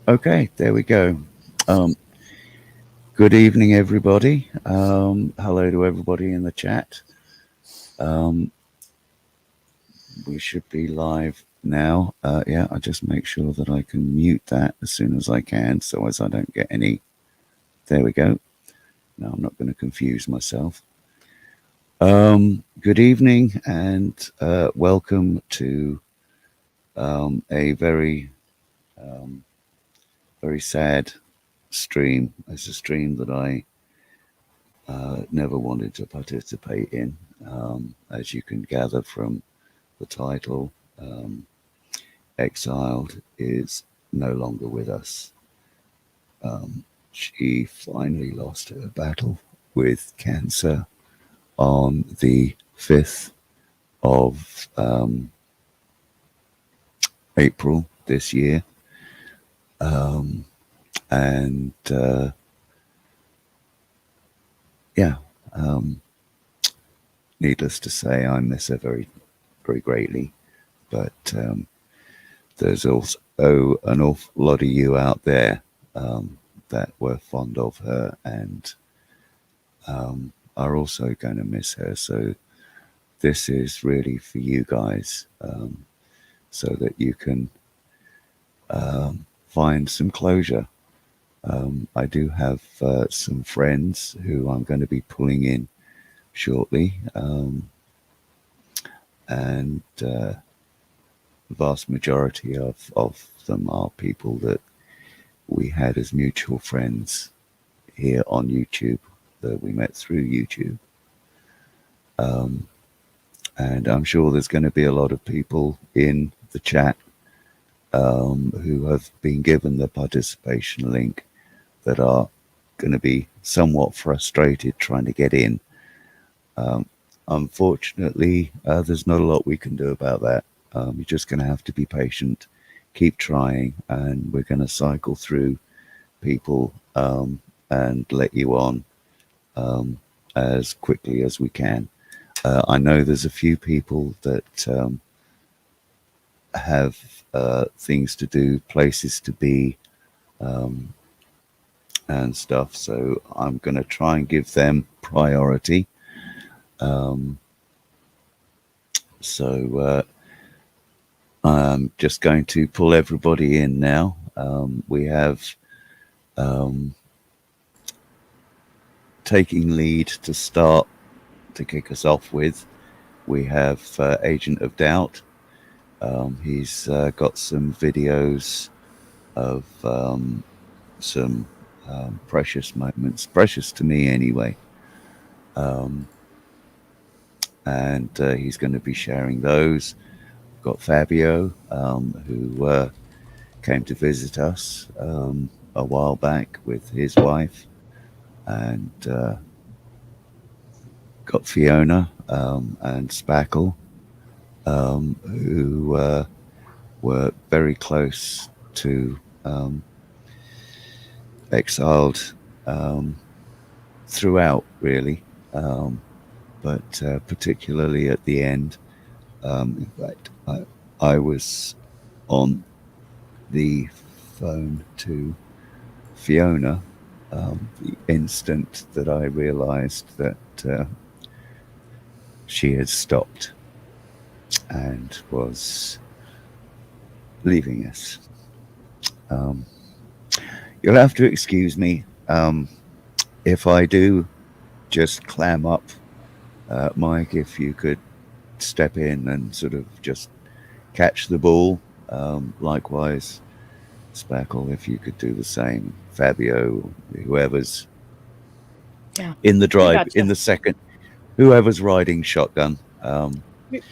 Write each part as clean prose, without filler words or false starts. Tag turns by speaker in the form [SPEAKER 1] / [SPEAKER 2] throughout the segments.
[SPEAKER 1] Okay, there we go. Um, Good evening, everybody. Hello to everybody in the chat. Um, we should be live now. Yeah, I just make sure that I can mute that as soon as I can, so as I don't get any. There we go. No, I'm not going to confuse myself. Good evening and welcome to a um, very sad stream. It's a stream that I never wanted to participate in. As you can gather from the title, um, Exiled is no longer with us. She finally lost her battle with cancer on the 5th of April this year. And yeah, um, needless to say, I miss her very, very greatly. But there's also an awful lot of you out there that were fond of her and are also going to miss her. So this is really for you guys, so that you can find some closure. I do have some friends who I'm going to be pulling in shortly, and the vast majority of them are people that we had as mutual friends here on YouTube, that we met through YouTube. And I'm sure there's going to be a lot of people in the chat who have been given the participation link that are going to be somewhat frustrated trying to get in. Unfortunately, there's not a lot we can do about that. You're just going to have to be patient, keep trying, and we're going to cycle through people and let you on as quickly as we can. I know there's a few people that have things to do, places to be, and stuff. So I'm going to try and give them priority. Um, so I'm just going to pull everybody in now. We have um, taking lead to start to kick us off with. We have Agent of Doubt. He's got some videos of some precious moments, precious to me anyway. Um, and he's going to be sharing those. We've got Fabio, who came to visit us a while back with his wife, and got Fiona and Spackle, who were very close to Exiled um, throughout, really, but particularly at the end. In fact, I was on the phone to Fiona the instant that I realized that she had stopped and was leaving us. Um, you'll have to excuse me if I do just clam up. Mike, if you could step in and sort of just catch the ball. Likewise, Spackle, if you could do the same. Fabio, whoever's
[SPEAKER 2] Yeah,
[SPEAKER 1] in the
[SPEAKER 2] we
[SPEAKER 1] drive,
[SPEAKER 2] got
[SPEAKER 1] in
[SPEAKER 2] you.
[SPEAKER 1] the second, whoever's riding shotgun, I would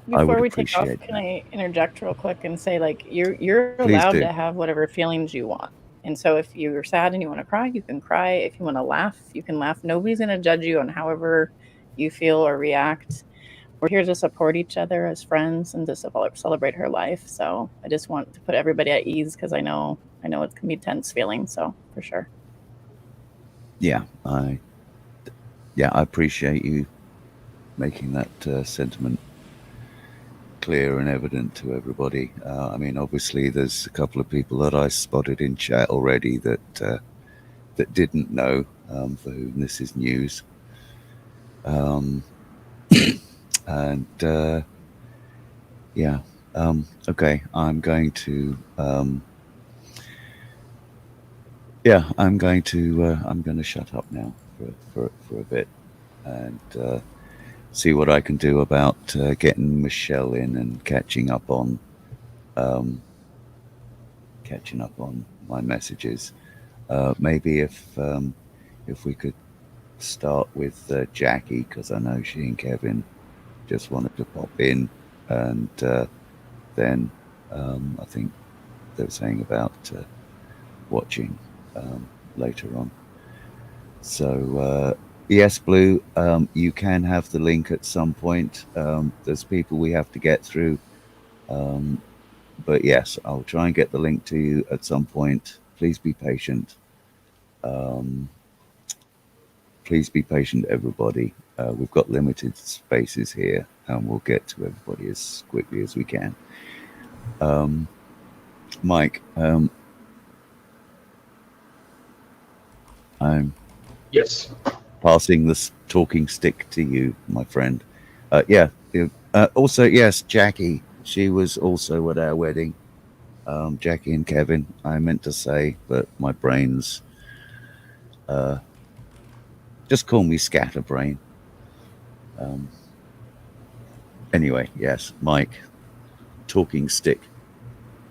[SPEAKER 2] Before we take off,
[SPEAKER 1] appreciate
[SPEAKER 2] can
[SPEAKER 1] that.
[SPEAKER 2] I interject real quick and say, like, you're
[SPEAKER 1] Please
[SPEAKER 2] allowed to
[SPEAKER 1] do.
[SPEAKER 2] have whatever feelings you want. And so if you're sad and you want to cry, you can cry. If you want to laugh, you can laugh. Nobody's going to judge you on however you feel or react. We're here to support each other as friends and to celebrate her life. So I just want to put everybody at ease because I know it can be tense feeling. So for sure.
[SPEAKER 1] Yeah, I appreciate you making that sentiment clear and evident to everybody. I mean, obviously, there's a couple of people that I spotted in chat already that didn't know, for whom this is news. And yeah, okay, I'm going to I'm going to shut up now for a bit and see what I can do about getting Michelle in and catching up on my messages. Maybe if we could start with Jackie, because I know she and Kevin just wanted to pop in, and then I think they were saying about watching later on. So yes, Blue, you can have the link at some point. There's people we have to get through, but yes, I'll try and get the link to you at some point. Please be patient. Please be patient, everybody. We've got limited spaces here, and we'll get to everybody as quickly as we can. Mike, I'm
[SPEAKER 3] yes
[SPEAKER 1] passing this talking stick to you, my friend. Yeah. Also, yes, Jackie. She was also at our wedding. Jackie and Kevin, I meant to say, but my brain's just call me scatterbrain. Anyway, yes, Mike, talking stick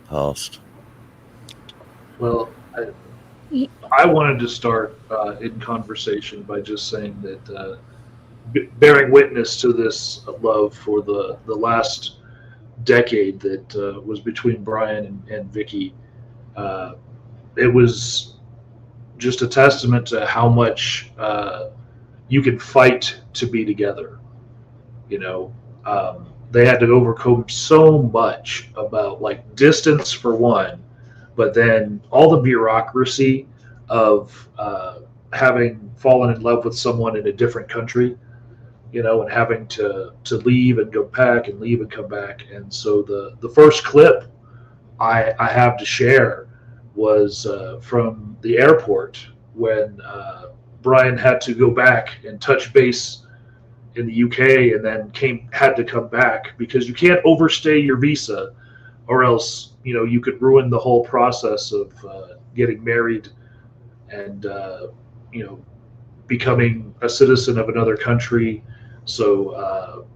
[SPEAKER 1] passed.
[SPEAKER 3] Well, I wanted to start in conversation by just saying that bearing witness to this love for the last decade that was between Brian and Vicky, it was just a testament to how much you can fight to be together. You know, they had to overcome so much about like distance for one, but then all the bureaucracy of having fallen in love with someone in a different country, you know, and having to leave and go back and leave and come back. And so the first clip I have to share was from the airport when Brian had to go back and touch base in the UK and then had to come back because you can't overstay your visa or else you could ruin the whole process of getting married and becoming a citizen of another country. So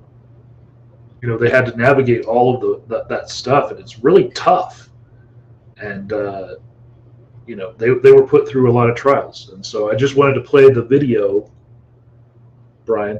[SPEAKER 3] they had to navigate all of that stuff, and it's really tough. And they were put through a lot of trials, and so I just wanted to play the video, Brian.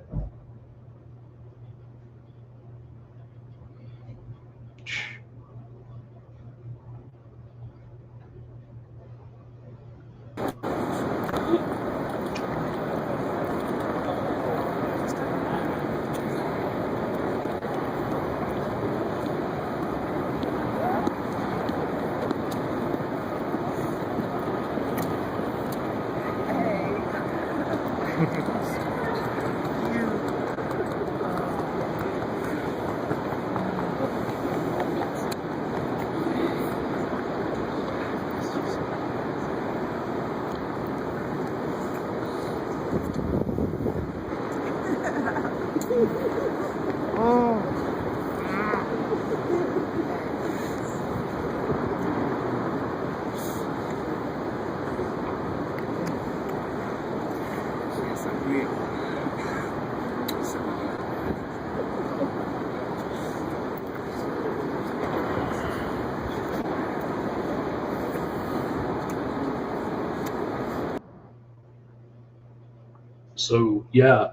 [SPEAKER 3] So yeah,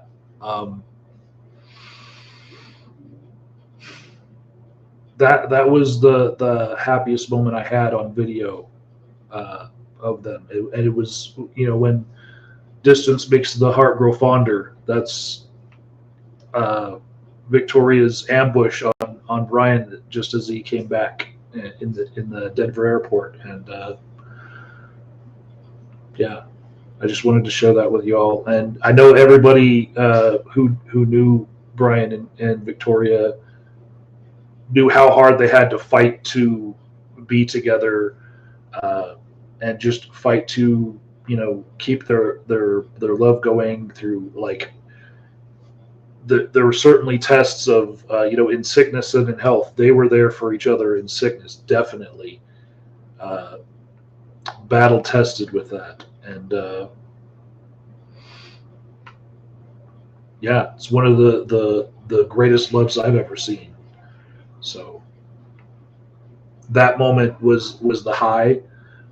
[SPEAKER 3] that was the happiest moment I had on video of them, and it was when distance makes the heart grow fonder. That's Victoria's ambush on Brian just as he came back in the Denver airport, and yeah, I just wanted to share that with y'all. And I know everybody who knew Brian and Victoria knew how hard they had to fight to be together, and just fight to, keep their love going through, like, there were certainly tests of, in sickness and in health. They were there for each other in sickness, definitely. Uh, Battle tested with that. And yeah, it's one of the greatest loves I've ever seen. So that moment was the high,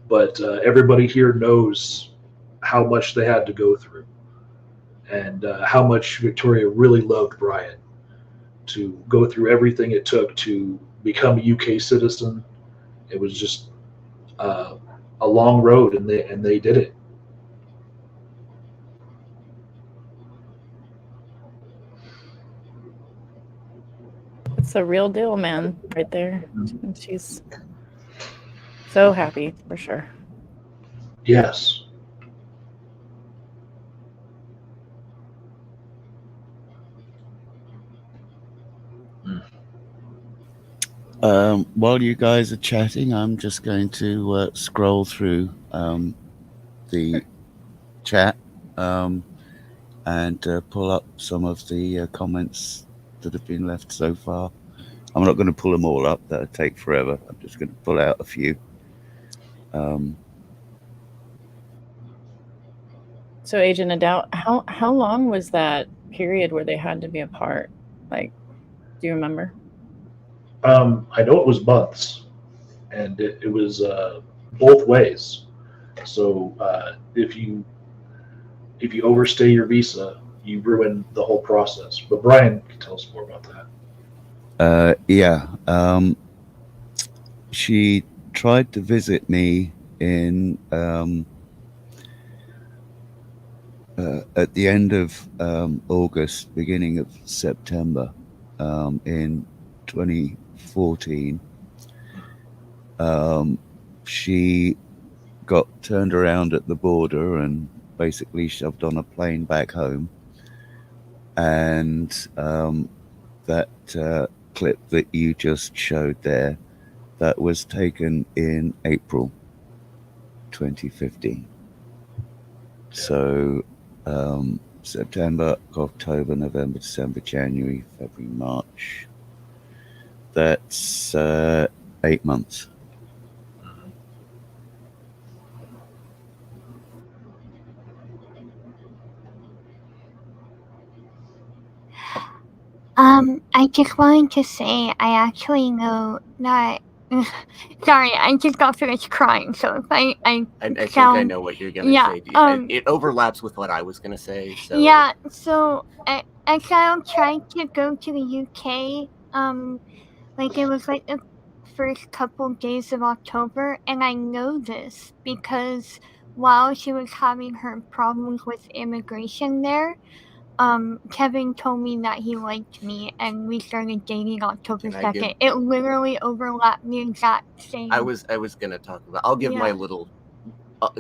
[SPEAKER 3] but everybody here knows how much they had to go through, and how much Victoria really loved Brian, to go through everything it took to become a UK citizen. It was just a long road, and they did it.
[SPEAKER 2] It's a real deal, man, right there. And she's so happy, for sure.
[SPEAKER 3] Yes.
[SPEAKER 1] While you guys are chatting, I'm just going to scroll through the chat and pull up some of the comments that have been left so far. I'm not going to pull them all up. That'll take forever. I'm just going to pull out a few.
[SPEAKER 2] So, Agent of Doubt, how long was that period where they had to be apart? Like, do you remember?
[SPEAKER 3] I know it was months, and it was both ways. So if you overstay your visa, you ruin the whole process. But Brian can tell us more about that.
[SPEAKER 1] Yeah. She tried to visit me in at the end of August, beginning of September, in 2014. She got turned around at the border and basically shoved on a plane back home. And that clip that you just showed there, that was taken in April 2015. So September, October, November, December, January, February, March. That's 8 months.
[SPEAKER 4] I just wanted to say I actually know that. Sorry, I just got finished crying. So if I
[SPEAKER 5] think I know what you're gonna say. It overlaps with what I was gonna say. So
[SPEAKER 4] yeah. So Exile tried to go to the UK. Like it was like the first couple days of October, and I know this because while she was having her problems with immigration there, Kevin told me that he liked me, and we started dating October 2nd. It literally overlapped the exact same.
[SPEAKER 5] I was gonna talk about. I'll give my little,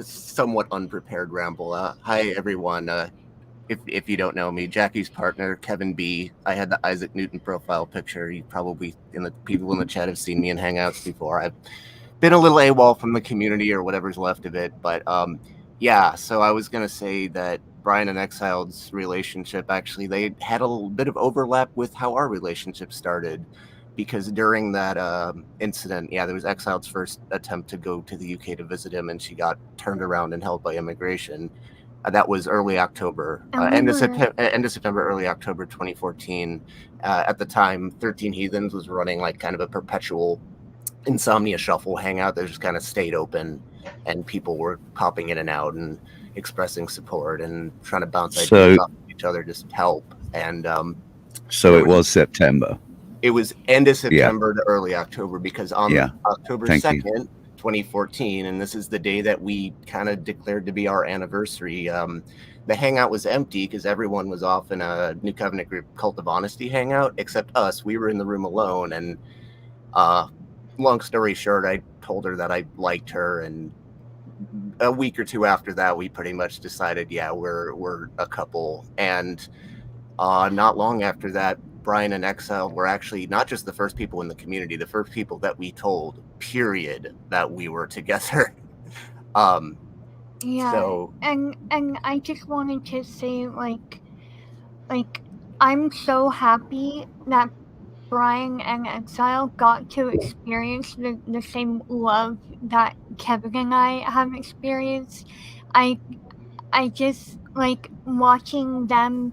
[SPEAKER 5] somewhat unprepared ramble. Hi everyone. If you don't know me, Jackie's partner, Kevin B. I had the Isaac Newton profile picture. You probably, people in the chat have seen me in Hangouts before. I've been a little AWOL from the community or whatever's left of it, but yeah. So I was gonna say that Brian and Exiled's relationship, actually, they had a little bit of overlap with how our relationship started, because during that incident, there was Exiled's first attempt to go to the UK to visit him, and she got turned around and held by immigration. That was early October, end of September, early October 2014. At the time, 13 Heathens was running like kind of a perpetual insomnia shuffle hangout that just kind of stayed open, and people were popping in and out and expressing support and trying to bounce ideas off each other, just help. And
[SPEAKER 1] so it was September.
[SPEAKER 5] It was end of September to early October, because on October 2nd, 2014, and this is the day that we kind of declared to be our anniversary, the hangout was empty because everyone was off in a New Covenant group Cult of Honesty hangout, except us. We were in the room alone, and long story short, I told her that I liked her, and a week or two after that, we pretty much decided, we're a couple. And not long after that, Brian and Exiled were actually not just the first people in the community, the first people that we told, period, that we were together.
[SPEAKER 4] Yeah,
[SPEAKER 5] so
[SPEAKER 4] and I just wanted to say, like I'm so happy that Brian and Exile got to experience the same love that Kevin and I have experienced. I just like watching them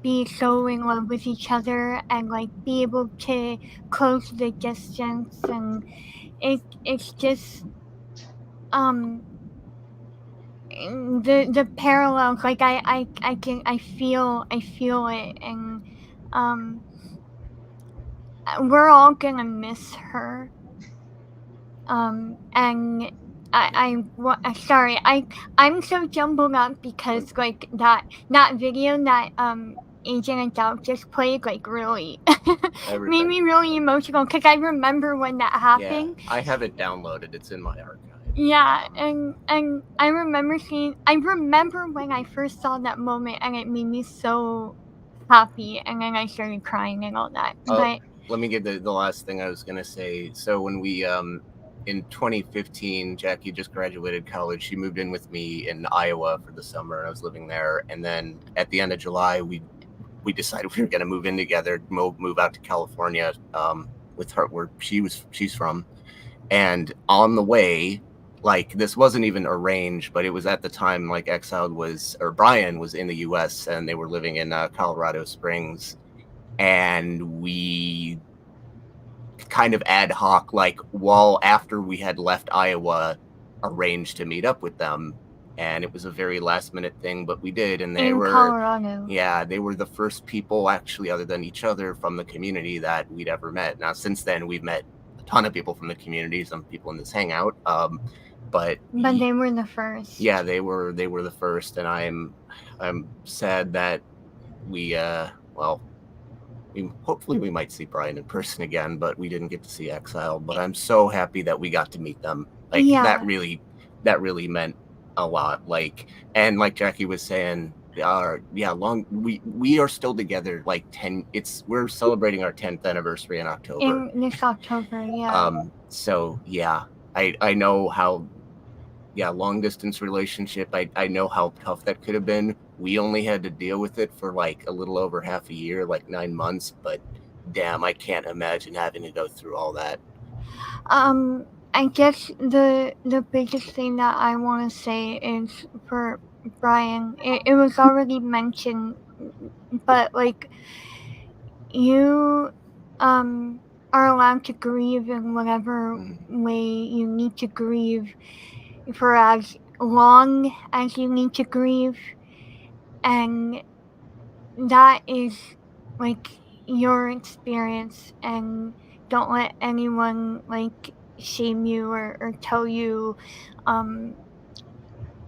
[SPEAKER 4] be so in love with each other and like be able to close the distance, and it's just the parallels, like I feel it, and we're all gonna miss her. And sorry, I'm so jumbled up because like that video that Agent and Doubt just played, like really made me really emotional because I remember when that happened.
[SPEAKER 5] Yeah, I have it downloaded. It's in my archive.
[SPEAKER 4] Yeah, and I remember when I first saw that moment, and it made me so happy, and then I started crying and all that. But
[SPEAKER 5] let me get the last thing I was gonna say. So when we in 2015, Jackie just graduated college. She moved in with me in Iowa for the summer, and I was living there. And then at the end of July, we decided we were going to move in together, move out to California with her, where she's from. And on the way, like, this wasn't even arranged, but it was at the time like Brian was in the U.S. and they were living in Colorado Springs, and we kind of ad hoc, like, after we had left Iowa, arranged to meet up with them. And it was a very last minute thing, but we did. And they were
[SPEAKER 4] Colorado.
[SPEAKER 5] Yeah, they were the first people, actually, other than each other, from the community that we'd ever met. Now, since then, we've met a ton of people from the community, some people in this hangout. But
[SPEAKER 4] they were the first.
[SPEAKER 5] Yeah, they were the first, and I'm sad that we hopefully we might see Brian in person again, but we didn't get to see Exile. But I'm so happy that we got to meet them. Like, that really meant a lot. Like, and like Jackie was saying, we are still together. Like we're celebrating our 10th anniversary in October.
[SPEAKER 4] In this October, yeah.
[SPEAKER 5] So yeah, I know how. Yeah, long distance relationship. I know how tough that could have been. We only had to deal with it for like a little over half a year, like 9 months. But damn, I can't imagine having to go through all that.
[SPEAKER 4] I guess the biggest thing that I want to say is for Brian. It was already mentioned, but like you are allowed to grieve in whatever way you need to grieve for as long as you need to grieve, and that is like your experience, and don't let anyone like shame you or tell you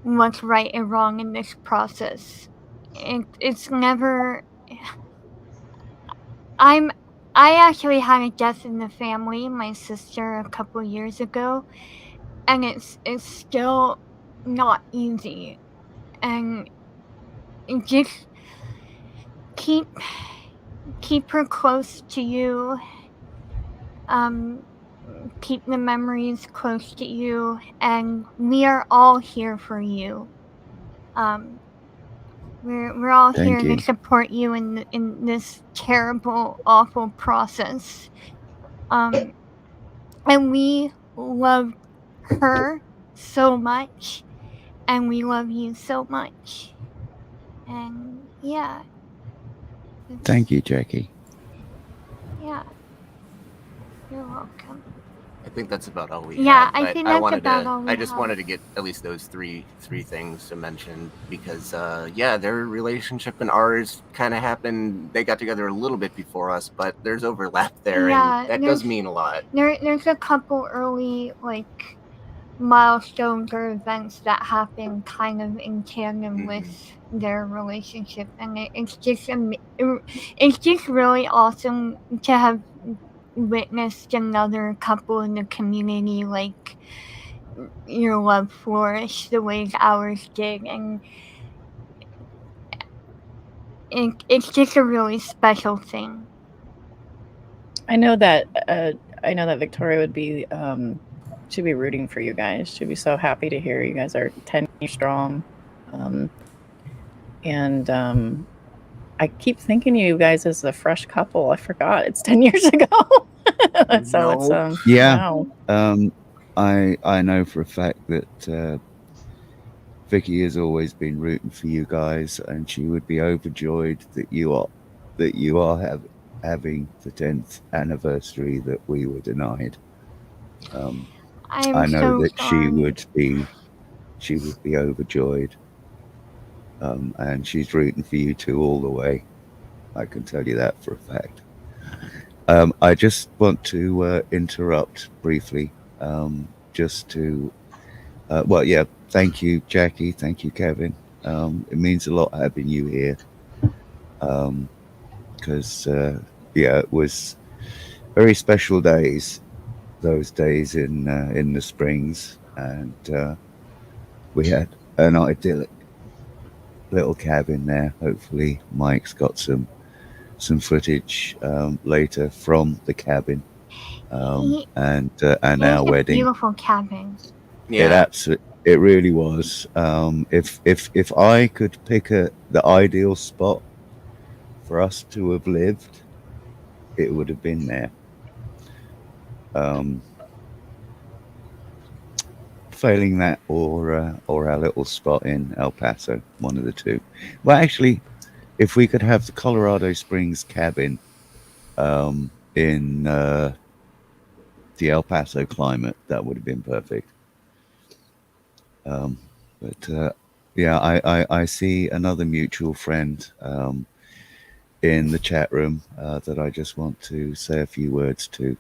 [SPEAKER 4] what's right and wrong in this process. It's never. I actually had a death in the family, my sister, a couple years ago, and it's still not easy. And just keep her close to you. Keep the memories close to you, and we are all here for you. We're all here to support you in this terrible, awful process. And we love her so much, and we love you so much. And yeah.
[SPEAKER 1] Thank you, Jackie.
[SPEAKER 4] Yeah. You're welcome.
[SPEAKER 5] I think that's about all we
[SPEAKER 4] have.
[SPEAKER 5] I
[SPEAKER 4] think that's about all we have.
[SPEAKER 5] I just wanted to get at least those three things to mention, because their relationship and ours kind of happened. They got together a little bit before us, but there's overlap there, and that does mean a lot.
[SPEAKER 4] There's a couple early like milestones or events that happen kind of in tandem with their relationship, and it's just really awesome to have witnessed another couple in the community like your love flourish the way ours did. And it's just a really special thing.
[SPEAKER 2] I know that Viktoria would be she'd be rooting for you guys. She'd be so happy to hear you guys are 10 years strong. I keep thinking of you guys as a fresh couple. I forgot it's 10 years ago. So it's
[SPEAKER 1] yeah.
[SPEAKER 2] wow.
[SPEAKER 1] I know for a fact that Vicky has always been rooting for you guys, and she would be overjoyed that you are having the 10th anniversary that we were denied. I know
[SPEAKER 4] so
[SPEAKER 1] that
[SPEAKER 4] sorry.
[SPEAKER 1] she would be overjoyed, and she's rooting for you two all the way. I can tell you that for a fact. I just want to interrupt briefly, just to thank you, Jackie. Thank you, Kevin. It means a lot having you here, because it was very special days. Those days in the Springs, and we had an idyllic little cabin there. Hopefully, Mike's got some footage later from the cabin, and our wedding.
[SPEAKER 4] Beautiful cabin.
[SPEAKER 5] Yeah,
[SPEAKER 1] It really was. If I could pick the ideal spot for us to have lived, it would have been there. Failing that, or our little spot in El Paso, one of the two. Well, actually, if we could have the Colorado Springs cabin in the El Paso climate, that would have been perfect. But I see another mutual friend in the chat room that I just want to say a few words to.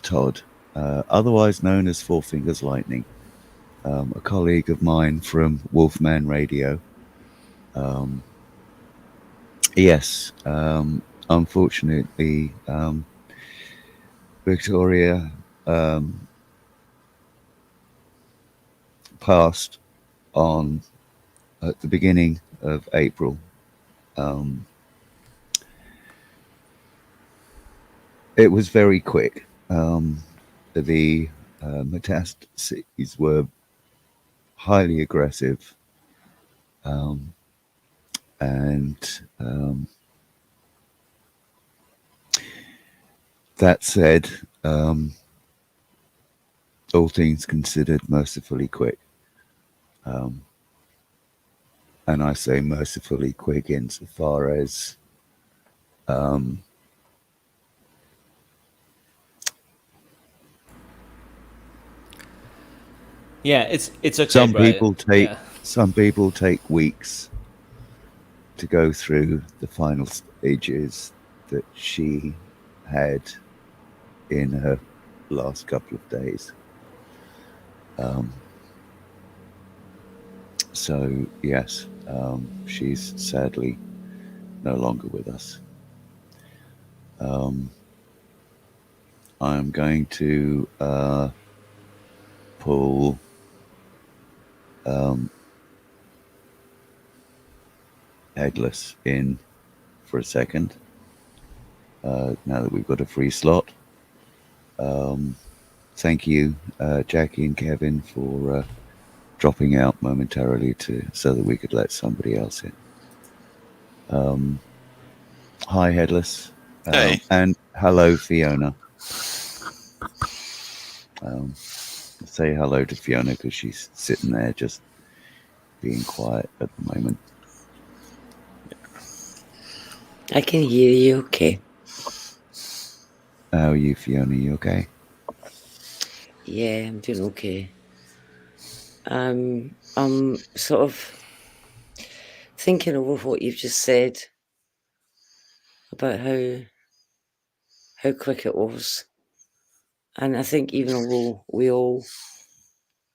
[SPEAKER 1] Todd, otherwise known as Four Fingers Lightning, a colleague of mine from Wolfman Radio. Yes, unfortunately, Viktoria passed on at the beginning of April. It was very quick. The metastases were highly aggressive, and that said, all things considered, mercifully quick. And I say mercifully quick insofar as
[SPEAKER 6] it's okay.
[SPEAKER 1] Some
[SPEAKER 6] Brian.
[SPEAKER 1] people take weeks to go through the final stages that she had in her last couple of days. So yes, she's sadly no longer with us. I'm going to pull Headless in for a second, now that we've got a free slot. Thank you, Jackie and Kevin, for dropping out momentarily so that we could let somebody else in. Hi, Headless.
[SPEAKER 7] Hey.
[SPEAKER 1] And hello, Fiona. Say hello to Fiona because she's sitting there just being quiet at the moment.
[SPEAKER 8] I can hear you okay.
[SPEAKER 1] How are you, Fiona? You okay?
[SPEAKER 8] Yeah, I'm doing okay. I'm sort of thinking over what you've just said about how quick it was. And I think even although we all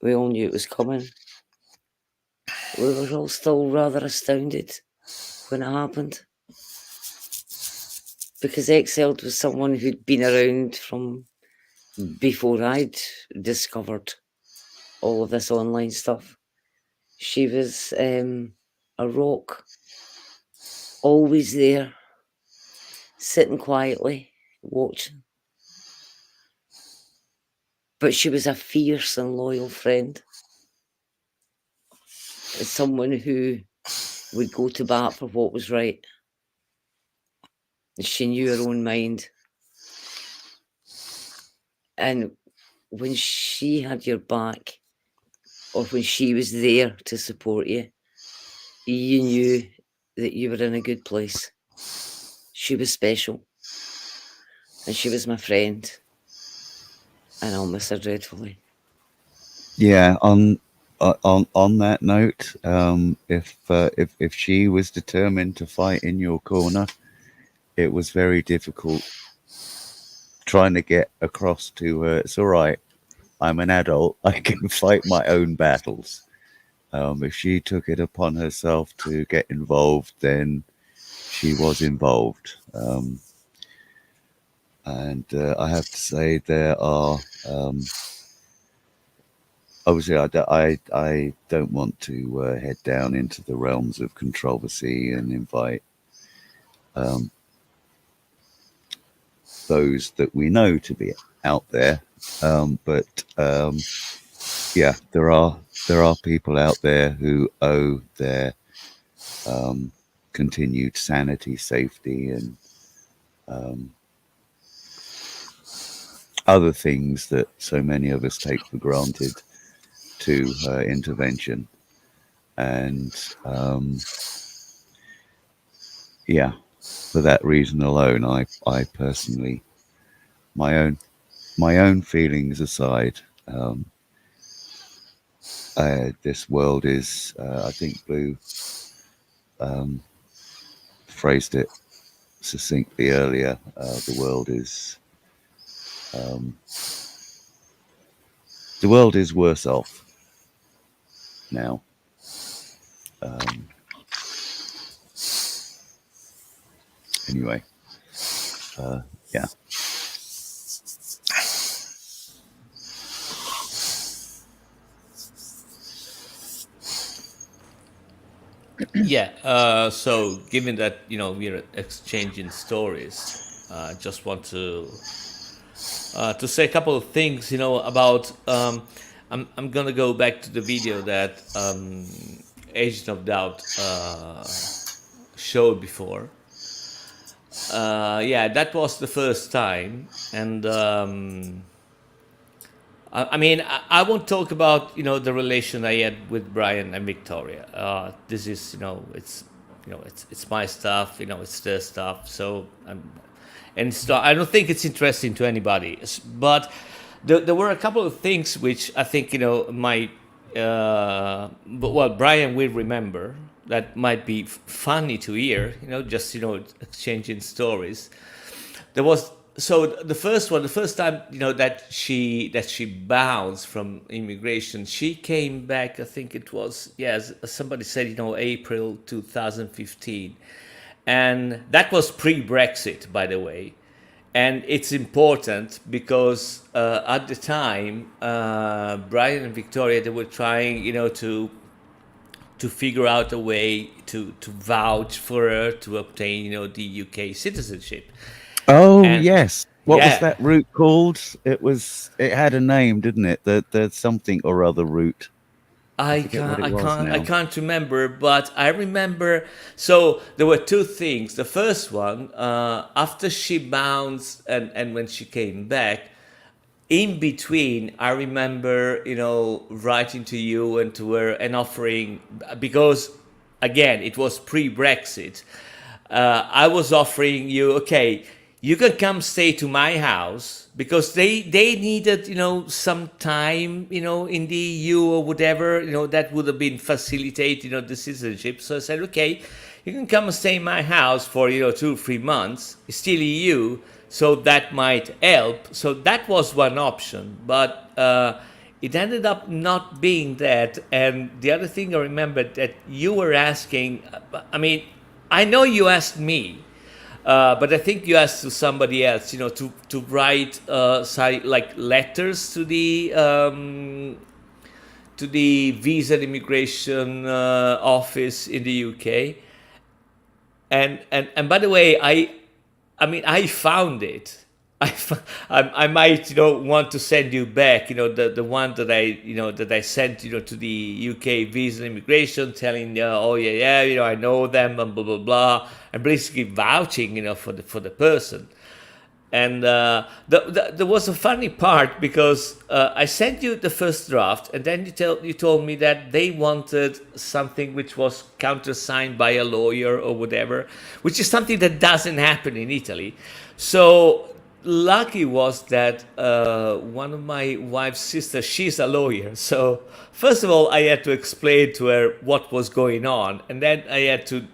[SPEAKER 8] knew it was coming, we were all still rather astounded when it happened. Because xxxild was someone who'd been around from before I'd discovered all of this online stuff. She was a rock always there, sitting quietly, watching. But she was a fierce and loyal friend. Someone who would go to bat for what was right. She knew her own mind. And when she had your back, or when she was there to support you, you knew that you were in a good place. She was special. And she was my friend. And I'll miss her dreadfully.
[SPEAKER 1] Yeah, on that note, if she was determined to fight in your corner, it was very difficult trying to get across to her. It's all right. I'm an adult. I can fight my own battles. If she took it upon herself to get involved, then she was involved. And I have to say there are, obviously I don't want to head down into the realms of controversy and invite those that we know to be out there. But yeah, there are people out there who owe their continued sanity, safety, and other things that so many of us take for granted to intervention. And yeah, for that reason alone, I personally, my own feelings aside, this world is, I think Blue phrased it succinctly earlier, the world is worse off now. Anyway, yeah.
[SPEAKER 6] Yeah. So, given that we're exchanging stories, I just want to say a couple of things. About. I'm gonna go back to the video that Agent of Doubt showed before. Yeah, that was the first time, and I mean, I won't talk about the relation I had with Brian and Viktoria. This is it's my stuff. It's their stuff. So I don't think it's interesting to anybody. But there were a couple of things which I think might Brian will remember that might be funny to hear. Just exchanging stories. There was. So the first time that she bounced from immigration, she came back. I think it was as somebody said, April 2015, and that was pre-Brexit, by the way. And it's important because at the time, Brian and Viktoria, they were trying to figure out a way to vouch for her to obtain the UK citizenship.
[SPEAKER 1] Oh, and, yes. What was that route called? It had a name, didn't it? There's something or other route.
[SPEAKER 6] I can't remember, but I remember. So there were two things. The first one, after she bounced and when she came back, in between, I remember writing to you and to her and offering, because again it was pre-Brexit. I was offering you, okay, you can come stay to my house, because they needed some time in the EU or whatever that would have been facilitate the citizenship. So I said, okay, you can come and stay in my house for 2 or 3 months, it's still EU, so that might help. So that was one option, but it ended up not being that. And the other thing I remembered that you were asking, I mean, I know you asked me, but I think you asked to somebody else, to write like letters to the Visa and Immigration Office in the UK. And by the way, I mean, I found it. I might, want to send you back, the one that I sent, to the UK Visa and Immigration, telling, oh yeah, I know them and blah blah blah, and basically vouching, for the person. And there was a funny part because I sent you the first draft, and then you told me that they wanted something which was countersigned by a lawyer or whatever, which is something that doesn't happen in Italy. So lucky was that one of my wife's sisters, she's a lawyer. So first of all, I had to explain to her what was going on, and then I had to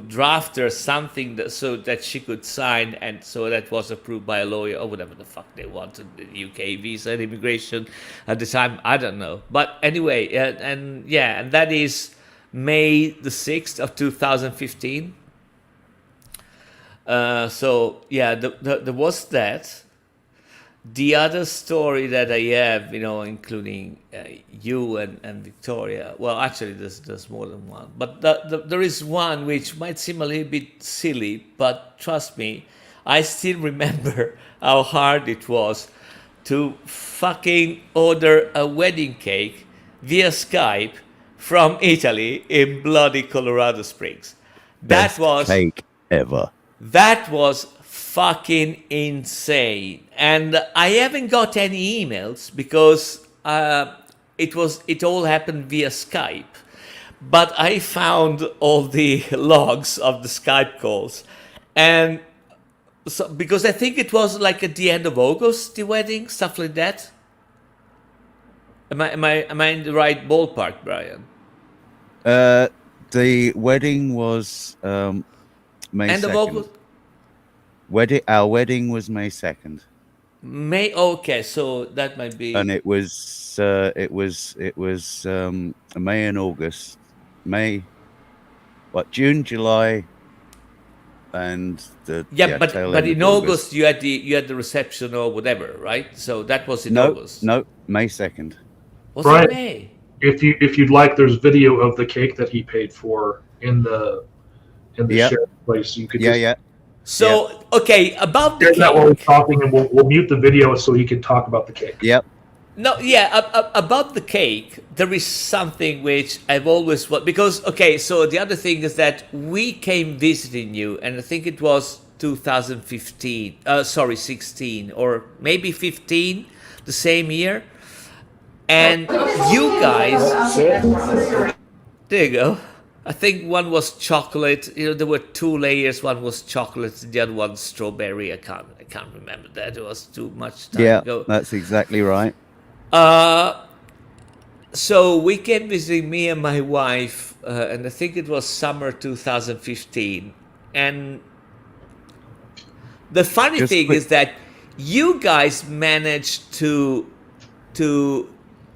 [SPEAKER 6] draft her something so that she could sign, and so that was approved by a lawyer or whatever the fuck they wanted, the UK Visa and Immigration at the time, I don't know. But anyway, and that is May the 6th of 2015. So yeah, there was that. The other story that I have, including you and Viktoria, well, actually, there's more than one. But there is one which might seem a little bit silly, but trust me, I still remember how hard it was to fucking order a wedding cake via Skype from Italy in bloody Colorado Springs.
[SPEAKER 1] Best cake ever.
[SPEAKER 6] That was fucking insane, and I haven't got any emails because it all happened via Skype. But I found all the logs of the Skype calls, and so because I think it was like at the end of August, the wedding, stuff like that. Am I in the right ballpark, Brian?
[SPEAKER 1] The wedding was May
[SPEAKER 6] end
[SPEAKER 1] 2nd.
[SPEAKER 6] Of August.
[SPEAKER 1] Our wedding was May 2nd.
[SPEAKER 6] May, okay, so that might be.
[SPEAKER 1] And it was May and August, June, July, and the
[SPEAKER 6] but in August you had the reception or whatever, right? So that was in August.
[SPEAKER 1] No, May 2nd.
[SPEAKER 6] Was it May?
[SPEAKER 3] If you'd like, there's video of the cake that he paid for in the shared place. You could
[SPEAKER 6] So okay, about the cake.
[SPEAKER 3] That while we're talking, and we'll mute the video so he can talk about the cake.
[SPEAKER 1] Yep.
[SPEAKER 6] No, about the cake, there is something which I've always because so the other thing is that we came visiting you, and I think it was 2015, 16 or maybe 15, the same year, and you guys. There you go. I think one was chocolate. There were two layers. One was chocolate, the other one strawberry. I can't remember that. It was too much time ago.
[SPEAKER 1] Yeah, that's exactly right.
[SPEAKER 6] So we came visiting, me and my wife, and I think it was summer 2015. And the funny thing is that you guys managed to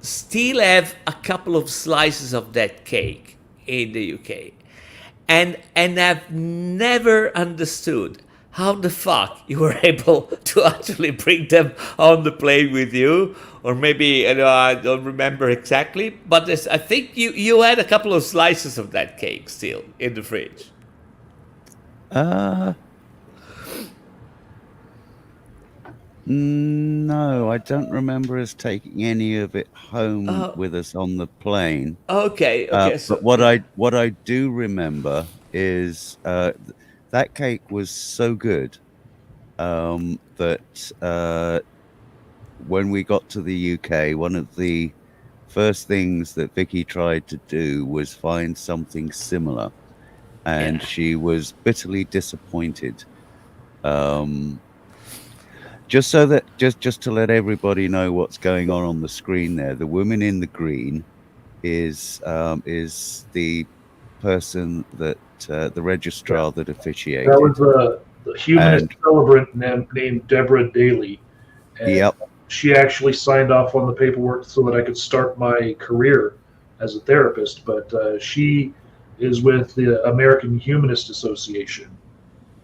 [SPEAKER 6] still have a couple of slices of that cake in the UK, and I've never understood how the fuck you were able to actually bring them on the plane with you, or maybe I don't remember exactly, but I think you had a couple of slices of that cake still in the fridge.
[SPEAKER 1] No, I don't remember us taking any of it home with us on the plane.
[SPEAKER 6] Okay.
[SPEAKER 1] But what I do remember is that cake was so good that when we got to the UK, one of the first things that Vicky tried to do was find something similar, and she was bitterly disappointed. Just so that just to let everybody know what's going on the screen there, the woman in the green is the person that the registrar that officiated.
[SPEAKER 3] That was the humanist celebrant named Deborah Daly. And she actually signed off on the paperwork so that I could start my career as a therapist. But she is with the American Humanist Association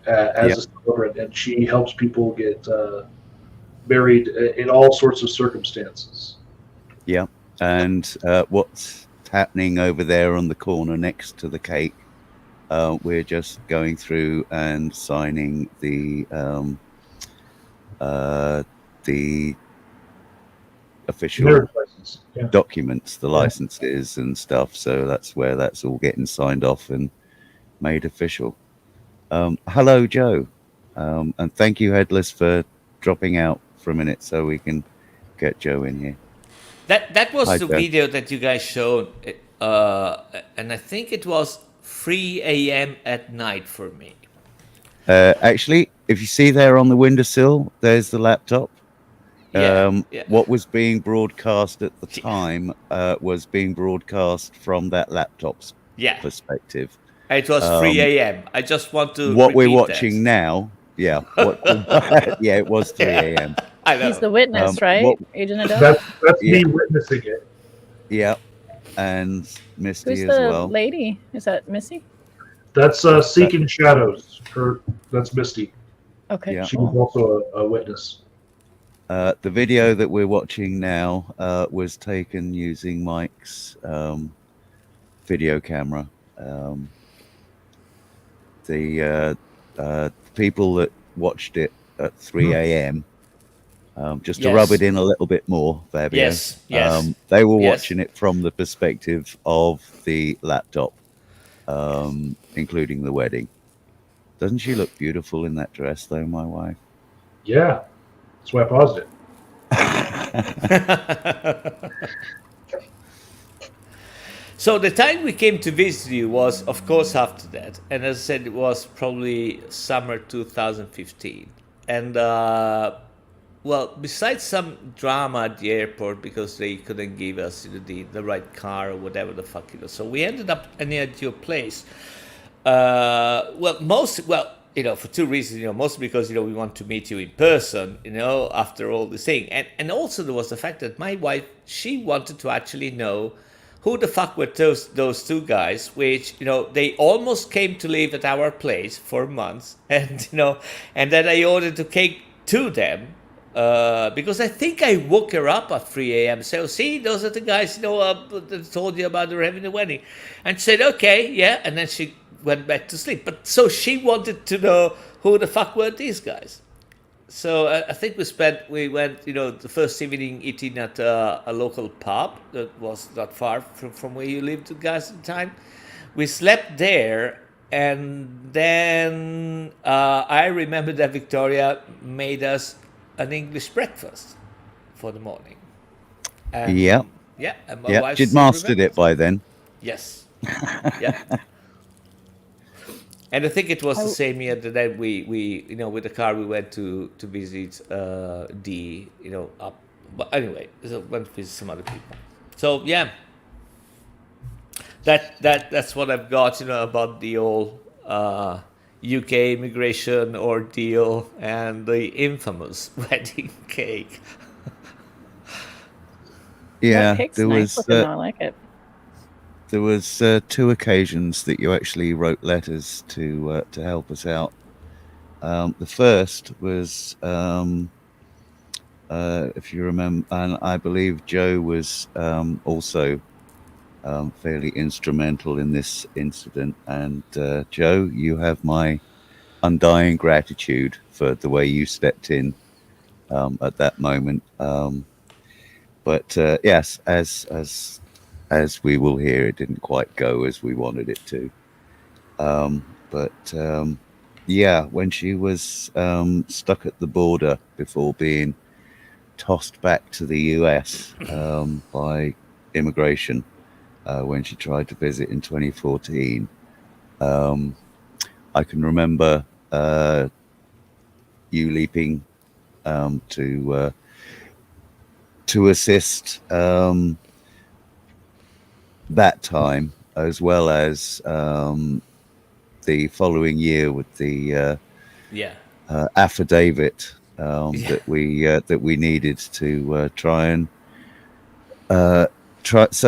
[SPEAKER 3] as a celebrant, and she helps people get married in all sorts of circumstances.
[SPEAKER 1] Yeah, and what's happening over there on the corner next to the cake we're just going through and signing the official documents, the licenses and stuff. So that's where that's all getting signed off and made official. Hello, Joe, and thank you, Headless, for dropping out for a minute so we can get Joe in here.
[SPEAKER 6] That was
[SPEAKER 1] Hi,
[SPEAKER 6] the
[SPEAKER 1] Joe.
[SPEAKER 6] video that you guys showed, and I think it was 3 a.m. at night for me.
[SPEAKER 1] Actually, if you see there on the windowsill, there's the laptop. What was being broadcast at the time was being broadcast from that laptop's perspective.
[SPEAKER 6] It was 3 a.m. I just want to
[SPEAKER 1] what we're
[SPEAKER 6] repeat
[SPEAKER 1] watching now. Yeah, yeah, it was 3 a.m.
[SPEAKER 6] I know.
[SPEAKER 2] He's the witness, right? Agent Adele?
[SPEAKER 3] That's me witnessing it.
[SPEAKER 1] Yeah, and Misty
[SPEAKER 2] Who's
[SPEAKER 1] as
[SPEAKER 2] the
[SPEAKER 1] well.
[SPEAKER 2] lady? Is that Missy?
[SPEAKER 3] That's Seeking Shadows. That's Misty.
[SPEAKER 2] Okay.
[SPEAKER 1] Yeah.
[SPEAKER 3] She was also a witness.
[SPEAKER 1] The video that we're watching now was taken using Mike's video camera. The people that watched it at 3 a.m. Just to rub it in a little bit more, Fabio.
[SPEAKER 6] Yes.
[SPEAKER 1] They were watching it from the perspective of the laptop, including the wedding. Doesn't she look beautiful in that dress, though, my wife?
[SPEAKER 3] Yeah, that's why I paused it.
[SPEAKER 6] So the time we came to visit you was, of course, after that. And as I said, it was probably summer 2015. And, well, besides some drama at the airport because they couldn't give us the right car or whatever the fuck, So we ended up at your place. For two reasons, mostly because, we want to meet you in person, after all this thing. And also there was the fact that my wife, she wanted to actually know who the fuck were those two guys, which, they almost came to live at our place for months. And, and then I ordered a cake to them. Because I think I woke her up at 3 a.m. So, see, those are the guys, that told you about they're having a wedding. And she said, okay, yeah. And then she went back to sleep. But so she wanted to know who the fuck were these guys. So I think we went, the first evening eating at a local pub that was not far from where you lived, guys, at the time. We slept there. And then I remember that Viktoria made us an English breakfast for the morning. And,
[SPEAKER 1] yeah.
[SPEAKER 6] And my wife
[SPEAKER 1] she'd mastered it by then.
[SPEAKER 6] Yes. Yeah. And I think it was the same year that we with the car we went to visit up. But anyway, so went to visit some other people. So yeah, that's what I've got about the old UK immigration ordeal and the infamous wedding cake.
[SPEAKER 1] Yeah,
[SPEAKER 2] there was. I like it.
[SPEAKER 1] There was 2 occasions that you actually wrote letters to help us out. The first was, if you remember, and I believe Joe was also fairly instrumental in this incident. And Joe, you have my undying gratitude for the way you stepped in at that moment. But yes, as we will hear, it didn't quite go as we wanted it to. Yeah, when she was stuck at the border before being tossed back to the US by immigration when she tried to visit in 2014, I can remember you leaping to assist that time, as well as the following year with the affidavit that we needed to try so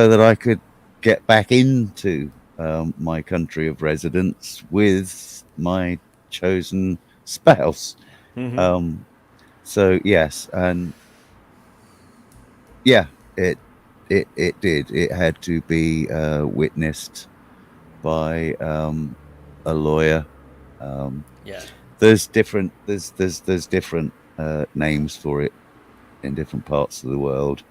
[SPEAKER 1] that I could get back into my country of residence with my chosen spouse.
[SPEAKER 6] Mm-hmm.
[SPEAKER 1] So yes, and yeah, it did. It had to be witnessed by a lawyer.
[SPEAKER 6] Yeah.
[SPEAKER 1] There's different names for it in different parts of the world.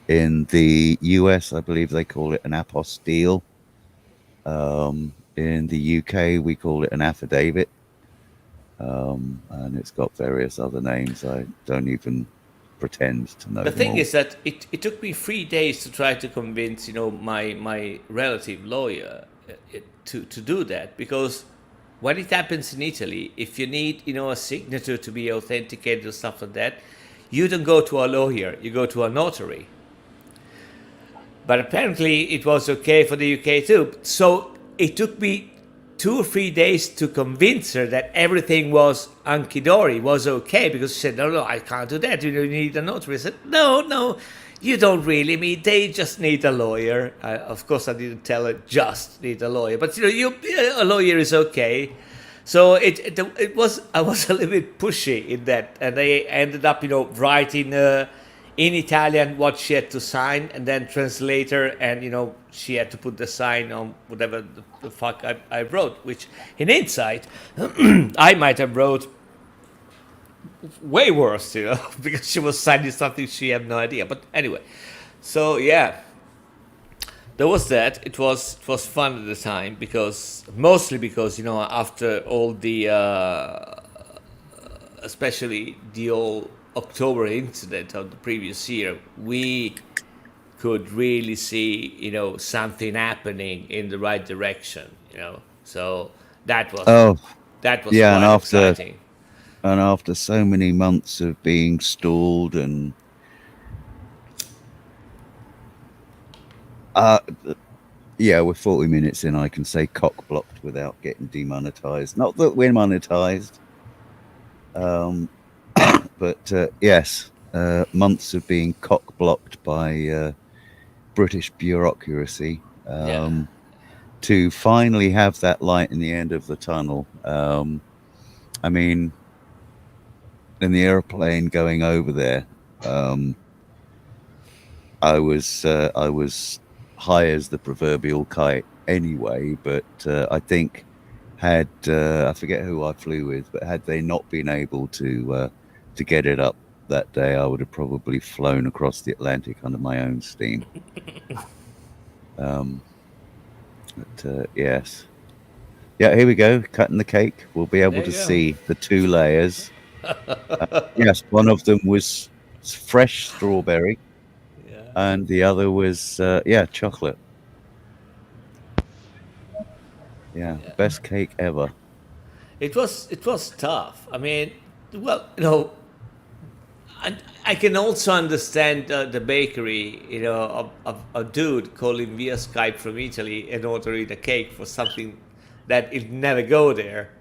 [SPEAKER 1] In the US, I believe they call it an apostille. In the UK, we call it an affidavit. And it's got various other names. I don't even pretend to know.
[SPEAKER 6] The
[SPEAKER 1] them
[SPEAKER 6] thing
[SPEAKER 1] all.
[SPEAKER 6] is that it took me 3 days to try to convince, my relative lawyer to do that, because when it happens in Italy, if you need, a signature to be authenticated or stuff like that, you don't go to a lawyer, you go to a notary. But apparently it was okay for the UK too. So it took me 2 or 3 days to convince her that everything was hunky-dory, was okay, because she said, no, I can't do that. You need a notary. I said, no, you don't really. I mean, they just need a lawyer. Of course, I didn't tell her just need a lawyer. But, a lawyer is okay. So it was, I was a little bit pushy in that. And I ended up, writing in Italian what she had to sign, and then translate her, and she had to put the sign on whatever the fuck I wrote, which in hindsight I might have wrote way worse, because she was signing something she had no idea. But anyway, so yeah, there was that. It was fun at the time, mostly because after all the especially the old October incident of the previous year, we could really see, something happening in the right direction, So that was quite exciting.
[SPEAKER 1] And after so many months of being stalled and we're 40 minutes in, I can say cock blocked without getting demonetized. Not that we're monetized. But yes, months of being cock-blocked by British bureaucracy to finally have that light in the end of the tunnel. I mean, in the airplane going over there, I was high as the proverbial kite anyway, but I think had I forget who I flew with, but had they not been able to get it up that day, I would have probably flown across the Atlantic under my own steam. But yes, here we go, cutting the cake. We'll be able to see the 2 layers. Yes, one of them was fresh strawberry, and the other was chocolate. Yeah, best cake ever.
[SPEAKER 6] It was tough. I mean, well, I can also understand the bakery, of a dude calling via Skype from Italy and ordering a cake for something that it never go there,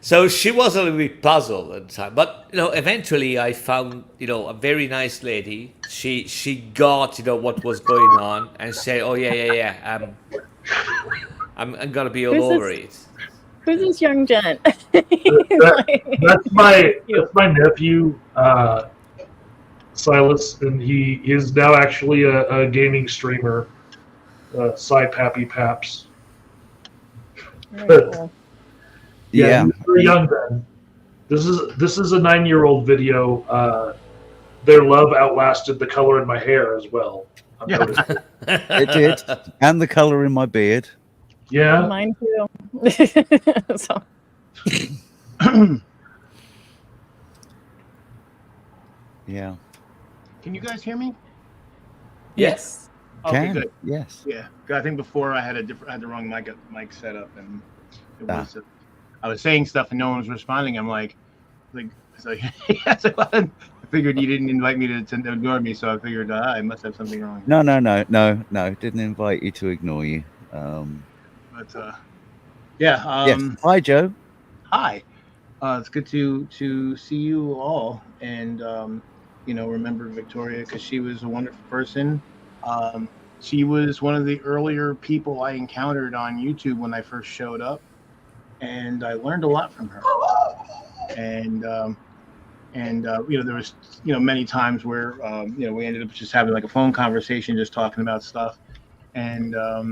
[SPEAKER 6] So she was a little bit puzzled at the time, but eventually I found a very nice lady. She got what was going on and said, "Oh yeah, I'm gonna be all over it."
[SPEAKER 2] Who's this young gent?
[SPEAKER 3] That's my nephew, Silas, and he is now actually a gaming streamer, Cy Pappy Paps.
[SPEAKER 2] Cool.
[SPEAKER 3] Yeah, he was very young then. This is a 9-year-old video. Their love outlasted the color in my hair as well.
[SPEAKER 1] It did, and the color in my beard.
[SPEAKER 3] Yeah,
[SPEAKER 2] mine too. So.
[SPEAKER 1] Yeah.
[SPEAKER 7] Can you guys hear me?
[SPEAKER 2] Yes.
[SPEAKER 7] Okay, good.
[SPEAKER 1] Yes.
[SPEAKER 7] Yeah, I think before I had the wrong mic set up, and it was I was saying stuff and no one was responding. I'm like, I figured you didn't invite me to ignore me, so I figured I must have something wrong.
[SPEAKER 1] No. Didn't invite you to ignore you.
[SPEAKER 7] Yes.
[SPEAKER 1] Hi, Joe.
[SPEAKER 7] Hi. It's good to see you all, and remember Viktoria, because she was a wonderful person. She was one of the earlier people I encountered on YouTube when I first showed up, and I learned a lot from her. And there was many times where we ended up just having like a phone conversation, just talking about stuff. And I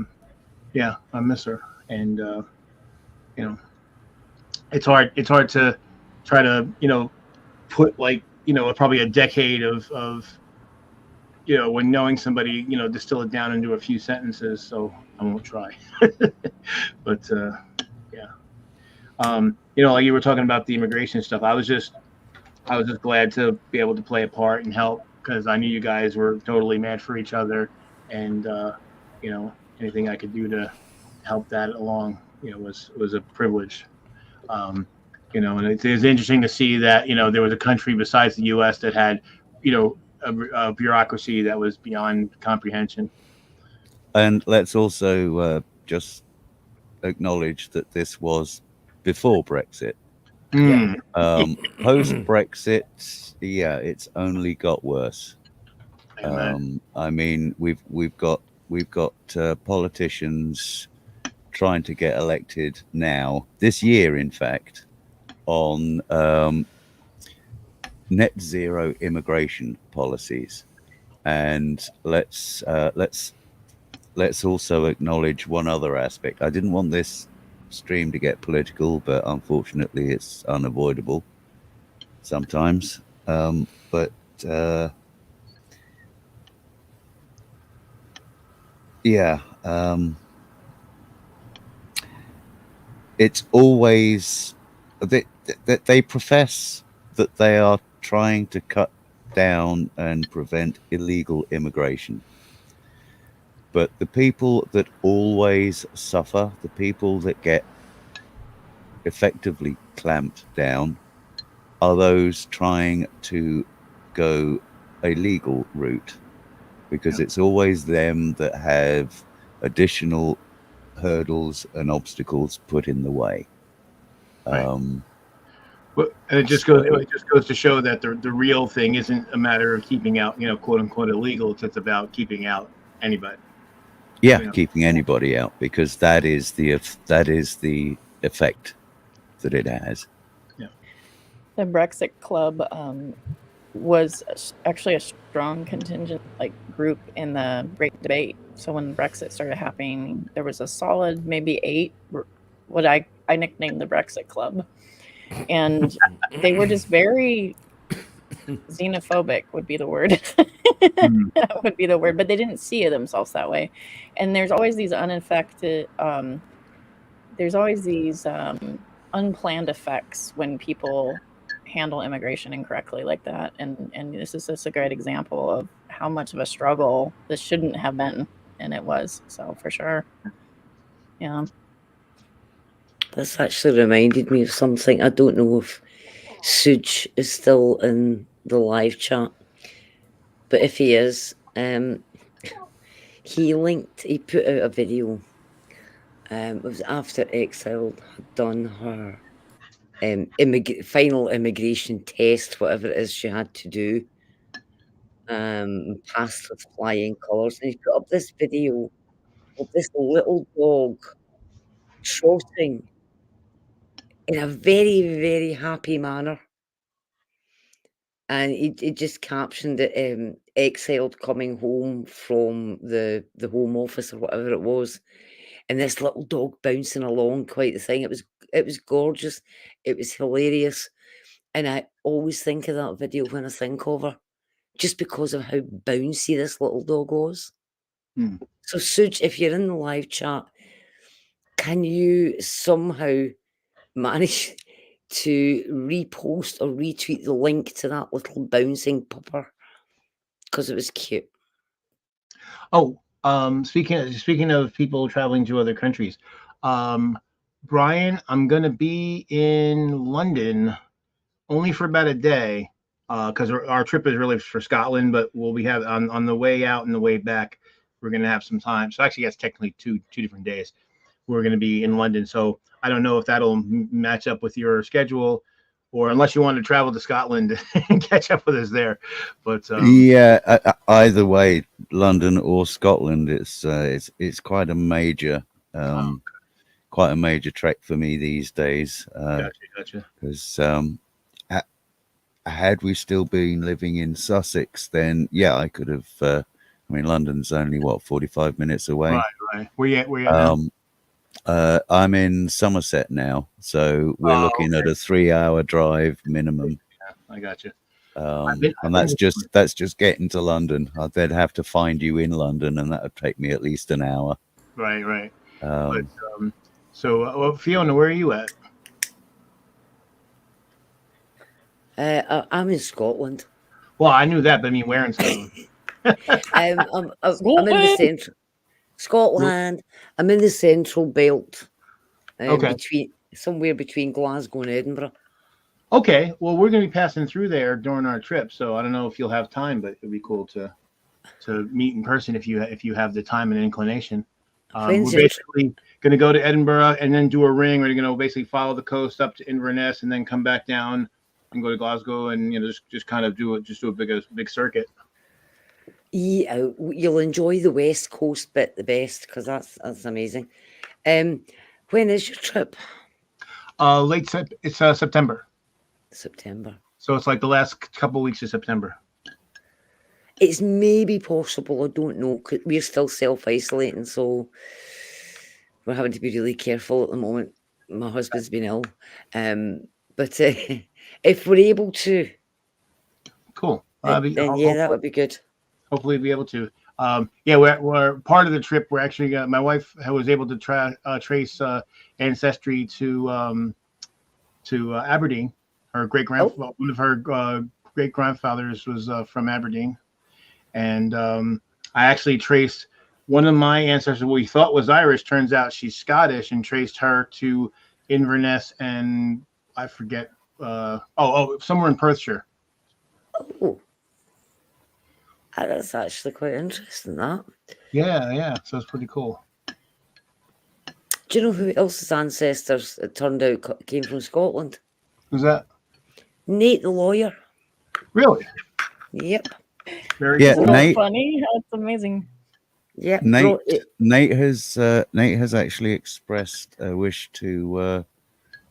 [SPEAKER 7] miss her. And you know, it's hard to try to, you know, put like, you know, probably a decade of you know, when knowing somebody, you know, distill it down into a few sentences. So I won't try. But yeah, you know, like you were talking about the immigration stuff. I was just glad to be able to play a part and help, because I knew you guys were totally mad for each other, and you know, anything I could do to help that along, you know, was a privilege. You know, and it's interesting to see that, you know, there was a country besides the U.S. that had, you know, a bureaucracy that was beyond comprehension.
[SPEAKER 1] And let's also just acknowledge that this was before Brexit.
[SPEAKER 7] Mm.
[SPEAKER 1] Post Brexit, yeah, it's only got worse. I mean, we've got politicians trying to get elected now, this year, in fact, on net zero immigration policies. And let's also acknowledge one other aspect. I didn't want this stream to get political, but unfortunately it's unavoidable sometimes. But yeah, it's always that they profess that they are trying to cut down and prevent illegal immigration. But the people that always suffer, the people that get effectively clamped down, are those trying to go a legal route, because it's always them that have additional hurdles and obstacles put in the way.
[SPEAKER 7] But and it just goes to show that the real thing isn't a matter of keeping out, you know, quote unquote illegal. It's about keeping out anybody.
[SPEAKER 1] Yeah,
[SPEAKER 7] you know?
[SPEAKER 1] Keeping anybody out, because that is the effect that it has.
[SPEAKER 7] Yeah.
[SPEAKER 2] The Brexit Club was actually a strong contingent, like, group in the Great Debate. So when Brexit started happening, there was a solid maybe 8, what I nicknamed the Brexit Club, and they were just very xenophobic would be the word. That would be the word, but they didn't see themselves that way. And there's always these unaffected, there's always these unplanned effects when people handle immigration incorrectly like that. And this is just a great example of how much of a struggle this shouldn't have been, and it was. So for sure. Yeah.
[SPEAKER 8] This actually reminded me of something. I don't know if Suj is still in the live chat, but if he is, he put out a video. It was after xxxild had done her final immigration test, whatever it is she had to do, passed with flying colours, and he put up this video of this little dog trotting in a very, very happy manner. And he just captioned it, xxxild coming home from the Home Office or whatever it was, and this little dog bouncing along, quite the thing. It was gorgeous. It was hilarious. And I always think of that video when I think of her, just because of how bouncy this little dog was. So, Suj, if you're in the live chat, can you somehow manage to repost or retweet the link to that little bouncing pupper? Because it was cute.
[SPEAKER 7] Oh, speaking of people traveling to other countries, Brian, I'm gonna be in London only for about a day, because our trip is really for Scotland, but we'll be on the way out and the way back, we're gonna have some time. So actually, that's technically two different days. We're gonna be in London, so I don't know if that'll match up with your schedule, or unless you want to travel to Scotland and catch up with us there. But
[SPEAKER 1] yeah, either way, London or Scotland, it's quite a major trek for me these days.
[SPEAKER 7] Gotcha.
[SPEAKER 1] Because had we still been living in Sussex, then yeah, I could have. I mean, London's only 45 minutes away.
[SPEAKER 7] Right. Where you at now?
[SPEAKER 1] I'm in Somerset now, so we're looking at a 3-hour drive minimum.
[SPEAKER 7] Yeah, I got you.
[SPEAKER 1] And that's just getting to London. I'd then have to find you in London, and that would take me at least an hour.
[SPEAKER 7] Right. So, Fiona, where are you at?
[SPEAKER 8] I'm in Scotland.
[SPEAKER 7] Well, I knew that, but I mean, where in Scotland?
[SPEAKER 8] I'm in the central Scotland. I'm in the central belt, somewhere between Glasgow and Edinburgh.
[SPEAKER 7] Okay, well, we're going to be passing through there during our trip, so I don't know if you'll have time, but it'd be cool to meet in person if you have the time and inclination. We're basically going to go to Edinburgh and then do a ring. We're going to basically follow the coast up to Inverness and then come back down and go to Glasgow and just kind of do a big circuit.
[SPEAKER 8] Yeah, you'll enjoy the West Coast bit the best because that's amazing. When is your trip?
[SPEAKER 7] It's September.
[SPEAKER 8] September.
[SPEAKER 7] So it's like the last couple of weeks of September.
[SPEAKER 8] It's maybe possible. I don't know. We're still self-isolating, so we're having to be really careful at the moment. My husband's been ill, but if we're able to,
[SPEAKER 7] cool.
[SPEAKER 8] Then that would be good.
[SPEAKER 7] Hopefully, be able to. We're part of the trip. We're actually my wife was able to trace ancestry to Aberdeen. Her one of her great grandfathers was from Aberdeen, and I actually traced one of my ancestors. What we thought was Irish turns out she's Scottish, and traced her to Inverness and I forget. Somewhere in Perthshire.
[SPEAKER 8] Oh, that's actually quite interesting. That.
[SPEAKER 7] Yeah. So it's pretty cool.
[SPEAKER 8] Do you know who else's ancestors, it turned out, came from Scotland?
[SPEAKER 7] Who's that?
[SPEAKER 8] Nate the lawyer.
[SPEAKER 7] Really?
[SPEAKER 8] Yep.
[SPEAKER 1] Nate.
[SPEAKER 2] Funny. That's amazing.
[SPEAKER 8] Yeah.
[SPEAKER 1] Nate has actually expressed a wish to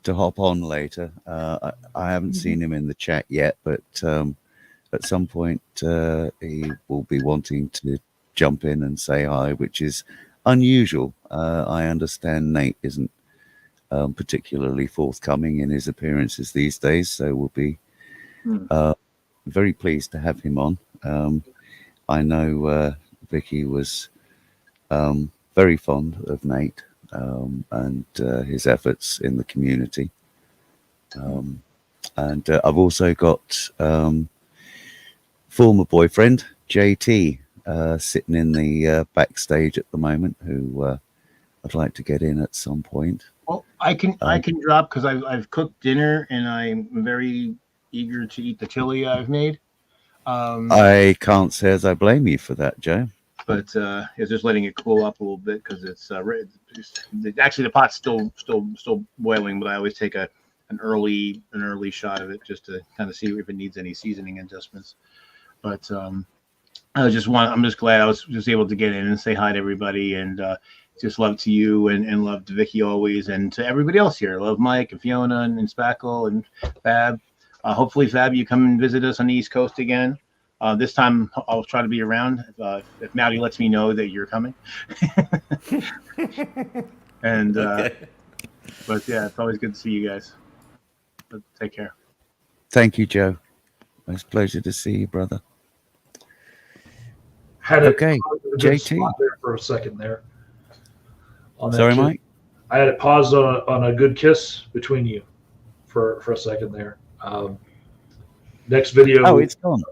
[SPEAKER 1] hop on later. I haven't seen him in the chat yet, but at some point he will be wanting to jump in and say hi, which is unusual. I understand Nate isn't particularly forthcoming in his appearances these days, so we'll be very pleased to have him on. I know Vicky was very fond of Nate and his efforts in the community. And I've also got former boyfriend JT sitting in the backstage at the moment, who I'd like to get in at some point.
[SPEAKER 7] Well, I can drop because I've cooked dinner and I'm very eager to eat the chili I've made.
[SPEAKER 1] I can't say as I blame you for that, Joe.
[SPEAKER 7] But it's just letting it cool up a little bit because it's actually the pot's still boiling, but I always take an early shot of it just to kind of see if it needs any seasoning adjustments. But I'm just glad I was just able to get in and say hi to everybody, and just love to you and love to Vicky always, and to everybody else here. Love Mike and Fiona and Spackle and Fab. Hopefully, Fab, you come and visit us on the East Coast again. This time I'll try to be around if Maddie lets me know that you're coming. And but yeah, it's always good to see you guys. But take care.
[SPEAKER 1] Thank you, Joe. It's a pleasure to see you, brother.
[SPEAKER 3] Okay,
[SPEAKER 1] JT.
[SPEAKER 3] There for a second there.
[SPEAKER 1] Sorry, Mike.
[SPEAKER 3] I had it paused on a good kiss between you for a second there. Next video.
[SPEAKER 1] Oh, it's gone.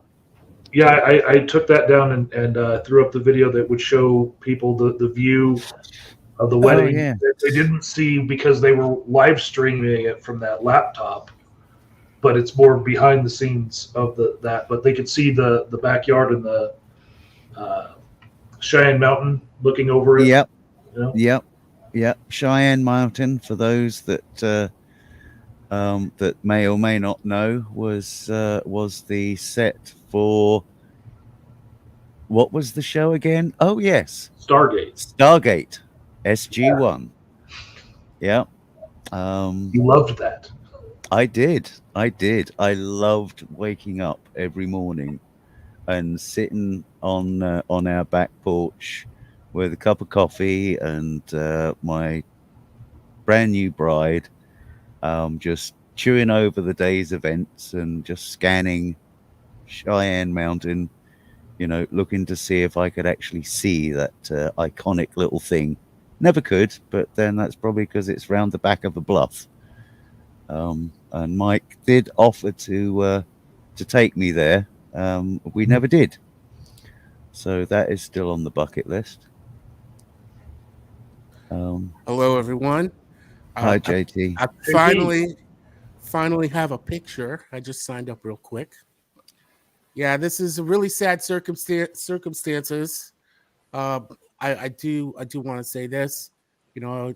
[SPEAKER 3] Yeah, I took that down and threw up the video that would show people the view of the wedding.
[SPEAKER 1] Yeah.
[SPEAKER 3] They didn't see because they were live streaming it from that laptop, but it's more behind the scenes of that. But they could see the backyard and the Cheyenne Mountain looking over it.
[SPEAKER 1] Yep.
[SPEAKER 3] You know?
[SPEAKER 1] Yep. Cheyenne Mountain, for those that that may or may not know, was the set for what was the show again? Oh yes, Stargate SG-1. Yeah.
[SPEAKER 3] You loved that.
[SPEAKER 1] I did. I loved waking up every morning and sitting on our back porch with a cup of coffee and my brand new bride, just chewing over the day's events and just scanning Cheyenne Mountain, looking to see if I could actually see that iconic little thing. Never could, but then that's probably because it's round the back of the bluff. And Mike did offer to take me there. We never did. So that is still on the bucket list.
[SPEAKER 9] Hello, everyone.
[SPEAKER 1] Hi, JT.
[SPEAKER 9] I finally have a picture. I just signed up real quick. Yeah, this is a really sad circumstances. I do want to say this. I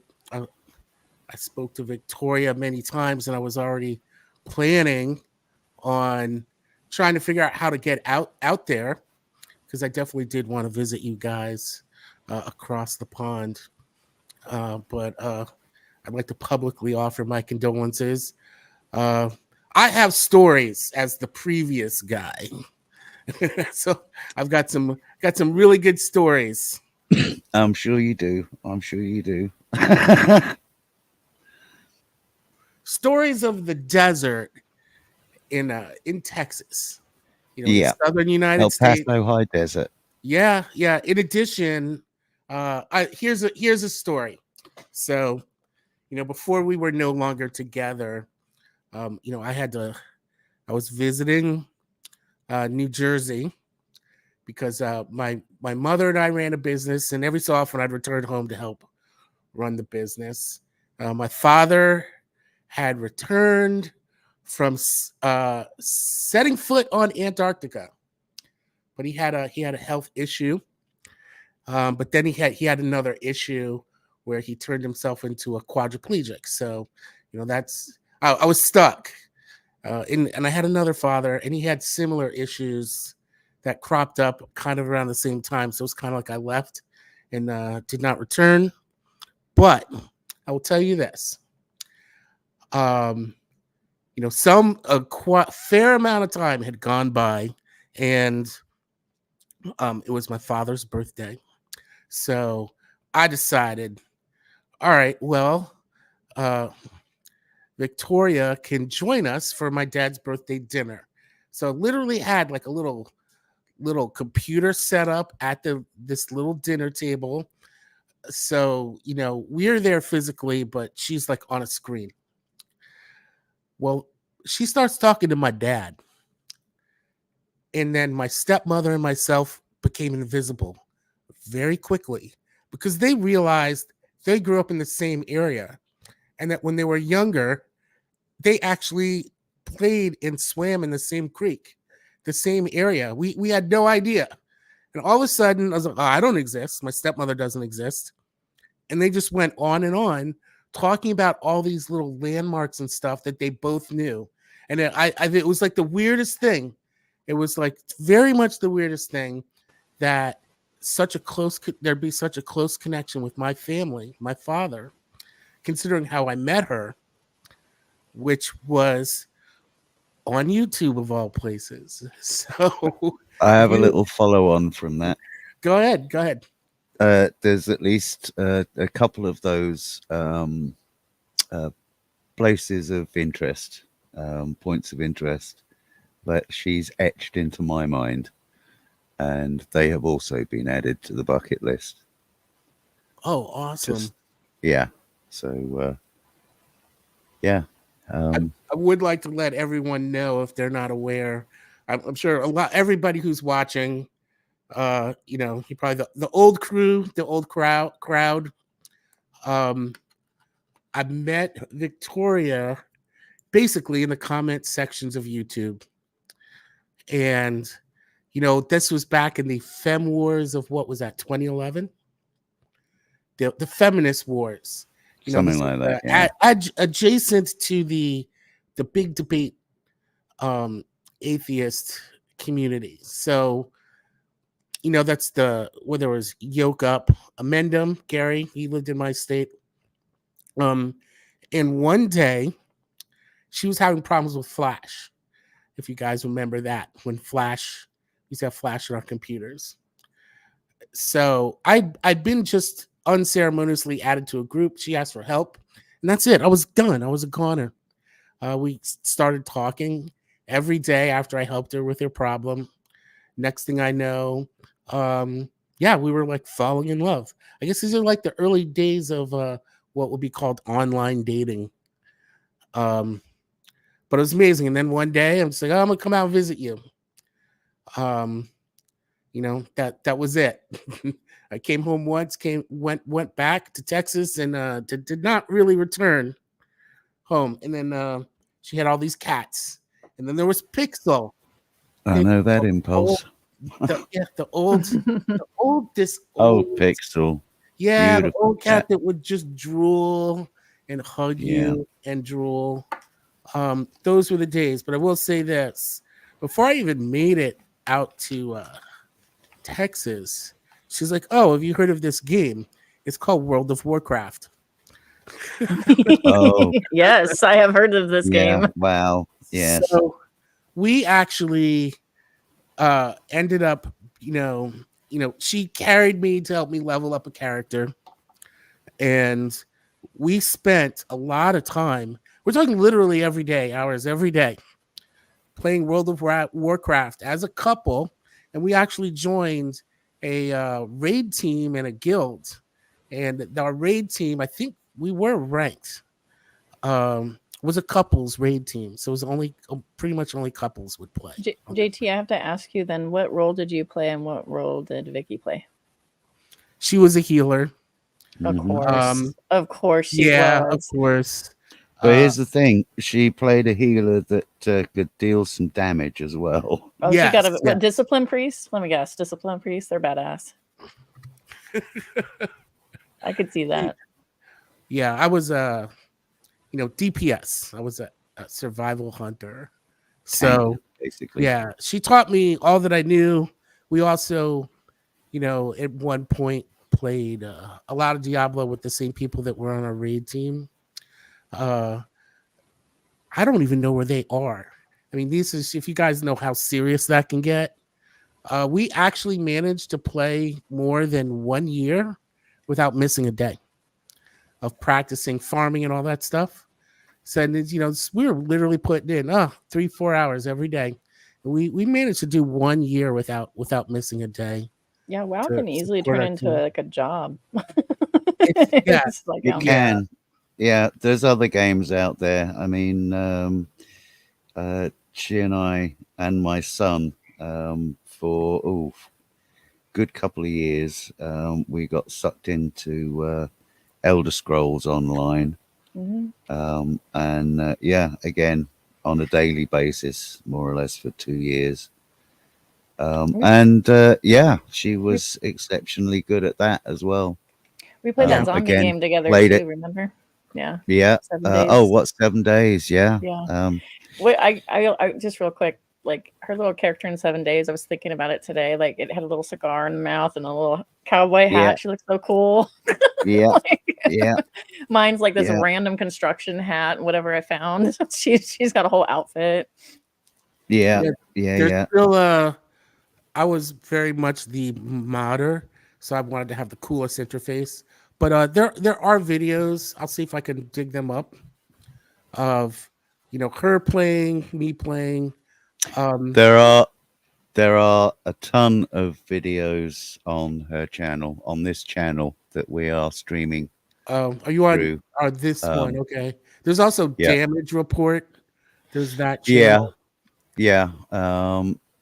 [SPEAKER 9] spoke to Viktoria many times, and I was already planning on trying to figure out how to get out there, because I definitely did want to visit you guys across the pond. But I'd like to publicly offer my condolences. I have stories as the previous guy. So I've got some really good stories.
[SPEAKER 1] I'm sure you do.
[SPEAKER 9] Stories of the desert in Texas.
[SPEAKER 1] The
[SPEAKER 9] southern United States.
[SPEAKER 1] El Paso High Desert.
[SPEAKER 9] Yeah. In addition, here's a story. So, before we were no longer together, I was visiting New Jersey because my mother and I ran a business, and every so often I'd return home to help run the business. My father had returned from setting foot on Antarctica, but he had a health issue. But then he had another issue where he turned himself into a quadriplegic. So, I was stuck. And I had another father, and he had similar issues that cropped up kind of around the same time. So it's kind of like I left and did not return. But I will tell you this. A fair amount of time had gone by, and it was my father's birthday. So I decided, all right, well, Viktoria can join us for my dad's birthday dinner. So literally had like a little computer set up at this little dinner table. So, we're there physically, but she's like on a screen. Well, she starts talking to my dad. And then my stepmother and myself became invisible very quickly because they realized they grew up in the same area. And that when they were younger, they actually played and swam in the same creek, the same area. We had no idea. And all of a sudden, I was like, I don't exist. My stepmother doesn't exist. And they just went on and on talking about all these little landmarks and stuff that they both knew. And it was like the weirdest thing. It was like very much the weirdest thing that there'd be such a close connection with my family, my father, considering how I met her, which was on YouTube of all places. So
[SPEAKER 1] I have a little follow on from that.
[SPEAKER 9] Go ahead.
[SPEAKER 1] There's at least a couple of those places of interest, points of interest that she's etched into my mind, and they have also been added to the bucket list.
[SPEAKER 9] Oh, awesome.
[SPEAKER 1] So yeah.
[SPEAKER 9] I would like to let everyone know, if they're not aware, I'm sure everybody who's watching, you probably the old crew, the old crowd. I met Viktoria basically in the comment sections of YouTube. And, this was back in the Fem Wars of, what was that, 2011? The feminist wars.
[SPEAKER 1] Something like that, yeah.
[SPEAKER 9] Adjacent to the big debate atheist community. So, that's where there was Yoke Up, Amendum, Gary, he lived in my state. And one day she was having problems with Flash. If you guys remember that, when Flash, we used to have Flash on our computers. So I'd been just unceremoniously added to a group. She asked for help, And that's it. I was done. I was a goner. We started talking every day after I helped her with her problem. Next thing I know, we were like falling in love. I guess these are like the early days of what would be called online dating. But it was amazing. And then one day I'm just like, oh, I'm gonna come out and visit you. That was it. I came home once, went back to Texas, and did not really return home. And then she had all these cats, and then there was Pixel.
[SPEAKER 1] I know that impulse.
[SPEAKER 9] The old
[SPEAKER 1] Pixel.
[SPEAKER 9] Yeah, the old cat that would just drool and hug you and drool. Those were the days. But I will say this: before I even made it out to Texas, she's like, "Oh, have you heard of this game? It's called World of Warcraft."
[SPEAKER 2] Yes, I have heard of this game.
[SPEAKER 1] Wow. Yes.
[SPEAKER 9] So we actually ended up, she carried me to help me level up a character, and we spent a lot of time. We're talking literally every day, hours every day, playing World of Warcraft as a couple, and we actually joined a raid team and a guild. And our raid team, I think we were ranked. Was a couples raid team, so it was pretty much only couples would play.
[SPEAKER 2] JT, I have to ask you then, what role did you play and what role did Vicky play?
[SPEAKER 9] She was a healer.
[SPEAKER 2] Of course. Of course she was.
[SPEAKER 9] Yeah, of course.
[SPEAKER 1] But here's the thing: she played a healer that could deal some damage as well.
[SPEAKER 2] Oh, yes, she got what, discipline priest? Let me guess, discipline priest. They're badass. I could see that.
[SPEAKER 9] Yeah, I was DPS. I was a survival hunter. So
[SPEAKER 1] basically,
[SPEAKER 9] yeah, she taught me all that I knew. We also, at one point played a lot of Diablo with the same people that were on our raid team. I don't even know where they are. I mean, if you guys know how serious that can get. We actually managed to play more than 1 year without missing a day of practicing farming and all that stuff. So, we were literally putting in 3-4 hours every day. We managed to do 1 year without missing a day.
[SPEAKER 2] Yeah, WoW can easily turn into like a job.
[SPEAKER 1] It can. Yeah, there's other games out there. I mean, she and I and my son, for a good couple of years, we got sucked into Elder Scrolls Online. Mm-hmm. Again, on a daily basis, more or less for 2 years. She was exceptionally good at that as well.
[SPEAKER 2] We played that zombie game together too, remember? Yeah.
[SPEAKER 1] Yeah. 7 days? Yeah.
[SPEAKER 2] Yeah. Wait, I just real quick, like her little character in 7 days, I was thinking about it today. Like it had a little cigar in the mouth and a little cowboy hat. Yeah. She looks so cool.
[SPEAKER 1] Yeah.
[SPEAKER 2] Yeah. Mine's like this random construction hat, whatever I found. She's got a whole outfit.
[SPEAKER 1] Yeah. Yeah.
[SPEAKER 9] Still, I was very much the modder, so I wanted to have the coolest interface. But there are videos. I'll see if I can dig them up of her playing, me playing.
[SPEAKER 1] There are a ton of videos on her channel, on this channel that we are streaming.
[SPEAKER 9] Are you on this one? Okay. There's also Damage Report. There's that channel.
[SPEAKER 1] Yeah.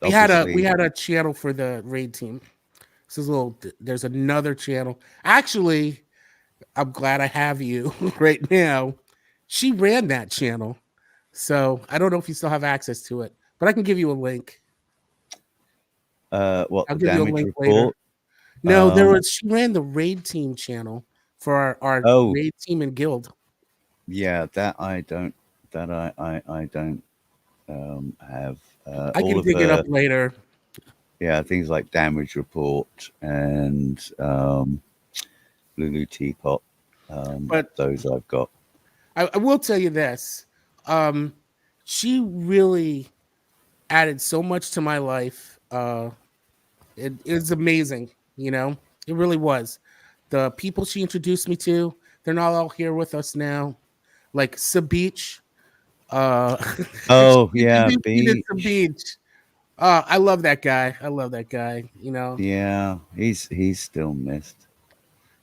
[SPEAKER 9] We had a channel for the raid team. There's another channel. Actually, I'm glad I have you right now. She ran that channel. So I don't know if you still have access to it, but I can give you a link.
[SPEAKER 1] I'll give you a link later.
[SPEAKER 9] No, she ran the raid team channel for our raid team and guild.
[SPEAKER 1] Yeah, that I don't have.
[SPEAKER 9] I can dig it up later.
[SPEAKER 1] Yeah, things like Damage Report and Lulu Teapot. But those I've got.
[SPEAKER 9] I will tell you this. She really added so much to my life. It is amazing, it really was. The people she introduced me to, they're not all here with us now. like Beach.
[SPEAKER 1] Oh
[SPEAKER 9] She
[SPEAKER 1] yeah,
[SPEAKER 9] introduced me to
[SPEAKER 1] Beach.
[SPEAKER 9] Beach. I love that guy. I love that guy. You know.
[SPEAKER 1] Yeah, he's still missed.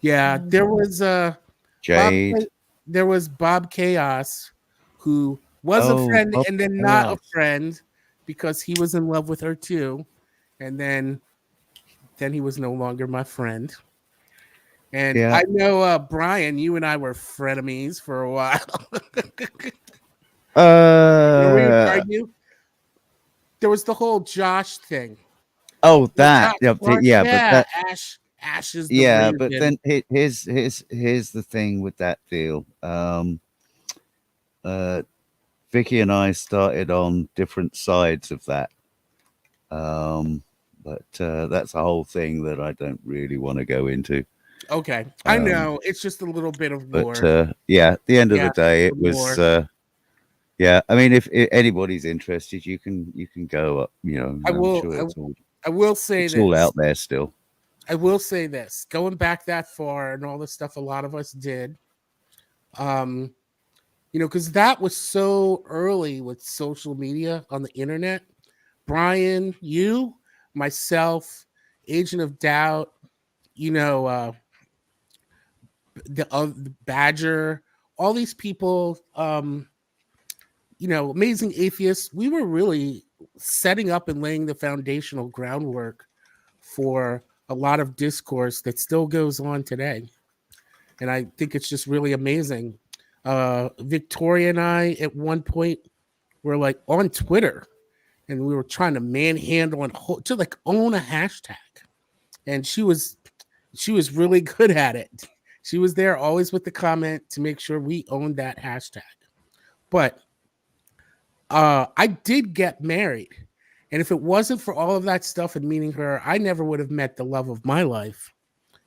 [SPEAKER 9] Yeah, there was Bob.
[SPEAKER 1] Jade.
[SPEAKER 9] There was Bob Chaos, who was a
[SPEAKER 1] Oh,
[SPEAKER 9] friend
[SPEAKER 1] Bob
[SPEAKER 9] and then not a
[SPEAKER 1] Chaos.
[SPEAKER 9] friend because he was in love with her too, and then he was no longer my friend. And
[SPEAKER 1] Yeah.
[SPEAKER 9] I know, Brian, you and I were frenemies for a while. We would argue. There was the whole Josh thing.
[SPEAKER 1] Oh, that.
[SPEAKER 9] Josh
[SPEAKER 1] Yeah, but that.
[SPEAKER 9] Ash is the
[SPEAKER 1] Yeah, but
[SPEAKER 9] reason.
[SPEAKER 1] then here's the thing with that deal. Vicky and I started on different sides of that. But that's a whole thing that I don't really want to go into.
[SPEAKER 9] Okay, I know it's just a little bit of lore.
[SPEAKER 1] But yeah, at the end of the day, it was. Yeah, I mean, if anybody's interested, you can go up. You know,
[SPEAKER 9] I will.
[SPEAKER 1] Sure
[SPEAKER 9] I will say
[SPEAKER 1] it's
[SPEAKER 9] this.
[SPEAKER 1] all out there still.
[SPEAKER 9] I will say this: going back that far and all the stuff a lot of us did, you know, because that was so early with social media on the internet. Brian, you, myself, Agent of Doubt, you know, the Badger, all these people, you know, Amazing Atheists. We were really setting up and laying the foundational groundwork for a lot of discourse that still goes on today. And I think it's just really amazing. Viktoria and I, at one point, were like on Twitter, and we were trying to manhandle and to like own a hashtag. And she was really good at it. She was there always with the comment to make sure we owned that hashtag. But I did get married. And if it wasn't for all of that stuff and meeting her, I never would have met the love of my life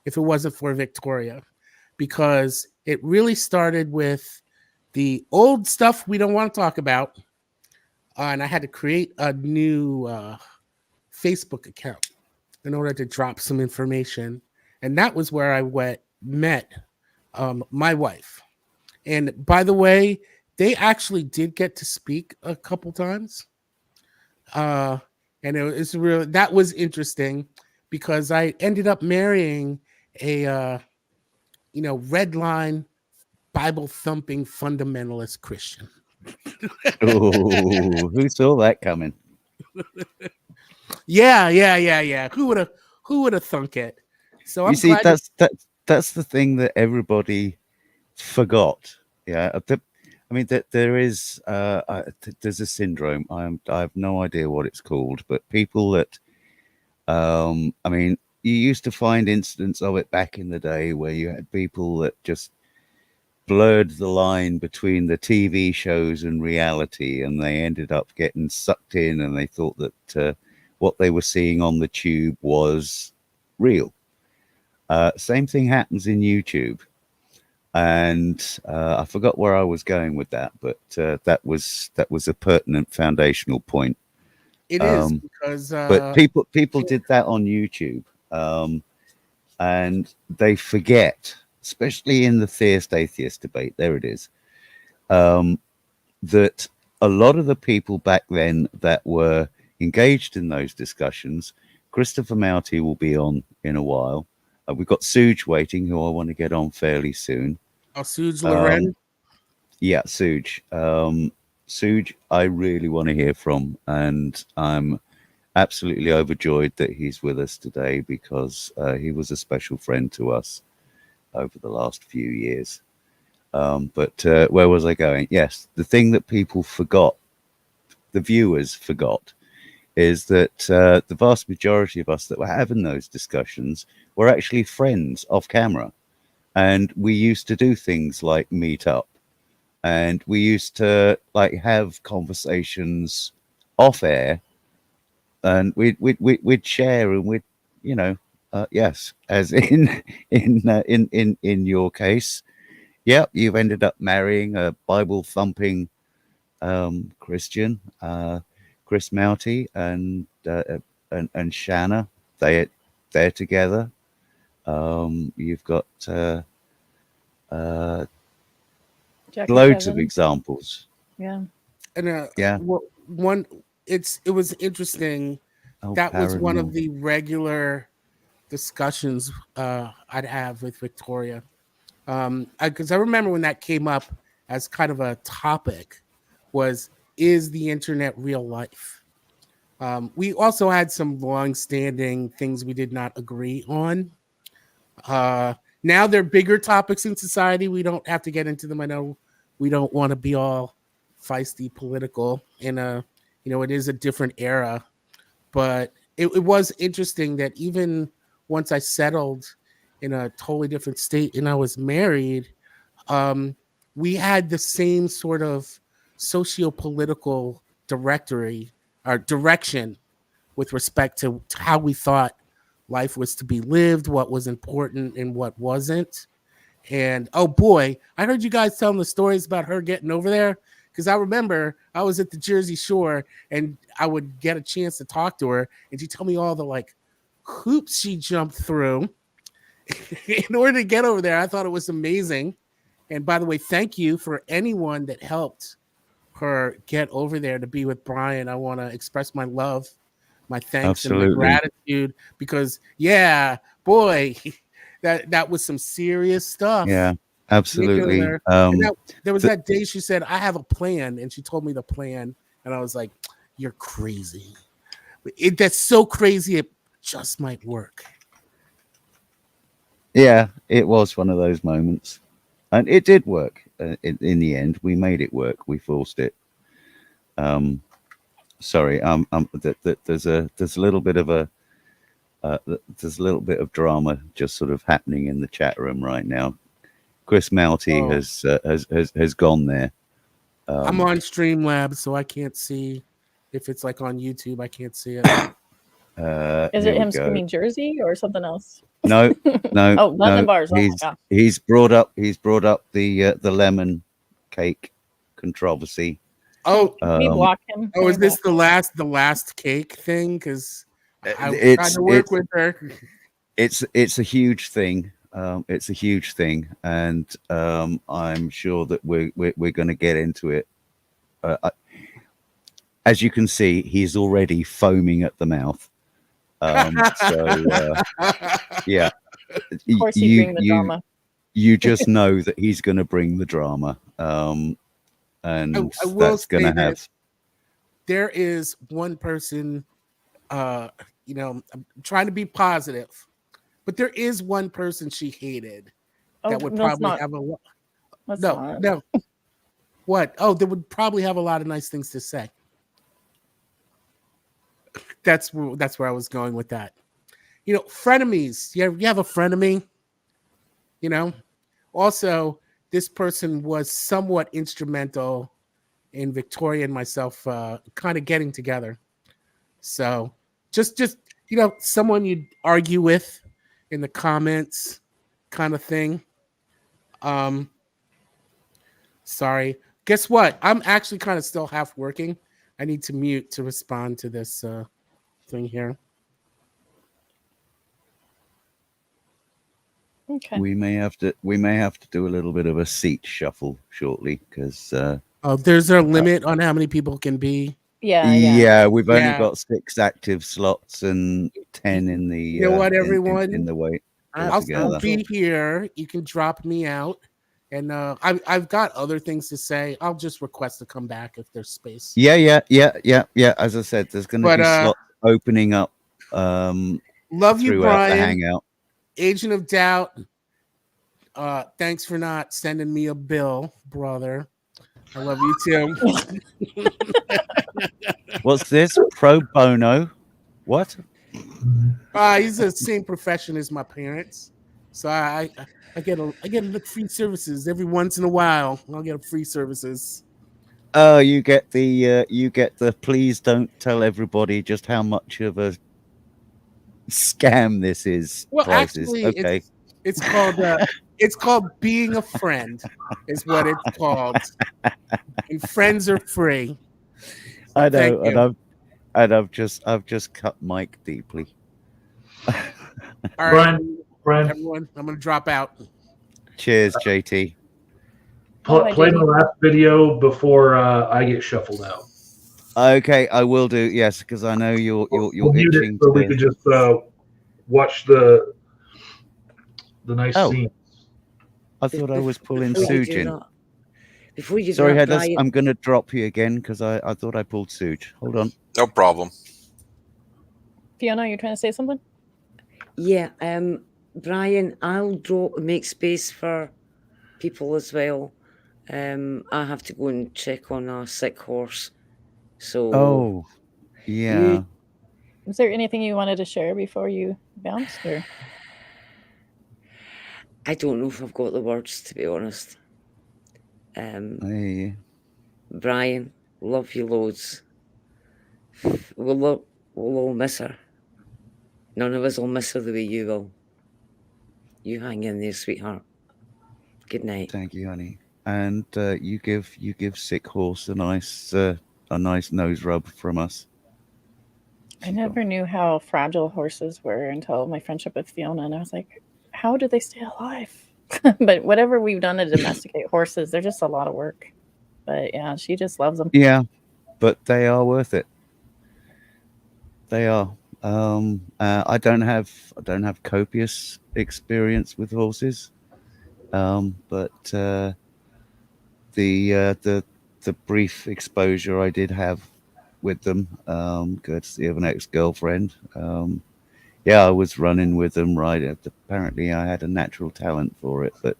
[SPEAKER 9] if it wasn't for Viktoria, because it really started with the old stuff we don't want to talk about. And I had to create a new Facebook account in order to drop some information. And that was where I met my wife. And by the way, they actually did get to speak a couple times. And it's really, that was interesting because I ended up marrying a you know, red line Bible thumping fundamentalist Christian.
[SPEAKER 1] Oh, who saw that coming?
[SPEAKER 9] Yeah. Who would have thunk it? So
[SPEAKER 1] you see, that's the thing that everybody forgot. Yeah, I mean that there is there's a syndrome. I have no idea what it's called, but people that I mean, you used to find incidents of it back in the day where you had people that just blurred the line between the TV shows and reality, and they ended up getting sucked in, and they thought that what they were seeing on the tube was real. Same thing happens in YouTube. And I forgot where I was going with that, but that was a pertinent foundational point.
[SPEAKER 9] It is because
[SPEAKER 1] but people did that on YouTube, and they forget, especially in the theist atheist debate. There it is. That a lot of the people back then that were engaged in those discussions, Christopher Mouty will be on in a while. We've got Suge waiting, who I want to get on fairly soon.
[SPEAKER 9] Oh, Suge Loren?
[SPEAKER 1] Yeah, Suge. Suge, I really want to hear from, and I'm absolutely overjoyed that he's with us today because he was a special friend to us over the last few years. But where was I going? Yes, the thing that people forgot, the viewers forgot, is that the vast majority of us that were having those discussions were actually friends off camera. And we used to do things like meet up, and we used to like have conversations off air, and we'd share, and we'd, you know, yes, as in your case, yeah, you've ended up marrying a Bible thumping Christian, Chris Mouty, and Shanna. They're together. You've got
[SPEAKER 2] Jackie,
[SPEAKER 1] loads of
[SPEAKER 2] Kevin?
[SPEAKER 1] examples.
[SPEAKER 2] Yeah.
[SPEAKER 9] And
[SPEAKER 1] Yeah.
[SPEAKER 9] one, it was interesting.
[SPEAKER 1] Oh,
[SPEAKER 9] That was one of
[SPEAKER 1] paranormal.
[SPEAKER 9] the regular discussions I'd have with Victoria. Because I remember when that came up as kind of a topic was, is the internet real life? We also had some long-standing things we did not agree on. Now they're bigger topics in society. We don't have to get into them. I know we don't want to be all feisty political in a, it is a different era, but it was interesting that even once I settled in a totally different state and I was married, we had the same sort of socio-political direction with respect to how we thought life was to be lived, what was important and what wasn't. And oh boy, I heard you guys telling the stories about her getting over there, because I remember I was at the Jersey Shore and I would get a chance to talk to her and she'd tell me all the like hoops she jumped through in order to get over there. I thought it was amazing. And by the way, thank you for anyone that helped her get over there to be with Brian. I want to express my love, my thanks, and my gratitude, because yeah, boy, that was some serious stuff.
[SPEAKER 1] Yeah, absolutely.
[SPEAKER 9] There was that day she said, I have a plan, and she told me the plan, and I was like, you're crazy. That's so crazy, it just might work.
[SPEAKER 1] Yeah, it was one of those moments, and it did work. In the end, we made it work. We forced it. Sorry, there's a little bit of drama just sort of happening in the chat room right now. Chris Mouty has gone there.
[SPEAKER 9] I'm on Streamlabs, so I can't see if it's like on YouTube. I can't see it.
[SPEAKER 2] Is it him screaming Jersey or something else?
[SPEAKER 1] No.
[SPEAKER 2] Oh, London bars. Oh my God.
[SPEAKER 1] He's brought up the lemon cake controversy.
[SPEAKER 9] Oh,
[SPEAKER 2] can we block him?
[SPEAKER 9] Oh, is this the last cake thing? Because I tried to work with her.
[SPEAKER 1] It's a huge thing. It's a huge thing, and I'm sure that we're going to get into it. As you can see, he's already foaming at the mouth. Yeah,
[SPEAKER 2] of course he's bringing the drama.
[SPEAKER 1] You just know that he's going to bring the drama, and that's going to have.
[SPEAKER 9] There is one person, I'm trying to be positive, but there is one person she hated that would probably have a lot. No. What? Oh, they would probably have a lot of nice things to say. That's where I was going with that. Frenemies. You have a frenemy. Also, this person was somewhat instrumental in Victoria and myself kind of getting together. So just someone you'd argue with in the comments, kind of thing. Sorry. Guess what? I'm actually kind of still half working. I need to mute to respond to this thing here.
[SPEAKER 2] Okay.
[SPEAKER 1] We may have to do a little bit of a seat shuffle shortly, because
[SPEAKER 9] there's a limit on how many people can be.
[SPEAKER 2] Yeah.
[SPEAKER 1] We've only got 6 active slots and 10 in the.
[SPEAKER 9] You know what, everyone?
[SPEAKER 1] In the wait.
[SPEAKER 9] I'll still be here. You can drop me out, and I've got other things to say. I'll just request to come back if there's space.
[SPEAKER 1] Yeah. As I said, there's going to be slots opening up.
[SPEAKER 9] Love you, Brian.
[SPEAKER 1] The hangout.
[SPEAKER 9] Agent of Doubt. Thanks for not sending me a bill, brother. I love you too.
[SPEAKER 1] What's this? Pro bono? What?
[SPEAKER 9] He's the same profession as my parents, so I get free services every once in a while. I'll get free services.
[SPEAKER 1] Oh, you get the please don't tell everybody just how much of a scam this is.
[SPEAKER 9] Well,
[SPEAKER 1] prices.
[SPEAKER 9] Actually,
[SPEAKER 1] okay.
[SPEAKER 9] It's called being a friend, is what it's called. And friends are free. So
[SPEAKER 1] I know, and I've just cut Mike deeply.
[SPEAKER 9] All right,
[SPEAKER 3] Brian,
[SPEAKER 9] everyone, I'm gonna drop out.
[SPEAKER 1] Cheers, JT.
[SPEAKER 3] Play the last video before I get shuffled out.
[SPEAKER 1] Okay, I will do. Yes, because I know you're
[SPEAKER 3] We'll mute
[SPEAKER 1] itching
[SPEAKER 3] it so
[SPEAKER 1] to.
[SPEAKER 3] we could just watch the nice scene.
[SPEAKER 1] I thought I was pulling Suge in.
[SPEAKER 8] Before you
[SPEAKER 1] Sorry, Headless,
[SPEAKER 8] Brian,
[SPEAKER 1] I'm going to drop you again because I thought I pulled Suge. Hold on.
[SPEAKER 10] No problem.
[SPEAKER 2] Fiona, you're trying to say something?
[SPEAKER 8] Yeah, Brian, I'll make space for people as well. I have to go and check on a sick horse. So.
[SPEAKER 1] Oh, yeah.
[SPEAKER 2] Is there anything you wanted to share before you bounced, or?
[SPEAKER 8] I don't know if I've got the words, to be honest. Brian, love you loads. We'll all miss her. None of us will miss her the way you will. You hang in there, sweetheart. Good night.
[SPEAKER 1] Thank you, honey. And you give sick horse a nice nose rub from us.
[SPEAKER 2] I never knew how fragile horses were until my friendship with Fiona, and I was like, how do they stay alive? But whatever we've done to domesticate horses, they're just a lot of work. But yeah, she just loves them.
[SPEAKER 1] Yeah, but they are worth it. They are. I don't have copious experience with horses, but the brief exposure I did have with them, courtesy of an ex-girlfriend. I was running with them, right? Apparently I had a natural talent for it, but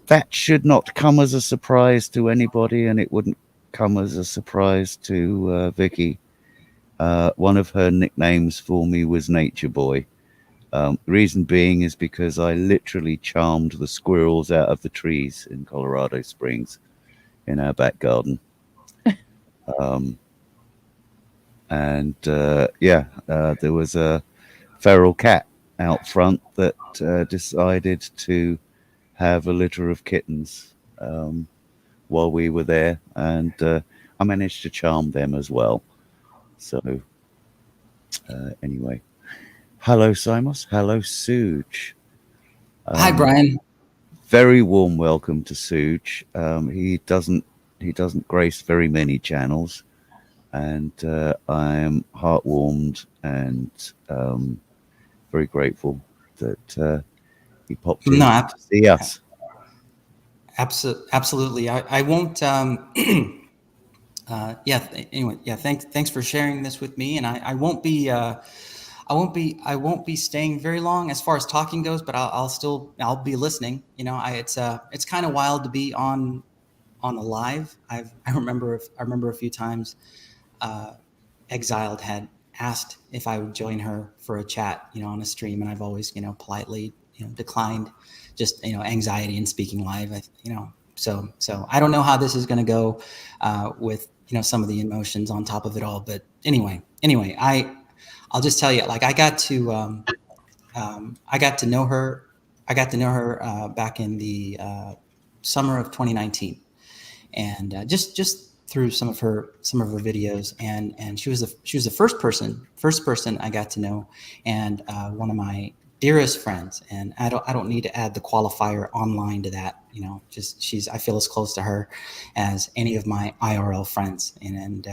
[SPEAKER 1] that should not come as a surprise to anybody, and it wouldn't come as a surprise to Vicky. One of her nicknames for me was Nature Boy. Reason being is because I literally charmed the squirrels out of the trees in Colorado Springs in our back garden. There was a feral cat out front that decided to have a litter of kittens while we were there, and I managed to charm them as well. So anyway, hello Simos, hello Suge.
[SPEAKER 11] Hi Brian.
[SPEAKER 1] Very warm welcome to Suge. He doesn't grace very many channels, and I am heartwarmed and very grateful that he popped in to see us.
[SPEAKER 11] Absolutely. I won't. Anyway, thanks for sharing this with me, and I won't be staying very long as far as talking goes, but I'll be listening. You know, it's kind of wild to be on a live. I remember a few times xxxild had asked if I would join her for a chat, on a stream, and I've always, politely, declined, just, anxiety and speaking live, so I don't know how this is going to go with, some of the emotions on top of it all. But anyway, I'll just tell you, like, I got to know her back in the summer of 2019, and just through some of her videos, and she was the first person I got to know, and one of my dearest friends. And I don't need to add the qualifier online to that. I feel as close to her as any of my IRL friends. And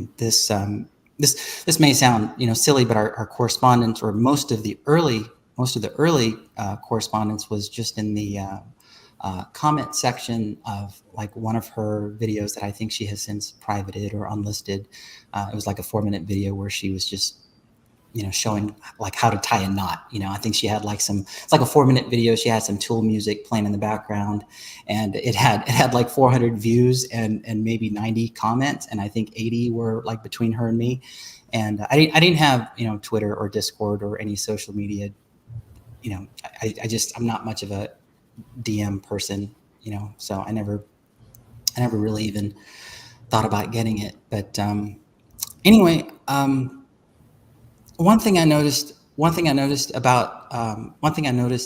[SPEAKER 11] this may sound silly, but our correspondence, or most of the early correspondence, was just in the comment section of like one of her videos that I think she has since privated or unlisted. It was like a 4-minute video where she was just showing like how to tie a knot. I think she had like it's like a 4-minute video. She had some Tool music playing in the background, and it had like 400 views and maybe 90 comments, and I think 80 were like between her and me. And I didn't have Twitter or Discord or any social media. I'm not much of a DM person, so I never really even thought about getting it. But anyway, one thing I noticed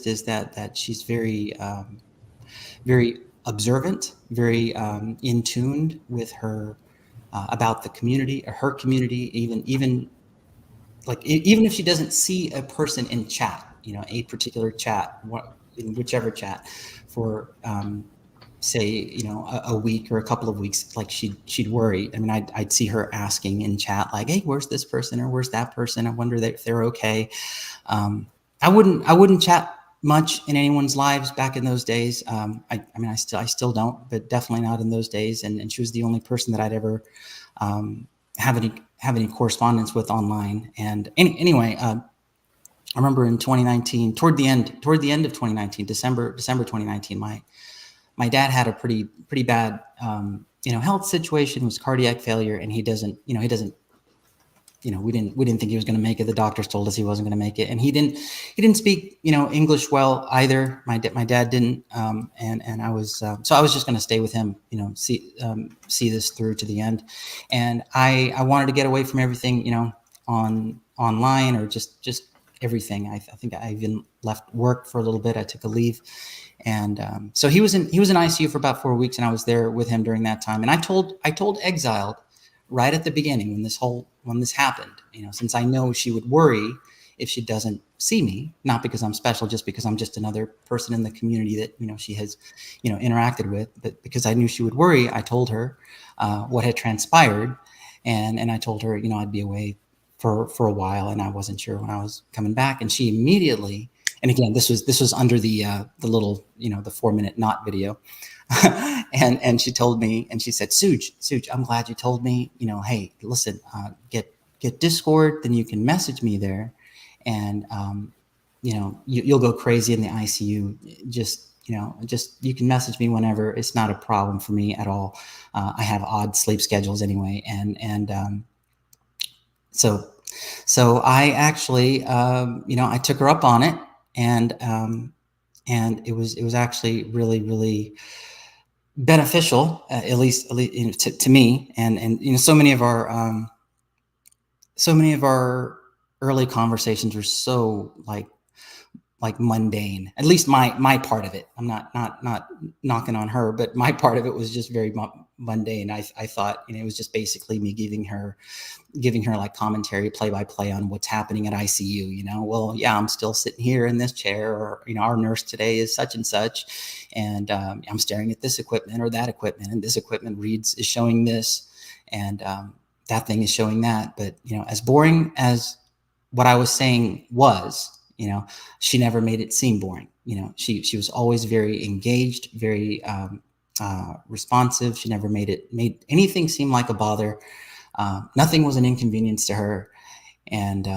[SPEAKER 11] is that she's very very observant, very in tune with her about the community, or her community, even if she doesn't see a person in chat, a particular chat, in whichever chat, for say, you know, a week or a couple of weeks, like she'd worry. I mean, I'd see her asking in chat, like, hey, where's this person or where's that person? I wonder if they're okay. I wouldn't chat much in anyone's lives back in those days. I mean, I still don't, but definitely not in those days. And she was the only person that I'd ever have any correspondence with online. And anyway, I remember in 2019, toward the end of 2019, December 2019, my dad had a pretty bad health situation. It was cardiac failure, and he doesn't we didn't think he was going to make it. The doctors told us he wasn't going to make it, and he didn't speak English well either. My dad didn't, and I was so I was just going to stay with him, see this through to the end. And I wanted to get away from everything, online or just everything. I think I even left work for a little bit. I took a leave, and so he was in ICU for about 4 weeks, and I was there with him during that time. And I told xxxild right at the beginning when this happened, since I know she would worry if she doesn't see me, not because I'm special, just because I'm just another person in the community that, she has, interacted with, but because I knew she would worry, I told her what had transpired. And I told her, I'd be away for a while, and I wasn't sure when I was coming back. And she immediately, and again, this was under the little, the 4-minute not video. and she told me, and she said, Suj, I'm glad you told me, hey, listen, get Discord, then you can message me there, and you'll go crazy in the ICU. Just you can message me whenever. It's not a problem for me at all. I have odd sleep schedules anyway, and so I actually I took her up on it, and it was actually really, really beneficial, at least to me, and so many of our early conversations were so like mundane. At least my part of it. I'm not knocking on her, but my part of it was just very mundane. I thought it was just basically me giving her like commentary, play by play on what's happening at ICU. Well, yeah, I'm still sitting here in this chair, or our nurse today is such and such, and I'm staring at this equipment or that equipment, and this equipment is showing this, and that thing is showing that. But as boring as what I was saying was, she never made it seem boring. She was always very engaged, very responsive. She never made anything seem like a bother. Nothing was an inconvenience to her, and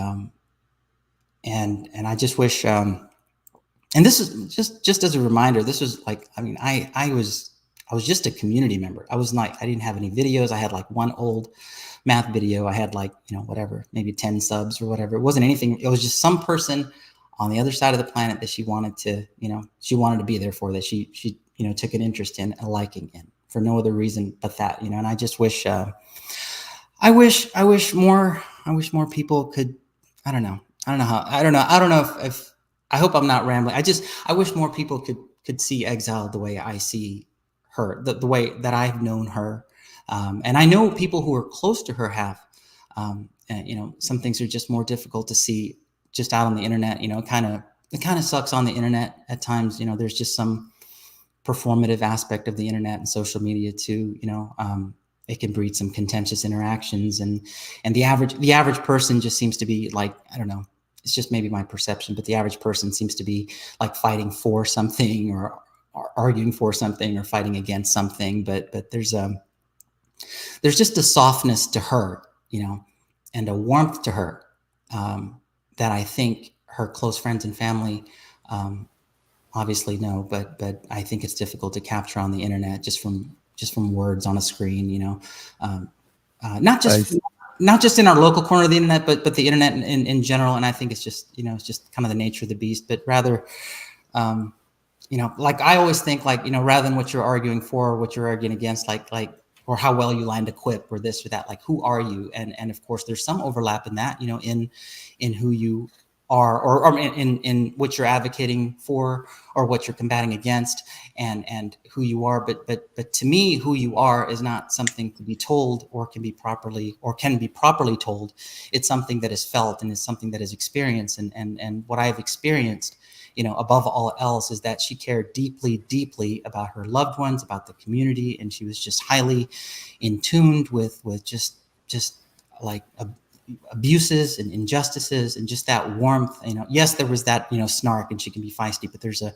[SPEAKER 11] I just wish. And this is just as a reminder. This was like, I was just a community member. I didn't have any videos. I had like one old math video. I had like whatever, maybe 10 subs or whatever. It wasn't anything. It was just some person on the other side of the planet that she wanted to be there for, that she took an interest in, a liking in, for no other reason but that. And I just wish. I wish more people could. I don't know if I hope I'm not rambling. I wish more people could see xxxild the way I see her, the way that I've known her, and I know people who are close to her have. And, some things are just more difficult to see just out on the internet. It kind of sucks on the internet at times. There's just some performative aspect of the internet and social media too. It can breed some contentious interactions, and the average person just seems to be like, I don't know, it's just maybe my perception, but the average person seems to be like fighting for something, or arguing for something, or fighting against something. But there's just a softness to her, and a warmth to her, that I think her close friends and family obviously know, but I think it's difficult to capture on the internet just from words on a screen, not just in our local corner of the internet, but the internet in general. And I think it's just kind of the nature of the beast. But rather, like I always think, like, rather than what you're arguing for or what you're arguing against, like or how well you land a quip or this or that, like, who are you? And of course, there's some overlap in that, in who you are, or in what you're advocating for, or what you're combating against, and who you are. But to me, who you are is not something to be told, or can be properly told. It's something that is felt, and is something that is experienced. And what I've experienced above all else, is that she cared deeply, deeply about her loved ones, about the community, and she was just highly in tuned with just like abuses and injustices, and just that warmth. Yes, there was that snark, and she can be feisty, but there's a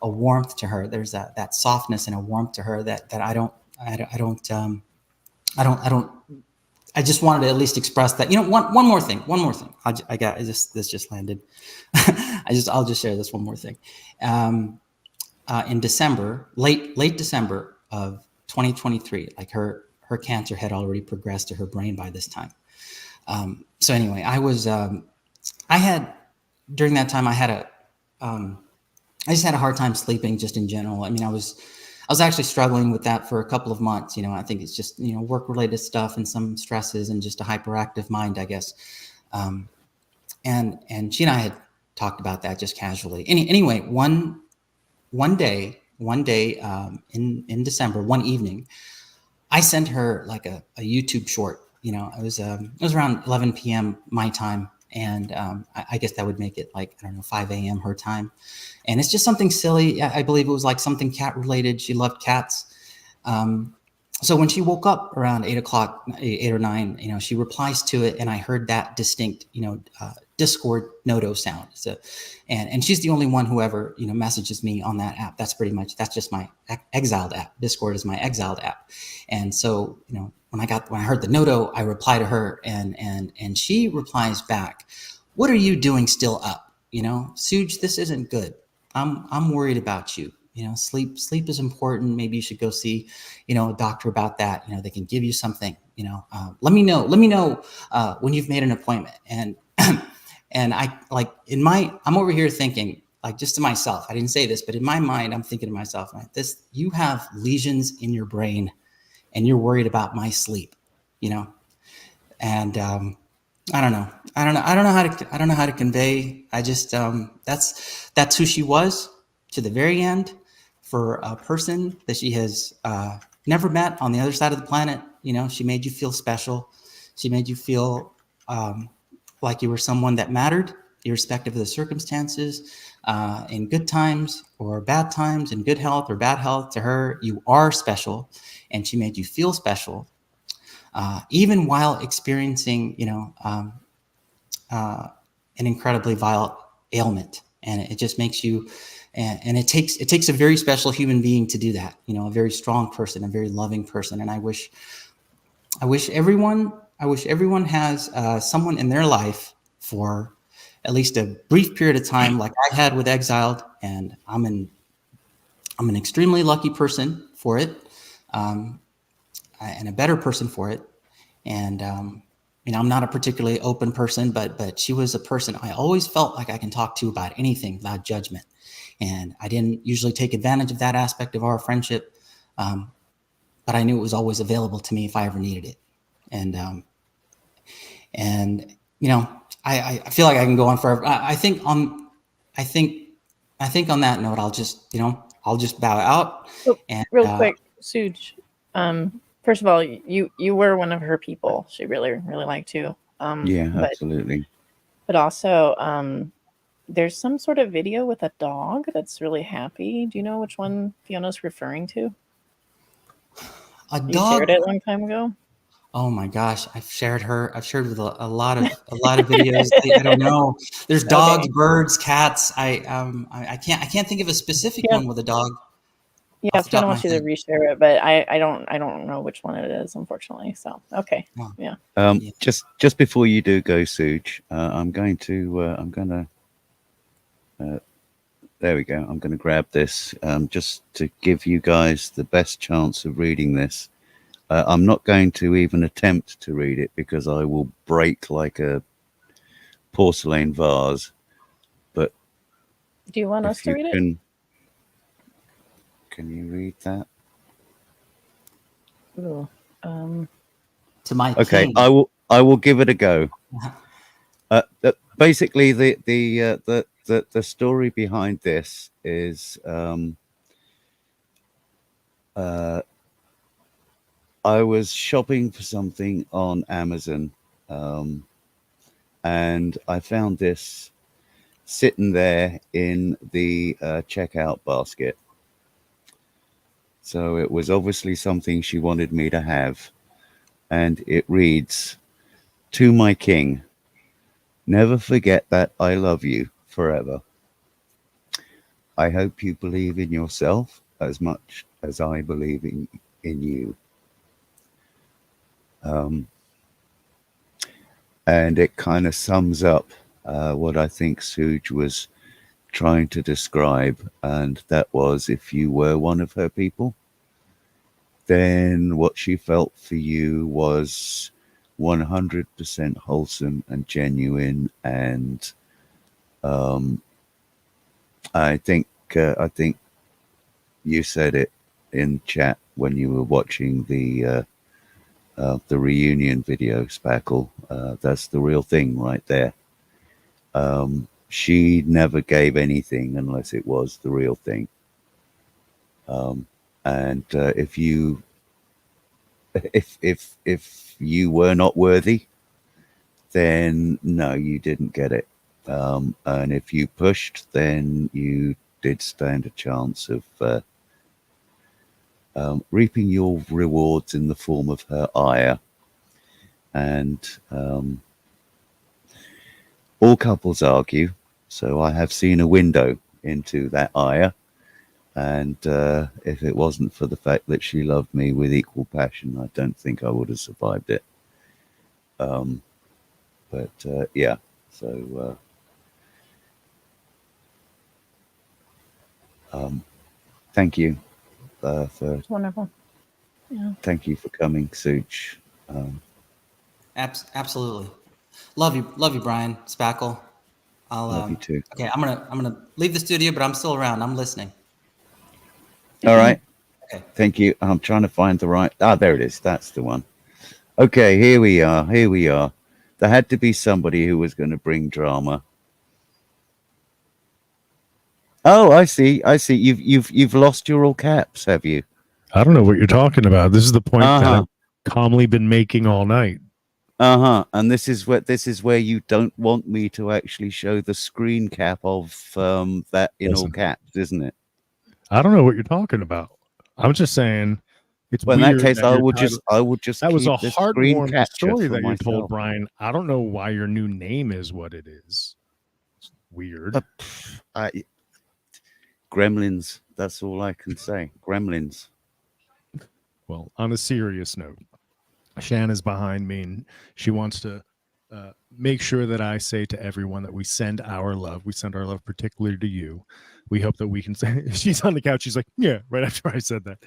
[SPEAKER 11] warmth to her. There's that softness and a warmth to her that I just wanted to at least express that. One more thing. This just landed. I'll just share this one more thing. In December, late December of 2023, like her cancer had already progressed to her brain by this time. So anyway, during that time, I just had a hard time sleeping just in general. I mean, I was actually struggling with that for a couple of months. I think it's just, work-related stuff and some stresses and just a hyperactive mind, I guess. And she and I had talked about that just casually. Anyway, one day in December, one evening, I sent her like a YouTube short. It was around 11 p.m. my time. And I guess that would make it like, 5 a.m. her time. And it's just something silly. I believe it was like something cat related. She loved cats. So when she woke up around 8 o'clock, 8 or 9, she replies to it. And I heard that distinct, Discord Nodo sound. So, and she's the only one who ever, messages me on that app. That's just my exiled app. Discord is my exiled app. And so, when I heard the Nodo, I reply to her and she replies back, "What are you doing still up? Suj, this isn't good. I'm worried about you. Sleep is important. Maybe you should go see, a doctor about that. They can give you something, let me know when you've made an appointment." And I'm over here thinking, like, just to myself, I didn't say this, but in my mind, I'm thinking to myself, you have lesions in your brain and you're worried about my sleep, and I don't know how to convey. I just, that's who she was to the very end, for a person that she has never met on the other side of the planet. She made you feel special. She made you feel like you were someone that mattered, irrespective of the circumstances, in good times or bad times, in good health or bad health. To her, you are special, and she made you feel special, even while experiencing, an incredibly violent ailment. And it just makes you, and it takes a very special human being to do that. A very strong person, a very loving person. And I wish everyone has someone in their life for at least a brief period of time, like I had with Exiled. And I'm an extremely lucky person for it, and a better person for it. And I'm not a particularly open person, but she was a person I always felt like I can talk to about anything without judgment. And I didn't usually take advantage of that aspect of our friendship, but I knew it was always available to me if I ever needed it. And I feel like I can go on forever. I think on that note, I'll just bow out. And
[SPEAKER 2] real quick, Suj. First of all, you were one of her people. She really, really liked you.
[SPEAKER 1] Yeah, absolutely.
[SPEAKER 2] But also, there's some sort of video with a dog that's really happy. Do you know which one Fiona's referring to?
[SPEAKER 11] A dog?
[SPEAKER 2] You shared it a long time ago.
[SPEAKER 11] Oh my gosh, I've shared with a lot of videos. I don't know. There's dogs, okay, birds, cats. I can't think of a specific one with a dog.
[SPEAKER 2] Yeah, Fiona wants you to reshare it, but I don't know which one it is, unfortunately. So okay, yeah.
[SPEAKER 1] Just before you do go, Suj, there we go. I'm going to grab this just to give you guys the best chance of reading this. I'm not going to even attempt to read it because I will break like a porcelain vase. But
[SPEAKER 2] do you want us to read it?
[SPEAKER 1] Can you read that?
[SPEAKER 2] Ooh,
[SPEAKER 11] to my
[SPEAKER 1] okay,
[SPEAKER 11] king.
[SPEAKER 1] I will give it a go. Basically, the story behind this is I was shopping for something on Amazon, and I found this sitting there in the checkout basket. So it was obviously something she wanted me to have. And it reads, "To my king, never forget that I love you forever. I hope you believe in yourself as much as I believe in you." And it kind of sums up what I think Suj was trying to describe. And that was, if you were one of her people, then what she felt for you was 100% wholesome and genuine. And I think you said it in chat when you were watching the reunion video, Spackle. That's the real thing right there. She never gave anything unless it was the real thing. And if you were not worthy, then no, you didn't get it. And if you pushed, then you did stand a chance of reaping your rewards in the form of her ire. And all couples argue, so I have seen a window into that ire. And if it wasn't for the fact that she loved me with equal passion, I don't think I would have survived it. But yeah, so thank you for
[SPEAKER 2] wonderful. Yeah.
[SPEAKER 1] Thank you for coming, Such.
[SPEAKER 11] Absolutely. Love you, Brian Spackle. I'll
[SPEAKER 1] love you too.
[SPEAKER 11] Okay, I'm gonna leave the studio, but I'm still around. I'm listening.
[SPEAKER 1] All right.
[SPEAKER 11] Okay.
[SPEAKER 1] Thank you. I'm trying to find the right. There it is. That's the one. Okay, here we are. There had to be somebody who was going to bring drama. Oh, I see. You've lost your all caps, have you?
[SPEAKER 10] I don't know what you're talking about. This is the point that I've calmly been making all night.
[SPEAKER 1] And this is where you don't want me to actually show the screen cap of that in all caps, isn't it?
[SPEAKER 10] I don't know what you're talking about. I'm just saying it's
[SPEAKER 1] well, in
[SPEAKER 10] weird
[SPEAKER 1] that case, I would just
[SPEAKER 10] that was
[SPEAKER 1] keep
[SPEAKER 10] a
[SPEAKER 1] this screen
[SPEAKER 10] heartwarming
[SPEAKER 1] capture
[SPEAKER 10] story
[SPEAKER 1] for
[SPEAKER 10] that you
[SPEAKER 1] myself.
[SPEAKER 10] told, Brian. I don't know why your new name is what it is. It's weird.
[SPEAKER 1] Gremlins. That's all I can say. Gremlins.
[SPEAKER 10] Well, on a serious note, Shan is behind me, and she wants to make sure that I say to everyone that we send our love. We send our love particularly to you. We hope that we can say, she's on the couch. She's like, yeah, right after I said that.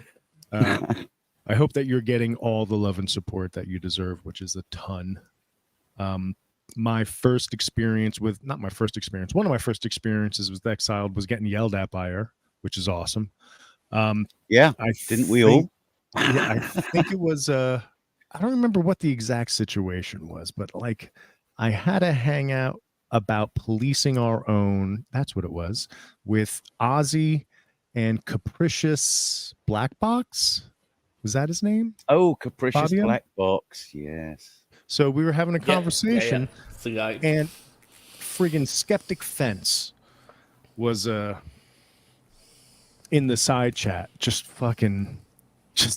[SPEAKER 10] I hope that you're getting all the love and support that you deserve, which is a ton. My first experience with, not my first experience, one of my first experiences with xxxild was getting yelled at by her, which is awesome.
[SPEAKER 1] Yeah, didn't we all?
[SPEAKER 10] Yeah, I think it was, I don't remember what the exact situation was, but like I had a hangout about policing our own, that's what it was, with Ozzy and Capricious Black Box. Was that his name?
[SPEAKER 1] Oh, Capricious
[SPEAKER 10] Fabio?
[SPEAKER 1] Black Box, yes.
[SPEAKER 10] So we were having a conversation,
[SPEAKER 6] Yeah.
[SPEAKER 10] and friggin' Skeptic Fence was in the side chat, just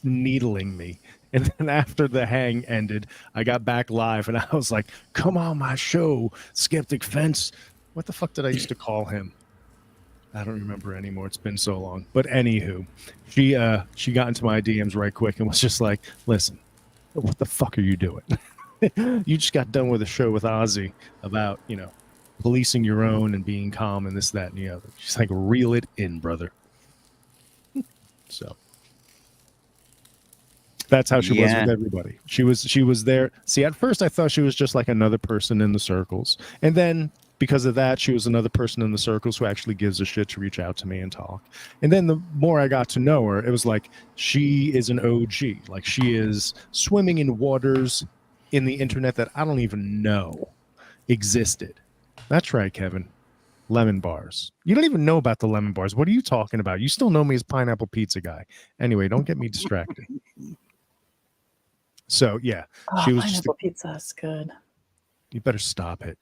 [SPEAKER 10] needling me. And then after the hang ended, I got back live, and I was like, "Come on my show, Skeptic Fence." What the fuck did I used to call him? I don't remember anymore. It's been so long. But anywho, she got into my DMs right quick and was just like, "Listen, what the fuck are you doing? You just got done with a show with Ozzy about, policing your own and being calm and this, that, and the other." She's like, "Reel it in, brother." So that's how she was with everybody. She was there. See, at first I thought she was just like another person in the circles. And then because of that, she was another person in the circles who actually gives a shit to reach out to me and talk. And then the more I got to know her, it was like she is an OG. Like she is swimming in waters in the internet that I don't even know existed. That's right, Kevin. Lemon bars. You don't even know about the lemon bars. What are you talking about? You still know me as Pineapple Pizza Guy. Anyway, don't get me distracted. So yeah, she was
[SPEAKER 2] pineapple pizza is good.
[SPEAKER 10] You better stop it.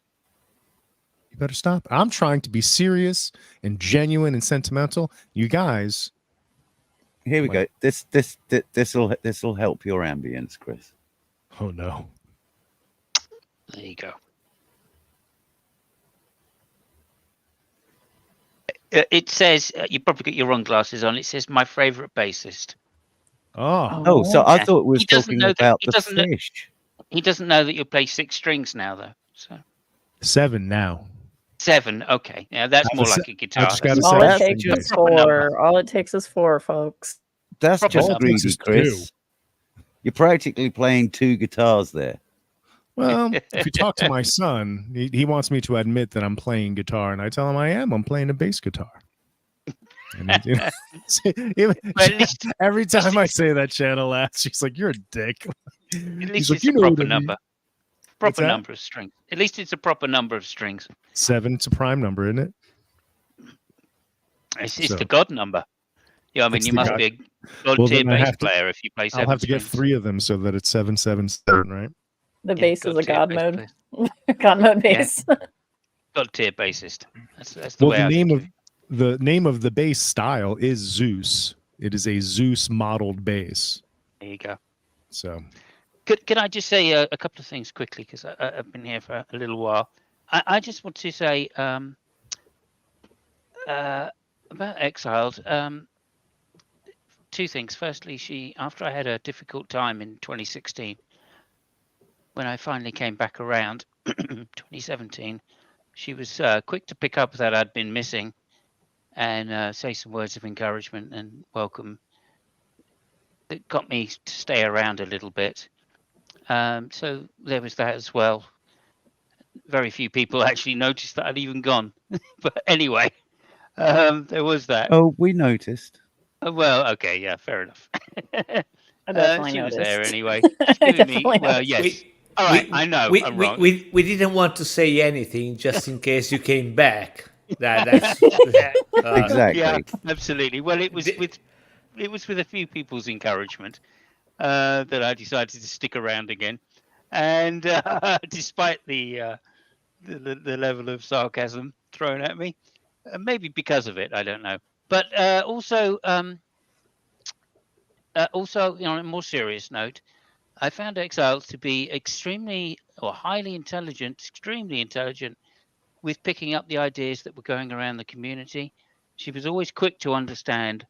[SPEAKER 10] You better stop. I'm trying to be serious and genuine and sentimental. You guys.
[SPEAKER 1] Here we go. This will help your ambience, Chris.
[SPEAKER 10] Oh no.
[SPEAKER 12] There you go. It says you probably got your wrong glasses on. It says my favorite bassist.
[SPEAKER 1] Oh, so I thought we were talking about the fish.
[SPEAKER 12] He doesn't know that you play 6 strings now, though. So
[SPEAKER 10] 7 now.
[SPEAKER 12] 7. Okay, yeah, that's more like a guitar.
[SPEAKER 10] I just got to
[SPEAKER 2] All
[SPEAKER 10] say,
[SPEAKER 2] it takes is 4. All it takes is 4, folks.
[SPEAKER 1] That's just greedy, Chris. You're practically playing 2 guitars there.
[SPEAKER 10] Well, if you talk to my son, he wants me to admit that I'm playing guitar, and I tell him I am. I'm playing a bass guitar. And, every time I say that, Shanna laughs. She's like, "You're a dick."
[SPEAKER 12] At least it's a proper number. Proper number of strings. At least it's a proper number of strings.
[SPEAKER 10] 7's a prime number, isn't it?
[SPEAKER 12] It's the God number. Yeah, I mean, you must be a God-tier bass player if you play 7
[SPEAKER 10] I'll have to get 3 of them so that it's 777, right?
[SPEAKER 2] The bass is a God mode. God mode bass.
[SPEAKER 12] Yeah. God-tier bassist. That's the way
[SPEAKER 10] the name of the bass style is Zeus. It is a Zeus modeled bass.
[SPEAKER 12] There you go.
[SPEAKER 10] So,
[SPEAKER 12] can I just say a couple of things quickly, because I've been here for a little while. I just want to say about Exiled. 2 things. Firstly, after I had a difficult time in 2016, when I finally came back around, 2017, she was quick to pick up that I'd been missing and say some words of encouragement and welcome that got me to stay around a little bit. So there was that as well. Very few people actually noticed that I'd even gone. But anyway, there was that.
[SPEAKER 1] Oh, we noticed.
[SPEAKER 12] Well, okay, yeah, fair enough.
[SPEAKER 2] I definitely
[SPEAKER 12] she
[SPEAKER 2] noticed.
[SPEAKER 12] was there anyway.
[SPEAKER 2] Well,
[SPEAKER 12] yes. All right, I know. I'm wrong.
[SPEAKER 6] We didn't want to say anything just in case you came back. That's
[SPEAKER 1] exactly.
[SPEAKER 12] Yeah, absolutely. Well, it was with a few people's encouragement that I decided to stick around again, and despite the level of sarcasm thrown at me, maybe because of it, I don't know. But also, on a more serious note, I found Exiled to be extremely intelligent with picking up the ideas that were going around the community. She was always quick to understand,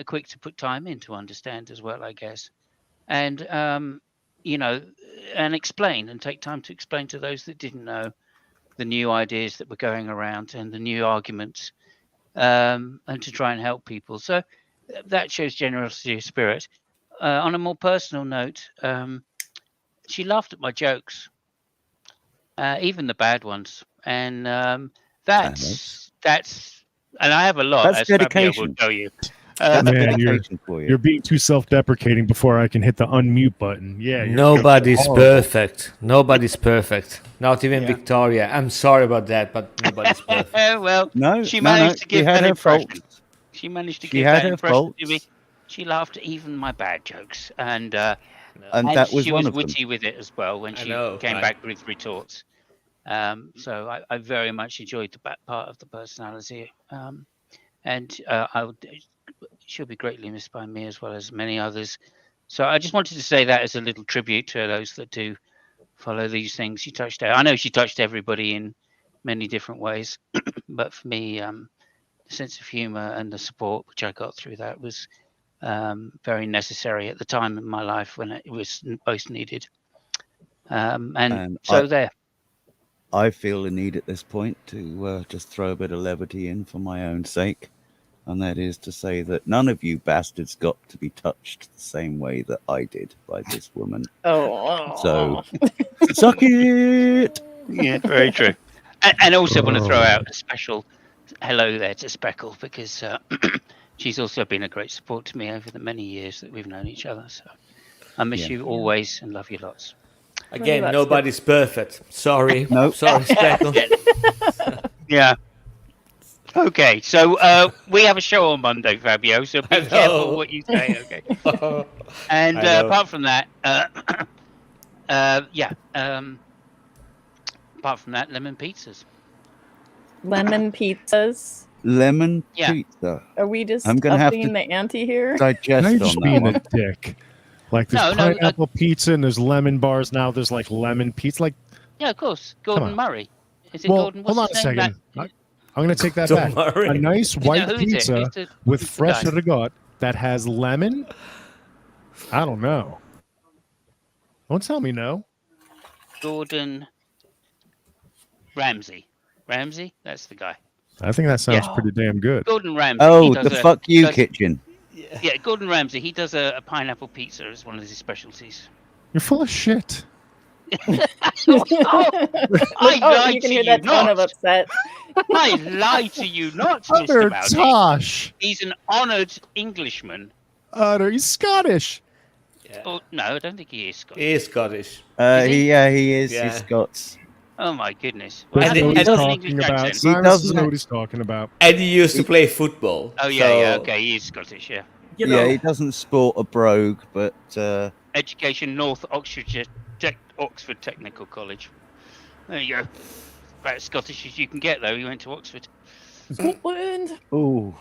[SPEAKER 12] quick to put time in to understand as well, I guess. And, and explain and take time to explain to those that didn't know the new ideas that were going around and the new arguments, and to try and help people. So that shows generosity of spirit. On a more personal note, she laughed at my jokes, even the bad ones, and that's, and I have a lot.
[SPEAKER 1] That's dedication.
[SPEAKER 12] Will tell you.
[SPEAKER 10] Man, you're being too self-deprecating before I can hit the unmute button. Yeah.
[SPEAKER 6] Nobody's perfect. Nobody's perfect. Not even Viktoria. I'm sorry about that, but nobody's perfect.
[SPEAKER 12] Well, she managed to give that impression. She managed to give that impression to me. She laughed at even my bad jokes, and that was she was witty with it as well when she came back with retorts. So I very much enjoyed the back part of the personality, and she'll be greatly missed by me as well as many others. So I just wanted to say that as a little tribute to those that do follow these things. I know she touched everybody in many different ways, but for me, the sense of humor and the support which I got through that was very necessary at the time in my life when it was most needed. And so there.
[SPEAKER 1] I feel a need at this point to just throw a bit of levity in for my own sake. And that is to say that none of you bastards got to be touched the same way that I did by this woman. So, suck it!
[SPEAKER 12] Yeah, very true. And also want to throw out a special hello there to Speckle, because she's also been a great support to me over the many years that we've known each other. So I miss you always and love you lots.
[SPEAKER 6] Again, nobody's perfect. Sorry.
[SPEAKER 1] No.
[SPEAKER 6] Sorry, Speckle.
[SPEAKER 12] Yeah. Okay, so we have a show on Monday, Fabio, so be careful what you say, okay? And apart from that, apart from that, lemon pizzas.
[SPEAKER 2] lemon pizzas.
[SPEAKER 1] Lemon pizza.
[SPEAKER 2] Are we just
[SPEAKER 1] I'm gonna have to
[SPEAKER 2] upping the ante here?
[SPEAKER 1] digest
[SPEAKER 10] Now you're
[SPEAKER 1] on
[SPEAKER 10] just
[SPEAKER 1] that
[SPEAKER 10] being
[SPEAKER 1] one.
[SPEAKER 10] a dick. Like there's pineapple pizza and there's lemon bars now. There's like lemon pizza. Like
[SPEAKER 12] Yeah, of course. Gordon Murray. Is it
[SPEAKER 10] well,
[SPEAKER 12] Gordon?
[SPEAKER 10] hold on a second. I'm going to take that back.
[SPEAKER 6] Murray.
[SPEAKER 10] A nice white
[SPEAKER 12] who is it?
[SPEAKER 10] pizza
[SPEAKER 12] Who's the
[SPEAKER 10] with fresh
[SPEAKER 12] guy?
[SPEAKER 10] ricotta that has lemon. I don't know. Don't tell me no.
[SPEAKER 12] Gordon Ramsay. Ramsay? That's the guy.
[SPEAKER 10] I think that sounds pretty damn good.
[SPEAKER 12] Gordon Ramsay.
[SPEAKER 1] Oh, the fuck you kitchen.
[SPEAKER 12] Yeah, Gordon Ramsay. He does a pineapple pizza as one of his specialties.
[SPEAKER 10] You're full of shit.
[SPEAKER 12] I
[SPEAKER 2] Oh,
[SPEAKER 12] lied
[SPEAKER 2] you can
[SPEAKER 12] to
[SPEAKER 2] hear
[SPEAKER 12] you
[SPEAKER 2] that tone
[SPEAKER 12] not.
[SPEAKER 2] of upset.
[SPEAKER 12] I lied to you not,
[SPEAKER 10] Utter
[SPEAKER 12] Mr. Bounty.
[SPEAKER 10] Tosh.
[SPEAKER 12] He's an honoured Englishman.
[SPEAKER 10] He's Scottish.
[SPEAKER 12] Oh, no, I don't think he is Scottish.
[SPEAKER 6] He is Scottish.
[SPEAKER 1] He is.
[SPEAKER 6] Yeah.
[SPEAKER 1] He's Scots.
[SPEAKER 12] Oh my goodness.
[SPEAKER 10] Chris
[SPEAKER 12] Well,
[SPEAKER 10] knows
[SPEAKER 12] he
[SPEAKER 10] what he's
[SPEAKER 12] does an
[SPEAKER 10] talking
[SPEAKER 12] English
[SPEAKER 10] about.
[SPEAKER 12] accent.
[SPEAKER 10] Simon
[SPEAKER 1] doesn't
[SPEAKER 10] doesn't know
[SPEAKER 1] it?
[SPEAKER 10] what he's talking about.
[SPEAKER 6] And he used to play football.
[SPEAKER 12] Oh yeah, yeah, okay, he is Scottish, yeah.
[SPEAKER 1] Yeah, he doesn't sport a brogue, but
[SPEAKER 12] Education North Oxford Technical College. There you go. About as Scottish as you can get, though. He went to Oxford.
[SPEAKER 2] Scotland.
[SPEAKER 1] ooh.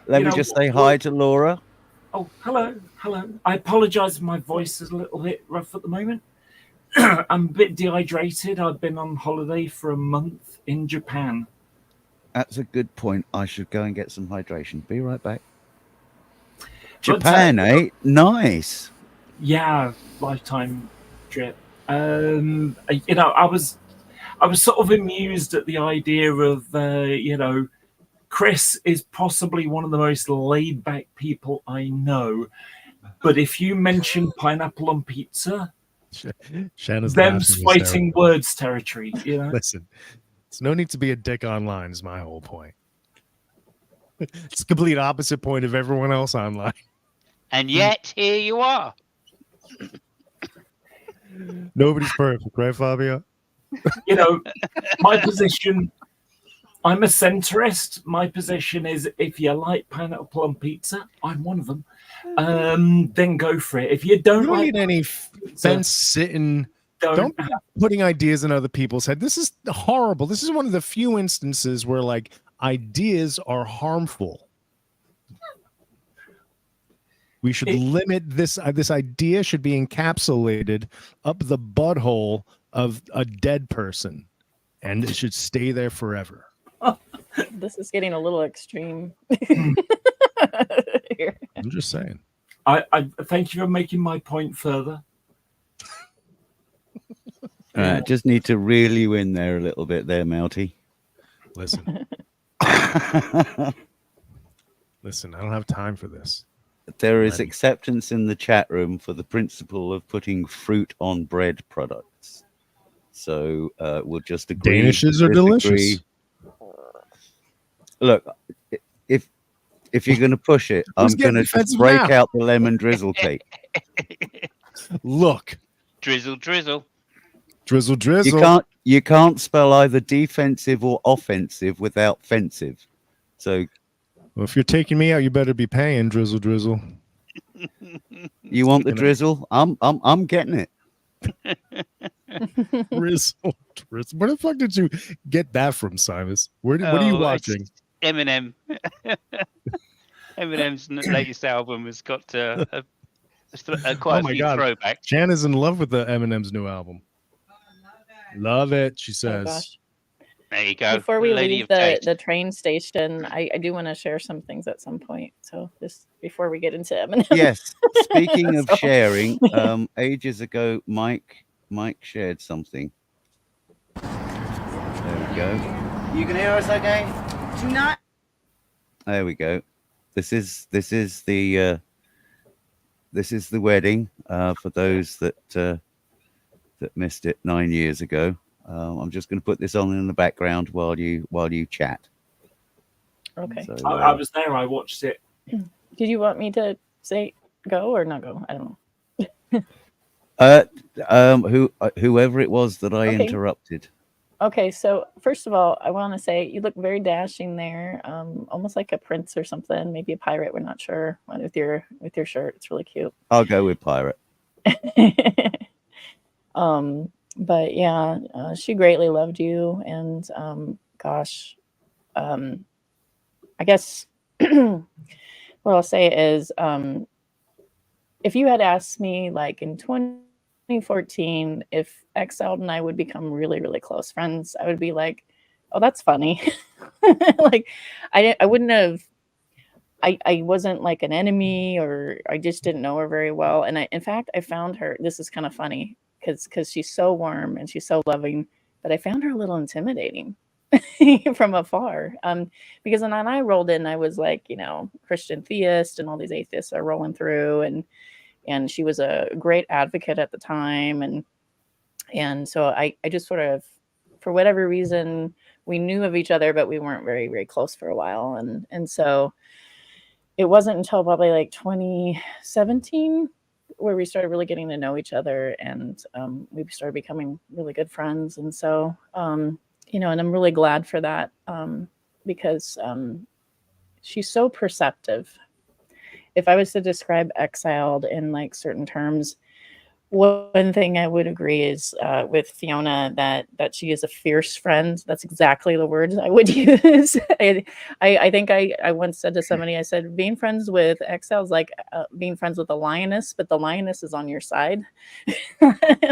[SPEAKER 1] Let me just say hi to Laura.
[SPEAKER 13] Oh, hello. I apologise if my voice is a little bit rough at the moment. I'm a bit dehydrated. I've been on holiday for a month in Japan.
[SPEAKER 1] That's a good point. I should go and get some hydration. Be right back. Japan, eh? Nice.
[SPEAKER 13] Yeah, lifetime trip. I was sort of amused at the idea of, Chris is possibly one of the most laid back people I know. But if you mention pineapple on pizza,
[SPEAKER 10] Shanna's
[SPEAKER 13] them's fighting words territory,
[SPEAKER 10] Listen, there's no need to be a dick online is my whole point. It's the complete opposite point of everyone else online.
[SPEAKER 12] And yet, here you are.
[SPEAKER 10] Nobody's perfect, right, Fabio?
[SPEAKER 13] My position, I'm a centrist. My position is if you like pineapple on pizza, I'm one of them, then go for it. If you don't
[SPEAKER 10] need any fence sitting, don't be putting ideas in other people's head. This is horrible. This is one of the few instances where like ideas are harmful. We should limit this. This idea should be encapsulated up the butthole of a dead person, and it should stay there forever.
[SPEAKER 2] This is getting a little extreme. Here.
[SPEAKER 10] I'm just saying.
[SPEAKER 13] I thank you for making my point further.
[SPEAKER 1] Just need to reel you in there a little bit there, Melty.
[SPEAKER 10] Listen. Listen, I don't have time for this.
[SPEAKER 1] There is acceptance in the chat room for the principle of putting fruit on bread products. So we'll just agree.
[SPEAKER 10] Danishes are delicious.
[SPEAKER 1] Look, if you're going to push it, I'm going to break out the lemon drizzle cake.
[SPEAKER 10] Look.
[SPEAKER 12] Drizzle, drizzle.
[SPEAKER 10] Drizzle, drizzle.
[SPEAKER 1] You can't spell either defensive or offensive without fensive. So
[SPEAKER 10] well, if you're taking me out, you better be paying, drizzle, drizzle.
[SPEAKER 1] You want the drizzle? I'm getting it.
[SPEAKER 10] Drizzle, drizzle. Where the fuck did you get that from, Simus? What are you watching?
[SPEAKER 12] Eminem. Eminem's latest album has got quite a few throwbacks.
[SPEAKER 10] Jan is in love with the Eminem's new album. Love it, she says.
[SPEAKER 2] Oh, gosh.
[SPEAKER 12] There you go.
[SPEAKER 2] Before we leave the train station, I do want to share some things at some point. So just before we get into Eminem.
[SPEAKER 1] Yes. Speaking of sharing, ages ago, Mike shared something. There we go.
[SPEAKER 14] You can hear us okay? Tonight.
[SPEAKER 1] There we go. This is the wedding for those that missed it 9 years ago. I'm just going to put this on in the background while you chat.
[SPEAKER 2] Okay.
[SPEAKER 1] So,
[SPEAKER 13] I was there. I watched it.
[SPEAKER 2] Did you want me to say go or not go? I don't
[SPEAKER 1] know. Whoever it was that I interrupted.
[SPEAKER 2] Okay, so first of all, I want to say you look very dashing there, almost like a prince or something, maybe a pirate. We're not sure with your shirt. It's really cute.
[SPEAKER 1] I'll go with pirate.
[SPEAKER 2] But yeah, she greatly loved you, and gosh, I guess what I'll say is, if you had asked me like in 2014 if xxxild and I would become really, really close friends, I would be like, oh, that's funny. Like I wouldn't have, I wasn't like an enemy, or I just didn't know her very well. And in fact, I found her, this is kind of funny because she's so warm and she's so loving, but I found her a little intimidating from afar. Because when I rolled in, I was like, Christian theist, and all these atheists are rolling through, and she was a great advocate at the time. And so I just sort of, for whatever reason, we knew of each other, but we weren't very, very close for a while. And so it wasn't until probably like 2017 where we started really getting to know each other, and we started becoming really good friends. And so, and I'm really glad for that, because she's so perceptive. If I was to describe xxxild in like certain terms, one thing I would agree is with Fiona that she is a fierce friend. That's exactly the words I would use. I think I once said to somebody, I said, being friends with xxxild is like being friends with a lioness, but the lioness is on your side.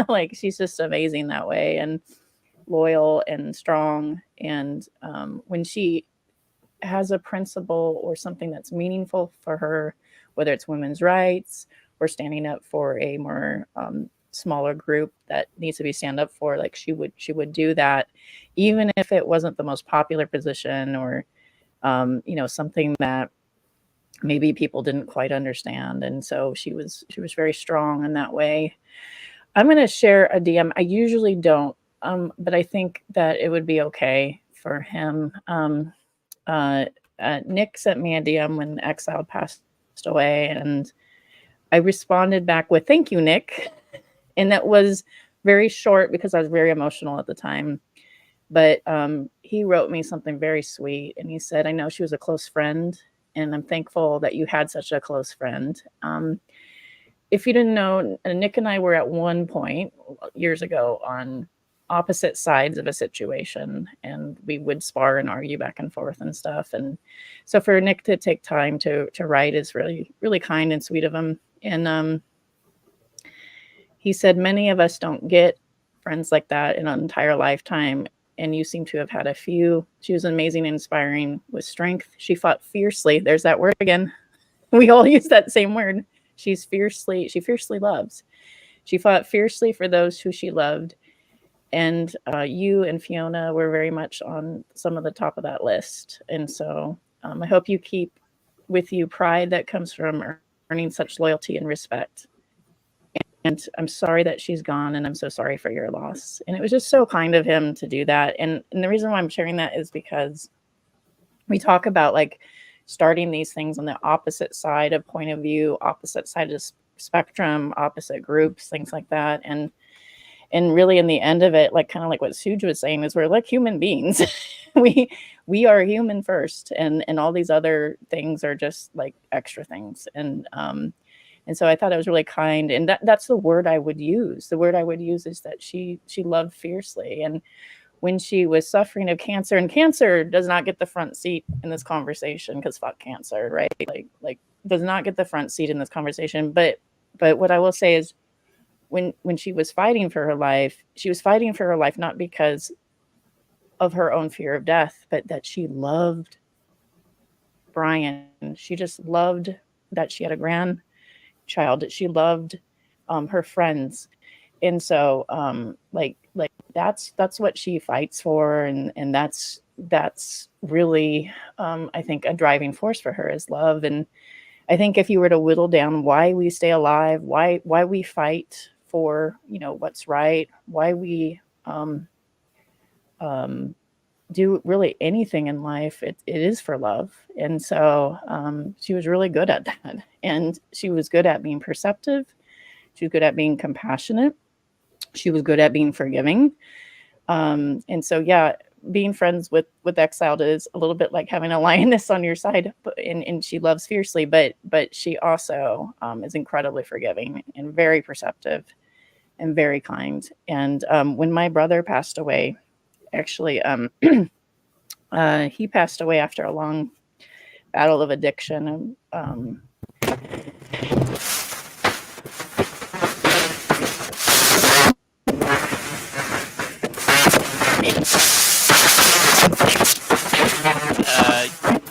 [SPEAKER 2] Like, she's just amazing that way, and loyal and strong. And when she has a principle or something that's meaningful for her, whether it's women's rights or standing up for a more smaller group that needs to be stand up for, like she would do that, even if it wasn't the most popular position, or something that maybe people didn't quite understand. And so she was very strong in that way. I'm going to share a DM. I usually don't, but I think that it would be okay for him. Nick sent me a DM when xxxild passed away, and I responded back with, thank you, Nick. And that was very short because I was very emotional at the time. But he wrote me something very sweet, and he said, I know she was a close friend, and I'm thankful that you had such a close friend. If you didn't know, Nick and I were at one point years ago on opposite sides of a situation, and we would spar and argue back and forth and stuff. And so for Nick to take time to write is really, really kind and sweet of him. And he said, many of us don't get friends like that in an entire lifetime, and you seem to have had a few. She was amazing and inspiring with strength. She fought fiercely. There's that word again. We all use that same word. She fiercely loves. She fought fiercely for those who she loved. And you and Fiona were very much on some of the top of that list. And so I hope you keep with you pride that comes from earning such loyalty and respect. And I'm sorry that she's gone, and I'm so sorry for your loss. And it was just so kind of him to do that. And the reason why I'm sharing that is because we talk about like starting these things on the opposite side of point of view, opposite side of spectrum, opposite groups, things like that. And really in the end of it, like kind of like what Suj was saying, is we're like human beings. we are human first, and all these other things are just like extra things. And so I thought it was really kind, and that's the word I would use. The word I would use is that she loved fiercely. And when she was suffering of cancer, and cancer does not get the front seat in this conversation, because fuck cancer, right? Like does not get the front seat in this conversation. But what I will say is, when she was fighting for her life, she was fighting for her life not because of her own fear of death, but that she loved Brian. She just loved that she had a grandchild, that she loved her friends. And so like that's what she fights for, and that's really I think a driving force for her is love. And I think if you were to whittle down why we stay alive, why we fight for what's right, why we do really anything in life, it is for love. And so she was really good at that, and she was good at being perceptive, she was good at being compassionate, she was good at being forgiving. And so yeah, being friends with xxxild is a little bit like having a lioness on your side, and she loves fiercely, but she also is incredibly forgiving and very perceptive and very kind. And when my brother passed away, actually He passed away after a long battle of addiction.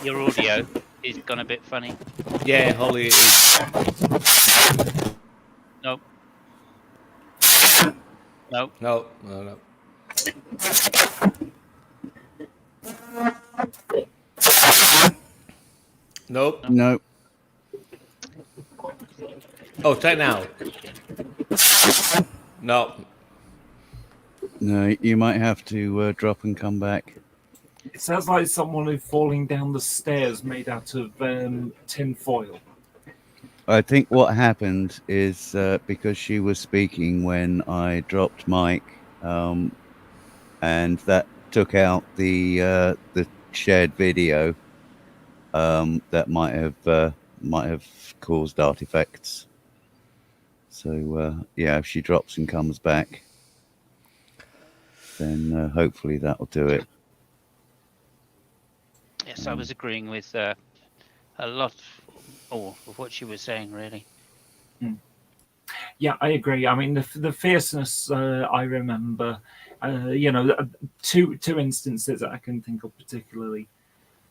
[SPEAKER 12] Your audio is gone a bit funny.
[SPEAKER 6] Yeah, Holly is.
[SPEAKER 12] No. No.
[SPEAKER 6] No. No. No. Nope.
[SPEAKER 1] No.
[SPEAKER 6] Oh, try now. No.
[SPEAKER 1] No, you might have to drop and come back.
[SPEAKER 13] It sounds like someone who's falling down the stairs made out of tin foil.
[SPEAKER 1] I think what happened is because she was speaking when I dropped mic, and that took out the shared video. That might have caused artifacts. So yeah, if she drops and comes back, then hopefully that'll do it.
[SPEAKER 12] Yes, I was agreeing with a lot of what she was saying, really.
[SPEAKER 13] Yeah, I agree. I mean, the fierceness I remember, two instances that I can think of particularly.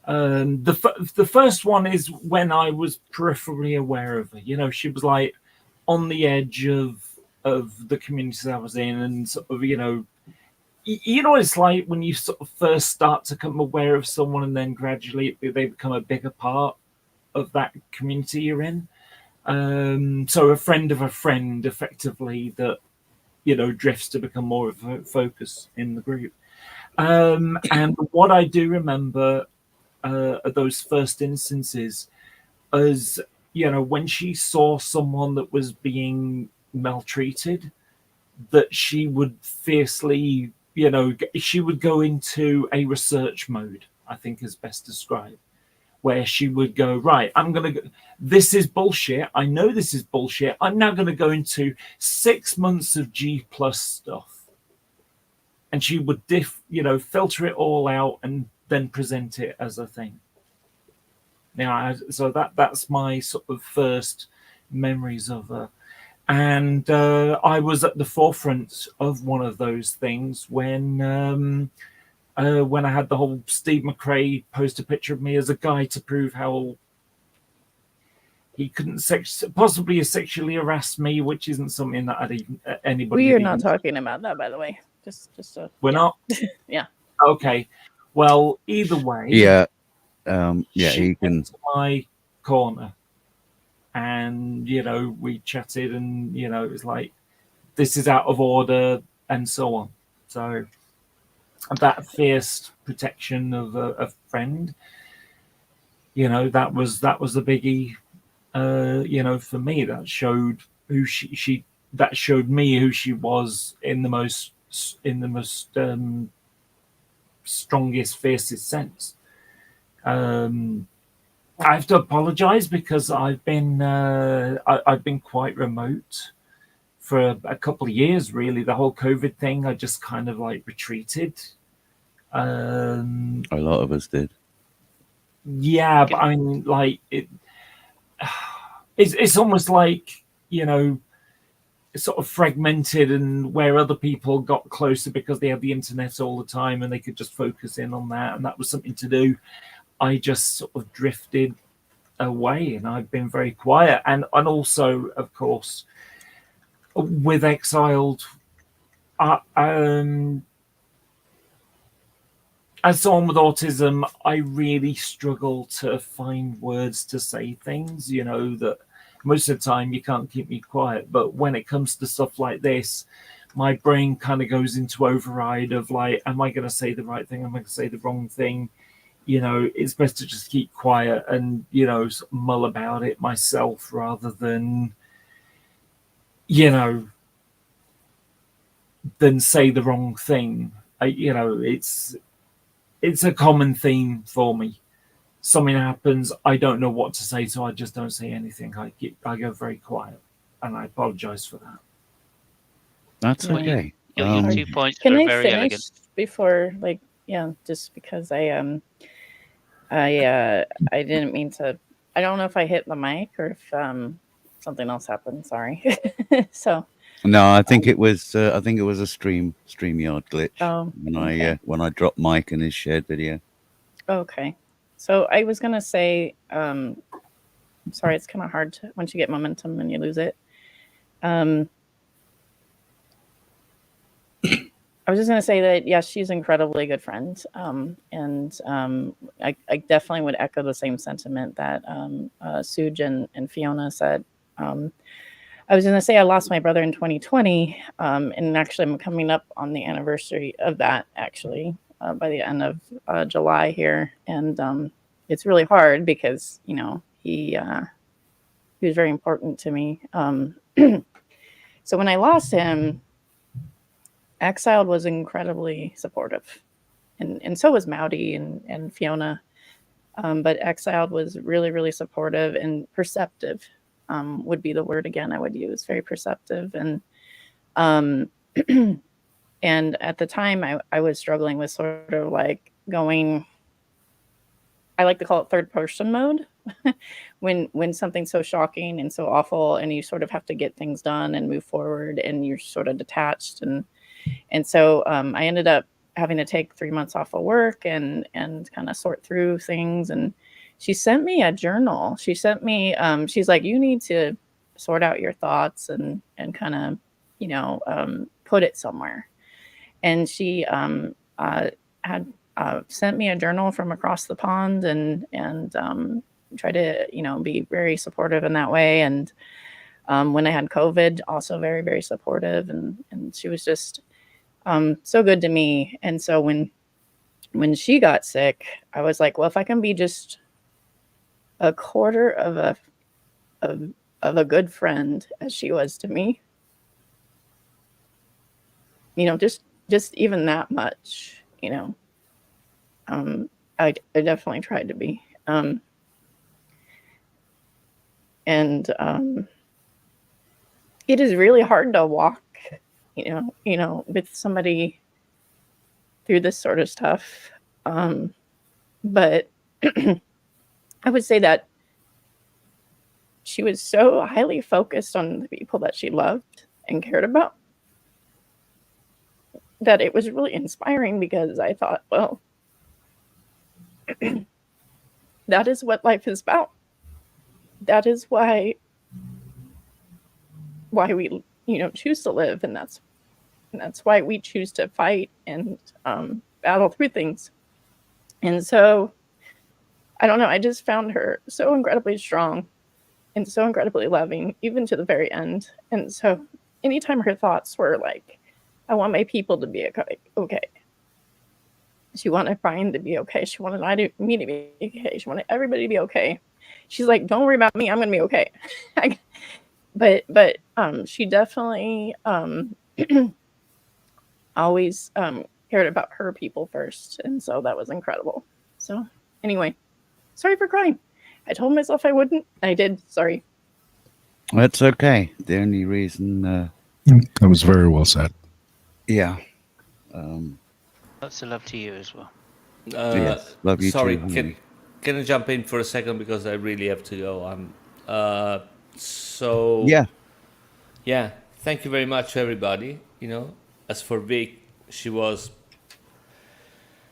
[SPEAKER 13] The first one is when I was peripherally aware of her. She was like on the edge of the communities I was in, and sort of, you know what it's like when you sort of first start to become aware of someone, and then gradually they become a bigger part of that community you're in. So a friend of a friend, effectively, that drifts to become more of a focus in the group. And what I do remember of those first instances is, when she saw someone that was being maltreated, that she would fiercely, she would go into a research mode, I think is best described, where she would go, right, this is bullshit. I know this is bullshit. I'm now going to go into 6 months of G+ stuff. And she would filter it all out and then present it as a thing. Now, so that's my sort of first memories of her. And I was at the forefront of one of those things when I had the whole Steve McRae post a picture of me as a guy to prove how he couldn't possibly sexually harass me, which isn't something that anybody.
[SPEAKER 2] We are not talking about that, by the way.
[SPEAKER 13] We're not.
[SPEAKER 2] Yeah.
[SPEAKER 13] Okay. Well, either way.
[SPEAKER 1] Yeah.
[SPEAKER 13] She
[SPEAKER 1] he can.
[SPEAKER 13] went to my corner, and we chatted, and it was like, this is out of order, and so on. So that fierce protection of a friend, that was a biggie. For me, that showed who that showed me who she was in the most strongest, fiercest sense. I have to apologize because I've been quite remote for a couple of years, really. The whole COVID thing, I just kind of like retreated.
[SPEAKER 1] A lot of us did.
[SPEAKER 13] Yeah, but I mean, like it's almost like it's sort of fragmented, and where other people got closer because they had the internet all the time and they could just focus in on that, and that was something to do. I just sort of drifted away, and I've been very quiet. And also, of course, with xxxild, as someone with autism, I really struggle to find words to say things, that most of the time you can't keep me quiet. But when it comes to stuff like this, my brain kind of goes into override of like, am I going to say the right thing? Am I going to say the wrong thing? It's best to just keep quiet and, sort of mull about it myself rather than, than say the wrong thing. It's a common theme for me. Something happens, I don't know what to say, so I just don't say anything. I go very quiet, and I apologize for that.
[SPEAKER 1] That's okay.
[SPEAKER 12] Your 2 points
[SPEAKER 2] Can
[SPEAKER 12] are
[SPEAKER 2] I
[SPEAKER 12] very
[SPEAKER 2] finish
[SPEAKER 12] elegant.
[SPEAKER 2] before, Yeah, just because I didn't mean to. I don't know if I hit the mic or if something else happened. Sorry. So.
[SPEAKER 1] No, I think it was. I think it was a StreamYard glitch when I dropped Mike and his shared video.
[SPEAKER 2] Okay, so I was gonna say, sorry, it's kind of hard once you get momentum and you lose it. I was just gonna say that yes, she's an incredibly good friend, and I definitely would echo the same sentiment that Suj and Fiona said. I was going to say I lost my brother in 2020, and actually I'm coming up on the anniversary of that actually by the end of July here, and it's really hard because he was very important to me. So when I lost him, xxxild was incredibly supportive, and so was Mowdy and Fiona, but xxxild was really, really supportive and perceptive. Would be the word again I would use. Very perceptive. And and at the time I was struggling with sort of like going, I like to call it third person mode when something's so shocking and so awful and you sort of have to get things done and move forward and you're sort of detached. And so I ended up having to take 3 months off of work and kind of sort through things. And she sent me a journal. She sent me, she's like, you need to sort out your thoughts and kind of, put it somewhere. And she had sent me a journal from across the pond and try to, be very supportive in that way. And when I had COVID, also very, very supportive. And she was just so good to me. And so when she got sick, I was like, well, if I can be just a quarter of a good friend as she was to me, just even that much, I definitely tried to be. And it is really hard to walk, with somebody through this sort of stuff. But I would say that she was so highly focused on the people that she loved and cared about that it was really inspiring because I thought, well, that is what life is about. That is why we, choose to live. And that's why we choose to fight and battle through things. And so, I don't know, I just found her so incredibly strong and so incredibly loving, even to the very end. And so anytime her thoughts were like, I want my people to be okay. She wanted Brian to be okay. She wanted me to be okay. She wanted everybody to be okay. She's like, don't worry about me. I'm going to be okay. But she definitely always cared about her people first. And so that was incredible. So anyway, sorry for crying. I told myself I wouldn't. I did. Sorry.
[SPEAKER 1] That's okay. The only reason...
[SPEAKER 10] that was very well said.
[SPEAKER 1] Yeah.
[SPEAKER 12] Lots of love to you as well.
[SPEAKER 1] Yes, love you
[SPEAKER 6] sorry,
[SPEAKER 1] too.
[SPEAKER 6] Can I jump in for a second because I really have to go. Yeah. Thank you very much, everybody. As for Vic, she was.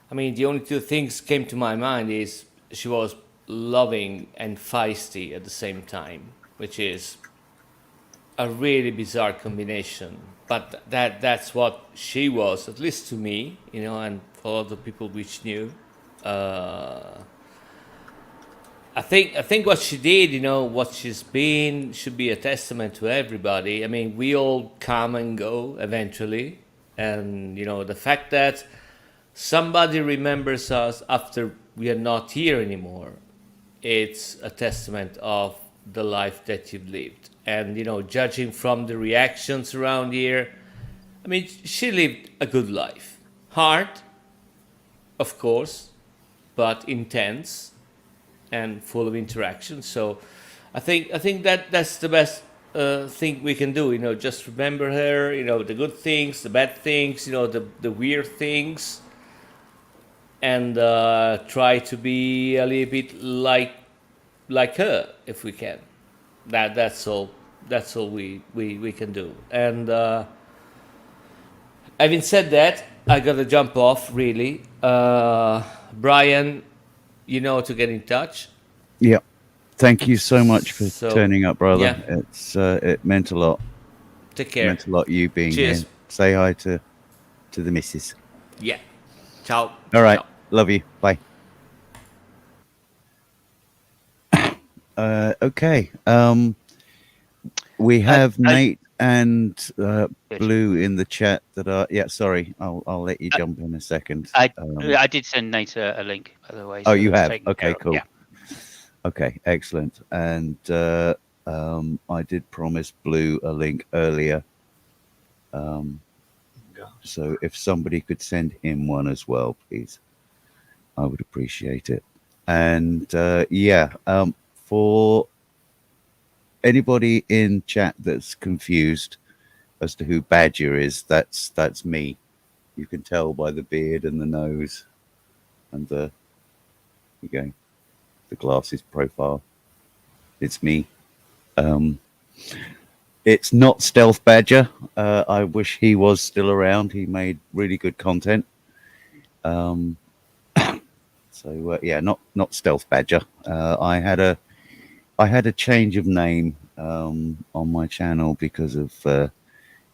[SPEAKER 6] I mean, the only two things came to my mind is she was loving and feisty at the same time, which is a really bizarre combination. But that's what she was, at least to me, and for other people which knew. I think what she did, what she's been, should be a testament to everybody. I mean, we all come and go eventually. And, the fact that somebody remembers us after we are not here anymore, it's a testament of the life that you've lived. And, judging from the reactions around here, I mean, she lived a good life. Hard, of course, but intense and full of interaction. So I think that's the best thing we can do. Just remember her, the good things, the bad things, the weird things. and try to be a little bit like her if we can. That's all. That's all we can do. And having said that, I gotta jump off. Really, Brian, you know to get in touch.
[SPEAKER 1] Yeah. Thank you so much for turning up, brother.
[SPEAKER 6] Yeah.
[SPEAKER 1] It meant a lot.
[SPEAKER 6] Take care.
[SPEAKER 1] It meant a lot you being
[SPEAKER 6] Cheers.
[SPEAKER 1] here. Say hi to the missus.
[SPEAKER 6] Yeah. Ciao.
[SPEAKER 1] All right.
[SPEAKER 6] Ciao.
[SPEAKER 1] Love you. Bye. Okay. We have Nate and Blue in the chat that are. Yeah. Sorry. I'll let you jump in a second.
[SPEAKER 12] I did send Nate a link, by the way.
[SPEAKER 1] Oh,
[SPEAKER 12] so
[SPEAKER 1] you
[SPEAKER 12] that's
[SPEAKER 1] have.
[SPEAKER 12] taken
[SPEAKER 1] Okay.
[SPEAKER 12] care of.
[SPEAKER 1] Cool.
[SPEAKER 12] Yeah.
[SPEAKER 1] Okay. Excellent. And I did promise Blue a link earlier. So if somebody could send him one as well, please, I would appreciate it. And for anybody in chat that's confused as to who Badger is, that's me. You can tell by the beard and the nose and the glasses profile. It's me. It's not Stealth Badger. I wish he was still around. He made really good content. So not Stealth Badger. I had a change of name on my channel because of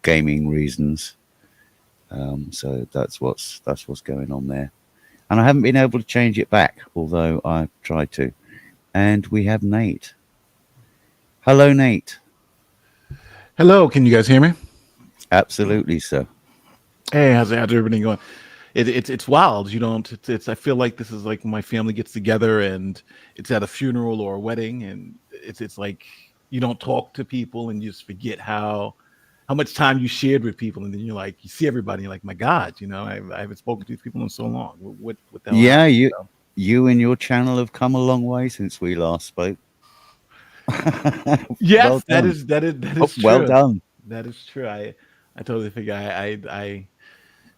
[SPEAKER 1] gaming reasons. So that's what's going on there. And I haven't been able to change it back, although I've tried to. And we have Nate. Hello, Nate.
[SPEAKER 15] Hello, can you guys hear me?
[SPEAKER 1] Absolutely, sir.
[SPEAKER 15] Hey, how's everything going? It's wild. You don't. I feel like this is like when my family gets together and it's at a funeral or a wedding, and it's like you don't talk to people and you just forget how much time you shared with people, and then you're like you see everybody, and you're like, my God, I haven't spoken to these people in so long. What the hell happened,
[SPEAKER 1] you and your channel have come a long way since we last spoke.
[SPEAKER 15] Yes,
[SPEAKER 1] well
[SPEAKER 15] that is true.
[SPEAKER 1] Well done.
[SPEAKER 15] That is true. I totally think I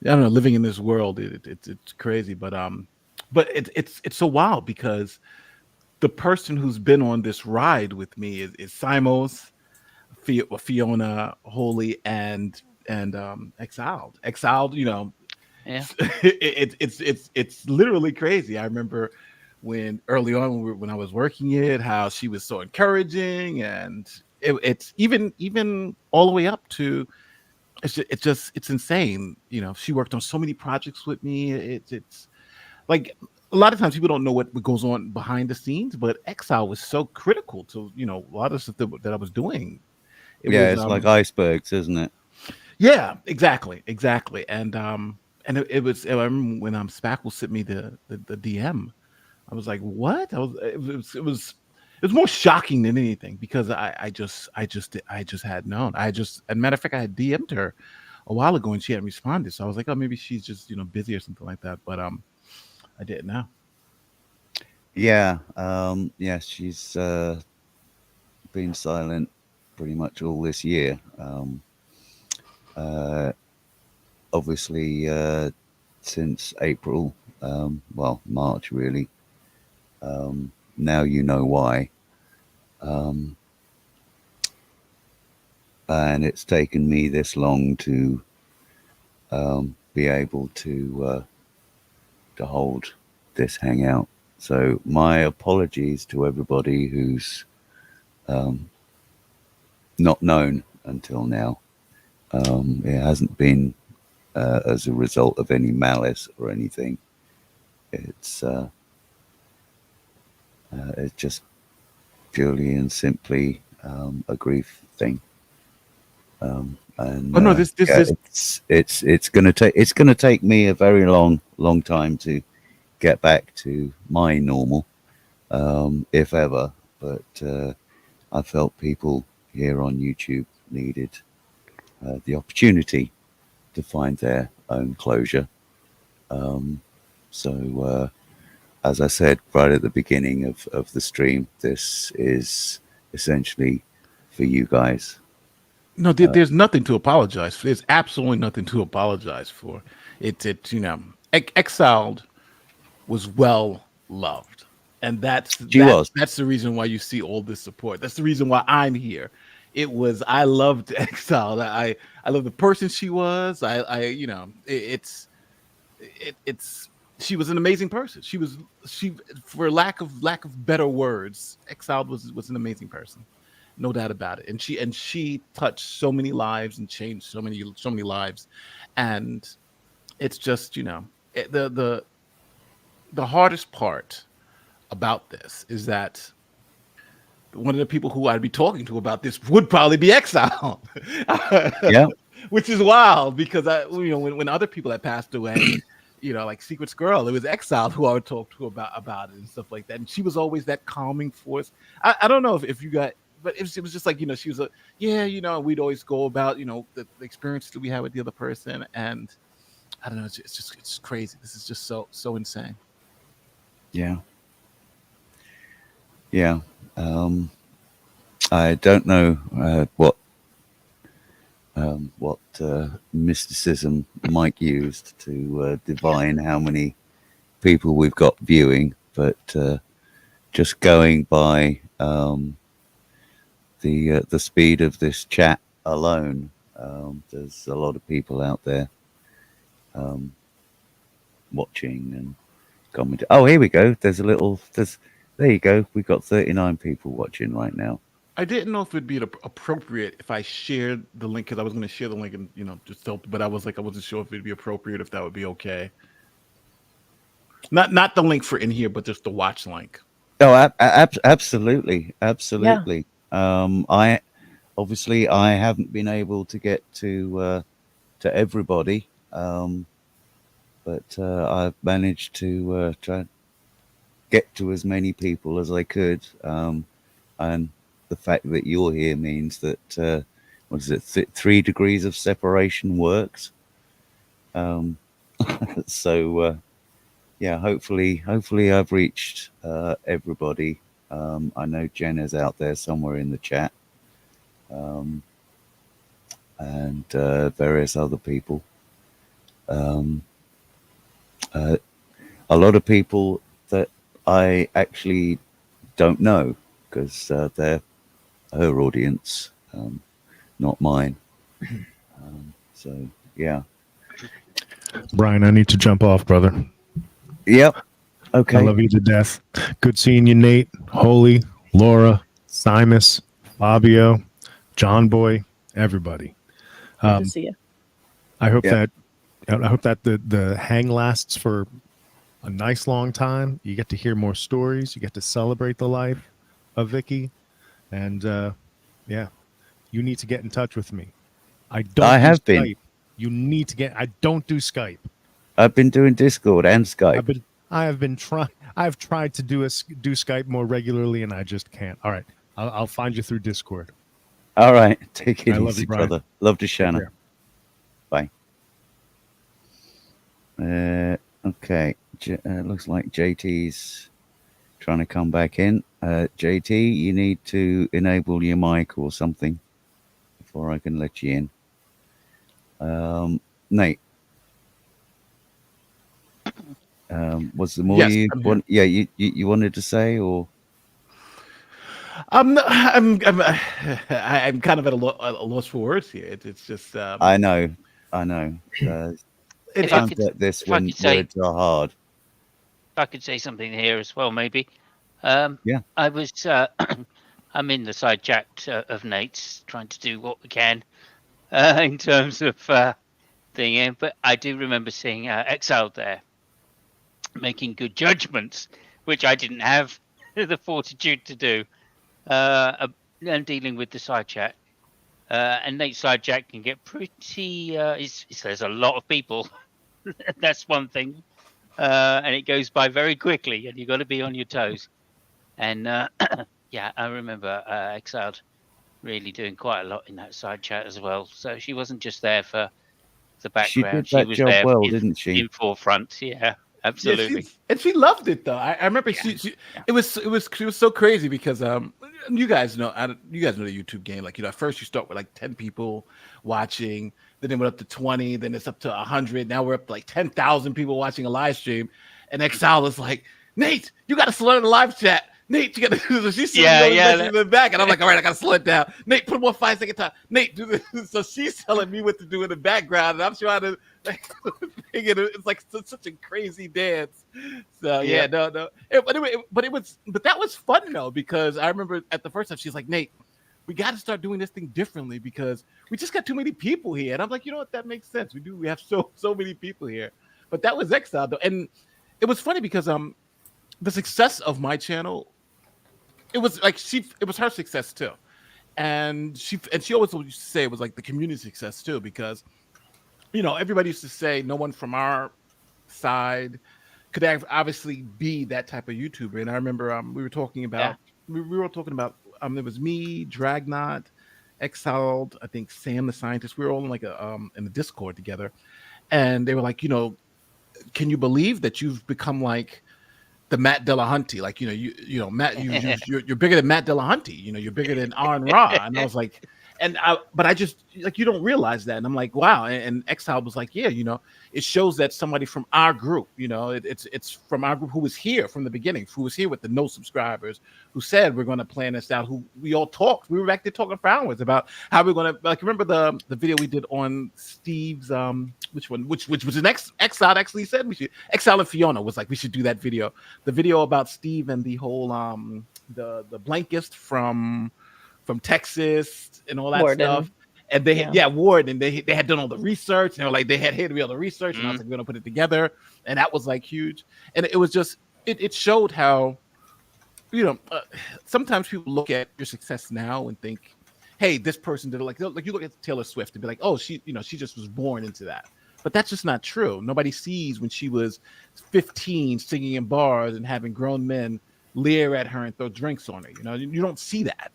[SPEAKER 15] don't know. Living in this world, it's crazy, but it's so wild because the person who's been on this ride with me is Simos, Fiona, Holy, and xxxild. xxxild,
[SPEAKER 12] Yeah.
[SPEAKER 15] It's literally crazy. I remember when early on when I was working it, how she was so encouraging, and it's even all the way up to it's insane. She worked on so many projects with me. It's like a lot of times people don't know what goes on behind the scenes, but xxxild was so critical to a lot of stuff that I was doing.
[SPEAKER 1] It's like icebergs, isn't it?
[SPEAKER 15] Yeah, exactly. And it was. I remember when Spackle sent me the DM. I was like, "What?" It was more shocking than anything because I just had known. As a matter of fact, I had DM'd her a while ago and she hadn't responded. So I was like, "Oh, maybe she's just busy or something like that." But I didn't know.
[SPEAKER 1] Yeah, she's been silent pretty much all this year. Obviously, since April, March really. Now you know why. And it's taken me this long to be able to hold this hangout. So my apologies to everybody who's not known until now. It hasn't been as a result of any malice or anything. It's just purely and simply a grief thing. It's gonna take me a very long time to get back to my normal, if ever. But I felt people here on YouTube needed the opportunity to find their own closure. So as I said right at the beginning of the stream, this is essentially for you guys.
[SPEAKER 15] No, there's nothing to apologize for. There's absolutely nothing to apologize for. It's xxxild was well loved. And that's the reason why you see all this support. That's the reason why I'm here. It was, I loved xXxild. I love the person she was. It's she was an amazing person. She for lack of better words, xXxild was an amazing person, no doubt about it. And she touched so many lives and changed so many lives. And it's just, the hardest part about this is that one of the people who I'd be talking to about this would probably be xXxild.
[SPEAKER 1] Yeah.
[SPEAKER 15] Which is wild, because when other people had passed away, like Secret's girl, it was xXxild who I would talk to about it and stuff like that. And she was always that calming force. I don't know if you got, but it was just like, she was we'd always go about, the experiences that we had with the other person. And I don't know, it's crazy. This is just so insane.
[SPEAKER 1] Yeah. Yeah. I don't know what mysticism Mike used to divine how many people we've got viewing, but just going by the speed of this chat alone, there's a lot of people out there watching and commenting. Oh, here we go. There you go. We've got 39 people watching right now.
[SPEAKER 15] I didn't know if it'd be appropriate if I shared the link, because I was going to share the link and just help, but I wasn't sure if it'd be appropriate, if that would be okay. Not the link for in here, but just the watch link.
[SPEAKER 1] Oh, absolutely. Yeah. I haven't been able to get to everybody, but I've managed to try get to as many people as I could, and the fact that you're here means that 3 degrees of separation works. So yeah, hopefully I've reached everybody. I know Jenna's out there somewhere in the chat, and various other people. A lot of people that I actually don't know, because they're her audience, not mine. So yeah.
[SPEAKER 10] Brian, I need to jump off, brother.
[SPEAKER 1] Yep. Okay.
[SPEAKER 10] I love you to death. Good seeing you, Nate, Holy, Laura, Simus, Fabio, John Boy, everybody.
[SPEAKER 2] Good to see you.
[SPEAKER 10] I hope that the hang lasts for a nice long time. You get to hear more stories. You get to celebrate the life of Vicky, and yeah, you need to get in touch with me. I have been. You need to get. I don't do Skype.
[SPEAKER 1] I've been doing Discord and Skype.
[SPEAKER 10] I've tried to do Skype more regularly, and I just can't. All right, I'll find you through Discord.
[SPEAKER 1] All right, take it
[SPEAKER 10] I love
[SPEAKER 1] easy,
[SPEAKER 10] you, Brian.
[SPEAKER 1] brother. Love to Shanna. Bye. Okay. Looks like JT's trying to come back in. JT, you need to enable your mic or something before I can let you in. Nate, was there more you wanted to say, or?
[SPEAKER 15] I'm kind of at a loss for words here. It's just.
[SPEAKER 1] I know. It sounds like this when words are hard.
[SPEAKER 12] If I could say something here as well, maybe.
[SPEAKER 1] Yeah.
[SPEAKER 12] I was. I'm in the side chat of Nate's, trying to do what we can in terms of thing. But I do remember seeing xXxild there, making good judgments, which I didn't have the fortitude to do. And dealing with the side chat. And Nate's side chat can get pretty. There's a lot of people. That's one thing. And it goes by very quickly, and you've got to be on your toes. And yeah, I remember xXxild really doing quite a lot in that side chat as well. So she wasn't just there for the background.
[SPEAKER 1] She was there well, didn't she?
[SPEAKER 12] In forefront, yeah, absolutely.
[SPEAKER 15] Yeah, and she loved it though. I remember it was so crazy because you guys know the YouTube game. Like, at first you start with like 10 people watching, then it went up to 20, then it's up to 100. Now we're up to like 10,000 people watching a live stream. And xXxild is like, Nate, you got to slow down the live chat. Nate, you got to do this. She's sitting in the back, and I'm like, all right, I got to slow it down. Nate, put more 5-second time. Nate, do this. So she's telling me what to do in the background, and I'm trying to like, it's like such a crazy dance. So yeah, no. But that was fun though, because I remember at the first time she's like, Nate, we got to start doing this thing differently because we just got too many people here. And I'm like, you know what? That makes sense. We have so many people here. But that was xXxild though, and it was funny because the success of my channel, it was like it was her success too, and she always used to say it was like the community success too, because everybody used to say no one from our side could obviously be that type of YouTuber. And I remember we were talking about it was me, Dragnot, xXxild, I think Sam the Scientist. We were all in like in the Discord together, and they were like, can you believe that you've become like the Matt Dillahunty, like Matt, you're bigger than Matt Dillahunty, you're bigger than Aaron Ra. And I was like, but I just like, you don't realize that. And I'm like, wow. And xXxild was like, yeah, it shows that somebody from our group, it's from our group who was here from the beginning, who was here with the no subscribers, who said we're going to plan this out, who we all talked. We were back there talking for hours about how we're going to, like, remember the video we did on Steve's which was an xXxild actually said we should. xXxild and Fiona was like, we should do that video. The video about Steve and the whole the blankist from Texas and all that
[SPEAKER 2] Warden.
[SPEAKER 15] stuff. And they had Warden, and they had done all the research, and they were like, they had to be all the research, and I was like, we're gonna put it together. And that was like huge. And it was just it showed how sometimes people look at your success now and think, hey, this person did it. Like you look at Taylor Swift and be like, oh, she just was born into that. But that's just not true. Nobody sees when she was 15 singing in bars and having grown men leer at her and throw drinks on her. You don't see that,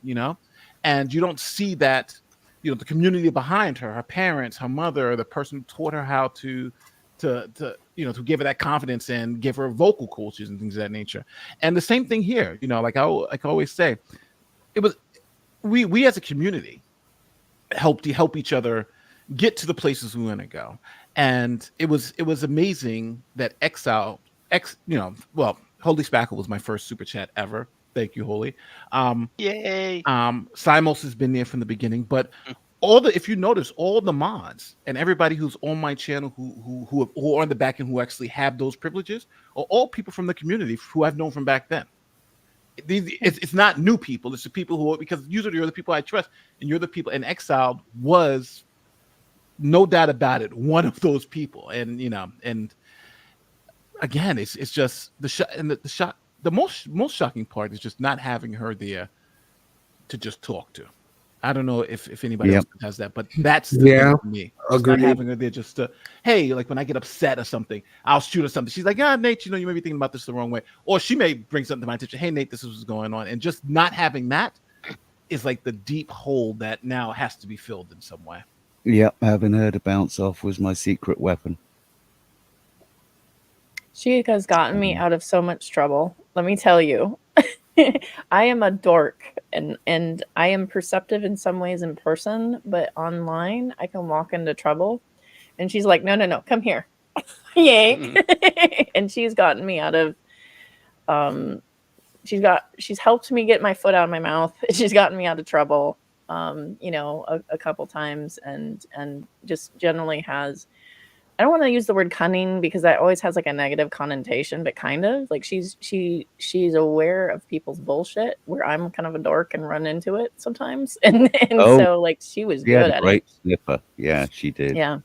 [SPEAKER 15] and you don't see that, the community behind her, her parents, her mother, the person who taught her how to give her that confidence and give her vocal coaches and things of that nature. And the same thing here, like I always say, it was we as a community help each other get to the places we want to go. And it was amazing that xXxild, Holy Spackle was my first super chat ever. Thank you, Holy.
[SPEAKER 12] Yay.
[SPEAKER 15] Simos has been there from the beginning, but if you notice, all the mods and everybody who's on my channel who are on the back end who actually have those privileges are all people from the community who I've known from back then. It's not new people. It's the people who, because usually you're the people I trust, and you're the people. And xXxild was, no doubt about it, one of those people. And and again, it's just the most shocking part is just not having her there to just talk to. I don't know if anybody else has that, but that's the thing for me. Not having her there just to, hey, like when I get upset or something, I'll shoot her something. She's like, Nate, you may be thinking about this the wrong way. Or she may bring something to my attention. Hey, Nate, this is what's going on. And just not having that is like the deep hole that now has to be filled in some way.
[SPEAKER 1] Yep, having her to bounce off was my secret weapon.
[SPEAKER 2] She has gotten me out of so much trouble. Let me tell you. I am a dork, and I am perceptive in some ways in person, but online I can walk into trouble. And she's like, no, come here. Yank. And she's gotten me out of she's helped me get my foot out of my mouth. She's gotten me out of trouble a couple times, and just generally has, I don't want to use the word cunning because that always has like a negative connotation, but kind of like she's aware of people's bullshit where I'm kind of a dork and run into it sometimes. And so like she was good at
[SPEAKER 1] great
[SPEAKER 2] it.
[SPEAKER 1] sniffer. Yeah, she did.
[SPEAKER 2] Yeah.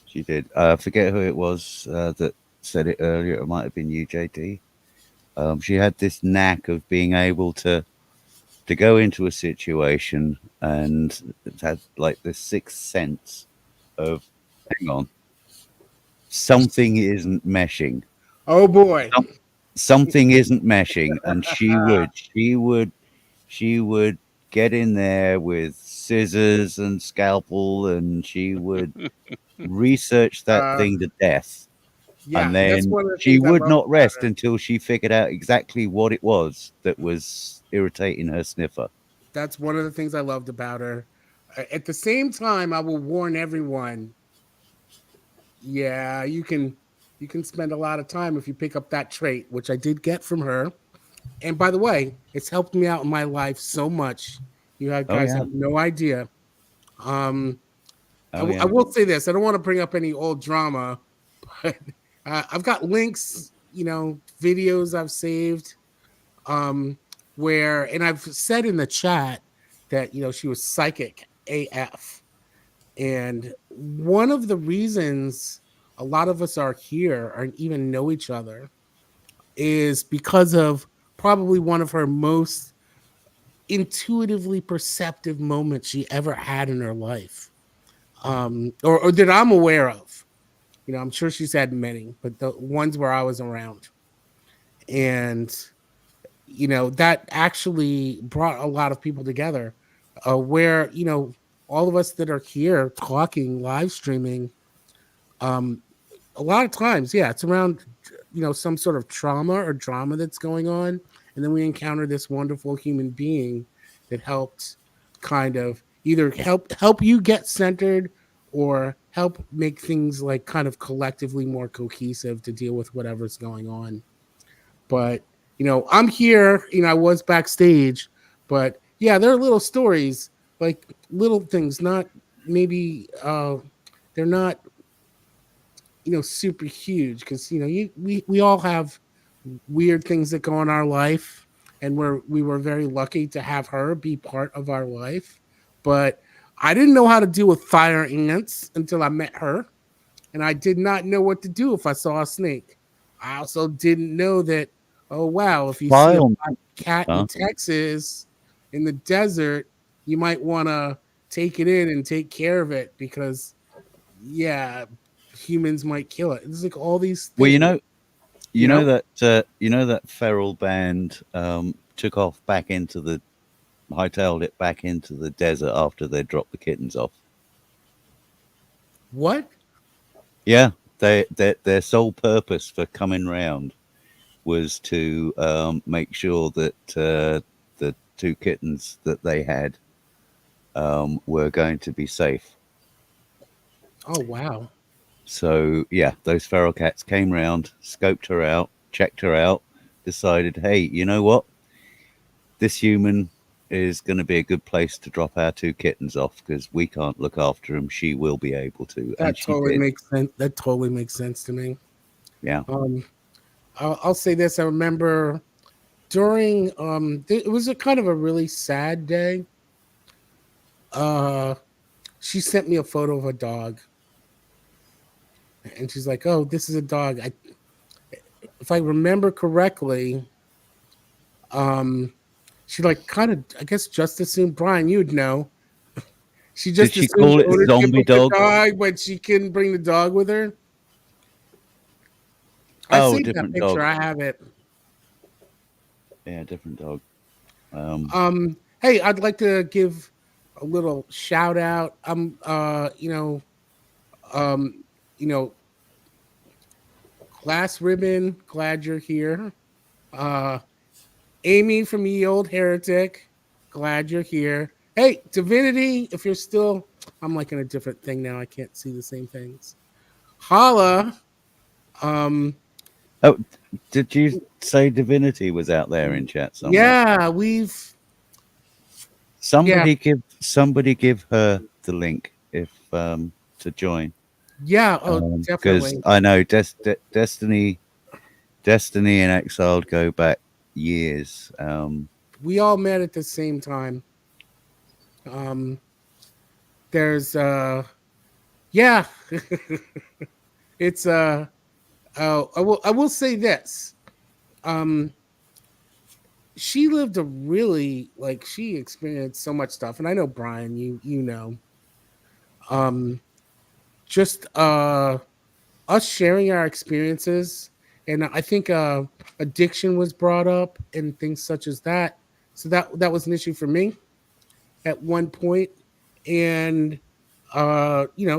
[SPEAKER 1] She did. I forget who it was that said it earlier. It might have been you, JD. She had this knack of being able to go into a situation and had like this sixth sense of, hang on, something isn't meshing.
[SPEAKER 9] Oh boy.
[SPEAKER 1] Something isn't meshing. And she would get in there with scissors and scalpel, and she would research that thing to death.
[SPEAKER 9] Yeah,
[SPEAKER 1] and then she would not rest until she figured out exactly what it was that was irritating her sniffer.
[SPEAKER 9] That's one of the things I loved about her. At the same time, I will warn everyone, yeah, you can you can spend a lot of time if you pick up that trait, which I did get from her. And by the way, it's helped me out in my life so much. You guys have no idea. I will say this. I don't want to bring up any old drama, but I've got links, videos I've saved, where, and I've said in the chat that, she was psychic AF. And one of the reasons a lot of us are here or even know each other is because of probably one of her most intuitively perceptive moments she ever had in her life, or that I'm aware of. I'm sure she's had many, but the ones where I was around. And, that actually brought a lot of people together, where, all of us that are here talking, live streaming, a lot of times, it's around, some sort of trauma or drama that's going on. And then we encounter this wonderful human being that helped kind of either help you get centered or help make things like kind of collectively more cohesive to deal with whatever's going on. But, I'm here, I was backstage, but yeah, there are little stories, like little things, not maybe, they're not, super huge, because we all have weird things that go in our life, and we were very lucky to have her be part of our life. But I didn't know how to deal with fire ants until I met her, and I did not know what to do if I saw a snake. I also didn't know that, oh wow, if you see a cat in Texas in the desert, you might want to take it in and take care of it, because humans might kill it. It's like all these things.
[SPEAKER 1] Well, you know that feral band took off back into the hightailed it back into the desert after they dropped the kittens off.
[SPEAKER 9] What?
[SPEAKER 1] Yeah, their sole purpose for coming round was to make sure that the 2 kittens that they had were going to be safe.
[SPEAKER 9] Oh wow.
[SPEAKER 1] So yeah, those feral cats came round, scoped her out, checked her out, decided, hey, you know what? This human is going to be a good place to drop our 2 kittens off, because we can't look after them. She will be able to.
[SPEAKER 9] That totally makes sense. That totally makes sense to me.
[SPEAKER 1] Yeah.
[SPEAKER 9] I'll say this. I remember during it was a kind of a really sad day. She sent me a photo of a dog. And she's like, "Oh, this is a dog." If I remember correctly, she like kind of, I guess, just assumed, Brian, you'd know. She just
[SPEAKER 1] Did she call it zombie dog?
[SPEAKER 9] But she couldn't bring the dog with her.
[SPEAKER 1] Oh,
[SPEAKER 9] I see
[SPEAKER 1] different
[SPEAKER 9] that picture.
[SPEAKER 1] dog.
[SPEAKER 9] I have it.
[SPEAKER 1] Yeah, different dog.
[SPEAKER 9] Hey, I'd like to give a little shout out. Glass Ribbon, glad you're here. Amy from Ye Old Heretic, glad you're here. Hey, Divinity, if you're still, I'm like in a different thing now. I can't see the same things. Holla.
[SPEAKER 1] Oh, did you say Divinity was out there in chat somewhere?
[SPEAKER 9] Yeah,
[SPEAKER 1] somebody give her the link if to join.
[SPEAKER 9] Yeah, definitely.
[SPEAKER 1] Because I know Destiny and Exiled go back years.
[SPEAKER 9] We all met at the same time. There's it's I will say this. She lived a really, like, she experienced so much stuff, and I know, Brian, you know. Just us sharing our experiences, and I think addiction was brought up and things such as that. So that was an issue for me at one point, and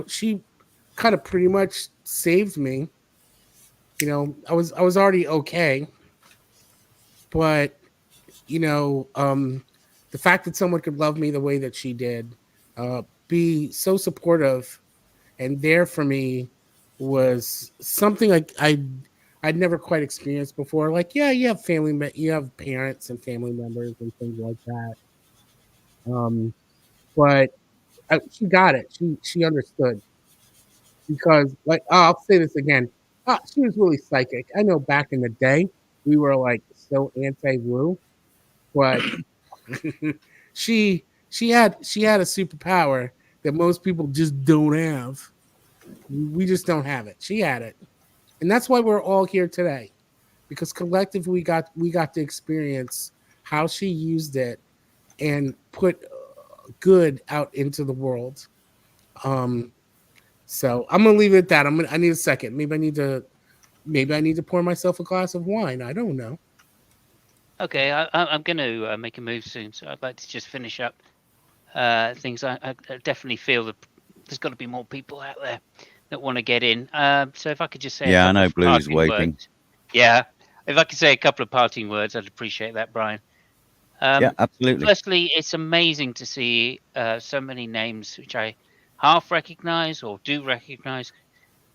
[SPEAKER 9] she kind of pretty much saved me. I was already okay, but the fact that someone could love me the way that she did, be so supportive and there for me was something like I'd never quite experienced before. Like, yeah, you have you have parents and family members and things like that. But she got it. She understood because, like, I'll say this again. She was really psychic. I know back in the day we were like so anti-woo, but she had a superpower that most people just don't have. We just don't have it. She had it, and that's why we're all here today, because collectively we got to experience how she used it and put good out into the world. So I'm gonna leave it at that. I need a second. Maybe I need to pour myself a glass of wine. I don't know.
[SPEAKER 12] Okay, I'm going to make a move soon, so I'd like to just finish up things. I definitely feel that there's got to be more people out there that want to get in. So if I could just say a couple of parting words. Yeah, if I could say a couple of parting words, I'd appreciate that, Brian.
[SPEAKER 1] Yeah, absolutely.
[SPEAKER 12] Firstly, it's amazing to see so many names which I half recognize or do recognize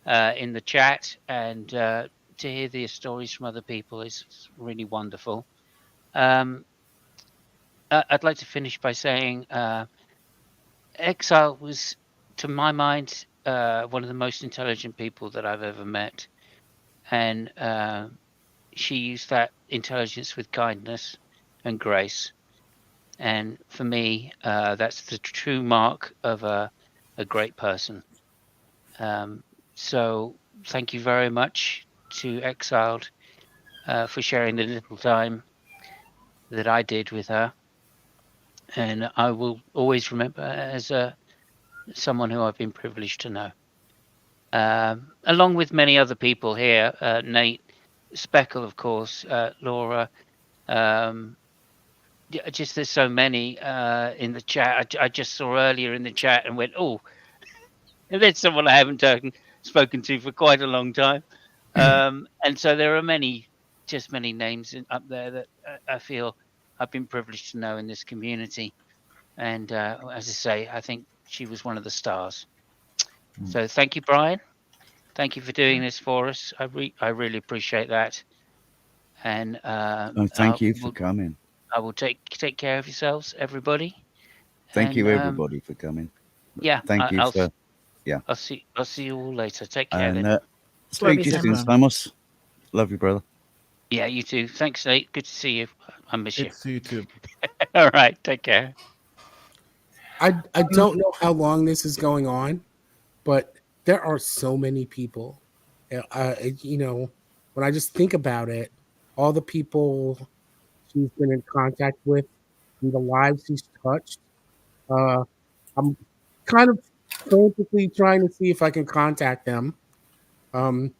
[SPEAKER 12] in the chat, and to hear the stories from other people is really wonderful. I'd like to finish by saying Exile was, to my mind, one of the most intelligent people that I've ever met. And she used that intelligence with kindness and grace. And for me, that's the true mark of a great person. So thank you very much to Exiled for sharing the little time that I did with her. And I will always remember as someone who I've been privileged to know. Along with many other people here, Nate, Speckle, of course, Laura, just there's so many in the chat. I just saw earlier in the chat and went, oh, and there's someone I haven't spoken to for quite a long time. And so there are many names up there that I feel I've been privileged to know in this community. And as I say, I think she was one of the stars. So thank you, Brian. Thank you for doing this for us. I really appreciate that. And
[SPEAKER 1] thank you for coming.
[SPEAKER 12] I will take care of yourselves, everybody.
[SPEAKER 1] Thank you, everybody, for coming.
[SPEAKER 12] Yeah.
[SPEAKER 1] Thank you for. Yeah.
[SPEAKER 12] I'll see you all later. Take care.
[SPEAKER 1] And speak to you soon, Simos. Love you, brother.
[SPEAKER 12] Yeah, you too. Thanks, Nate. Good to see you. I miss you.
[SPEAKER 15] Good to see you too.
[SPEAKER 12] All right. Take care.
[SPEAKER 9] I don't know how long this is going on, but there are so many people. You know, when I just think about it, all the people she's been in contact with and the lives she's touched, I'm kind of frantically trying to see if I can contact them. You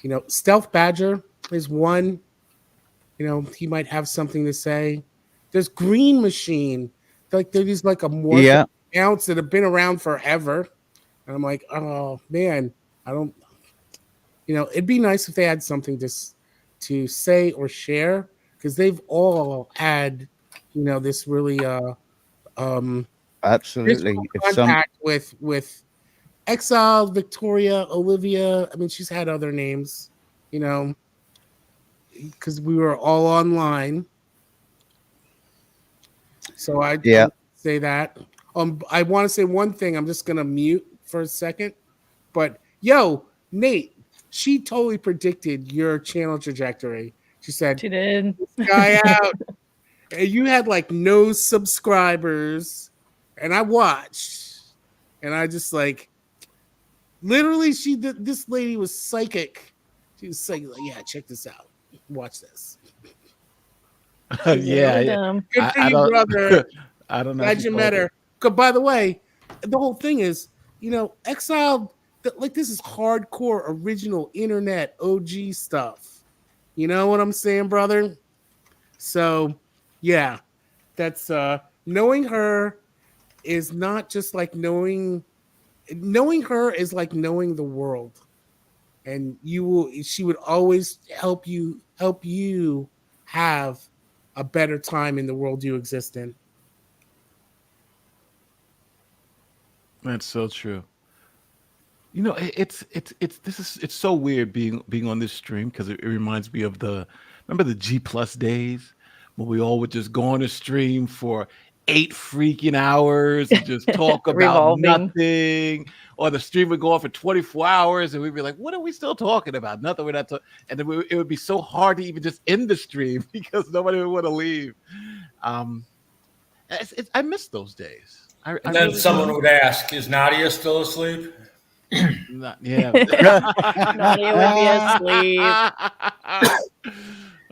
[SPEAKER 9] know, Stealth Badger is one. You know, he might have something to say. There's Green Machine. Like there's like amorphous accounts that have been around forever. And I'm like, oh man, I don't. You know, it'd be nice if they had something to say or share, because they've all had, you know, this really
[SPEAKER 1] absolutely
[SPEAKER 9] contact with Exile, Viktoria, Olivia. I mean, she's had other names, you know, because we were all online. So I say that. I want to say one thing. I'm just gonna mute for a second. But yo, Nate, she totally predicted your channel trajectory. She said
[SPEAKER 2] she did.
[SPEAKER 9] This guy out. And you had like no subscribers, and I watched, and I just like literally this lady was psychic. She was like, yeah, check this out. Watch this.
[SPEAKER 15] Yeah.
[SPEAKER 9] Good for you, brother.
[SPEAKER 15] I don't know.
[SPEAKER 9] Glad you met her. By the way, the whole thing is, you know, Exile, like this is hardcore original internet OG stuff. You know what I'm saying, brother? So, yeah, that's knowing her is not just like knowing her is like knowing the world. And she would always help you have a better time in the world you exist in.
[SPEAKER 15] That's so true. You know, it's so weird being on this stream because it reminds me of remember the G Plus days when we all would just go on a stream for 8 freaking hours and just talk about nothing, or the stream would go on for 24 hours and we'd be like, what are we still talking about? Nothing. We're not talking. And then it would be so hard to even just end the stream because nobody would want to leave. I miss those days.
[SPEAKER 16] And then really someone would ask, "Is Nadia still asleep?"
[SPEAKER 15] Yeah.
[SPEAKER 2] Nadia would be asleep.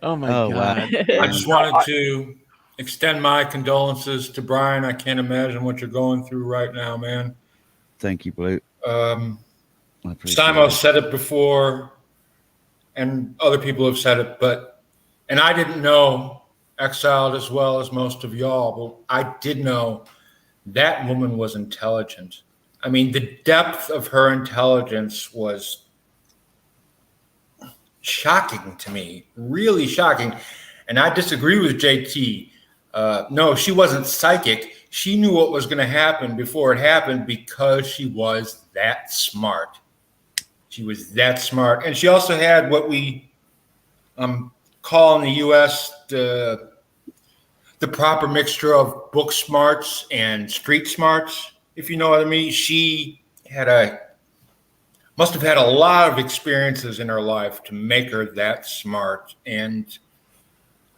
[SPEAKER 15] Oh my God.
[SPEAKER 16] Wow. I just wanted to extend my condolences to Brian. I can't imagine what you're going through right now, man.
[SPEAKER 1] Thank you, Blue.
[SPEAKER 16] Simo said it before, and other people have said it, and I didn't know xxxild as well as most of y'all, but I did know that woman was intelligent. I mean, the depth of her intelligence was shocking to me, really shocking. And I disagree with JT. No, she wasn't psychic. She knew what was going to happen before it happened because she was that smart. She was that smart. And she also had what we call in the U.S. the proper mixture of book smarts and street smarts, if you know what I mean. She must have had a lot of experiences in her life to make her that smart. And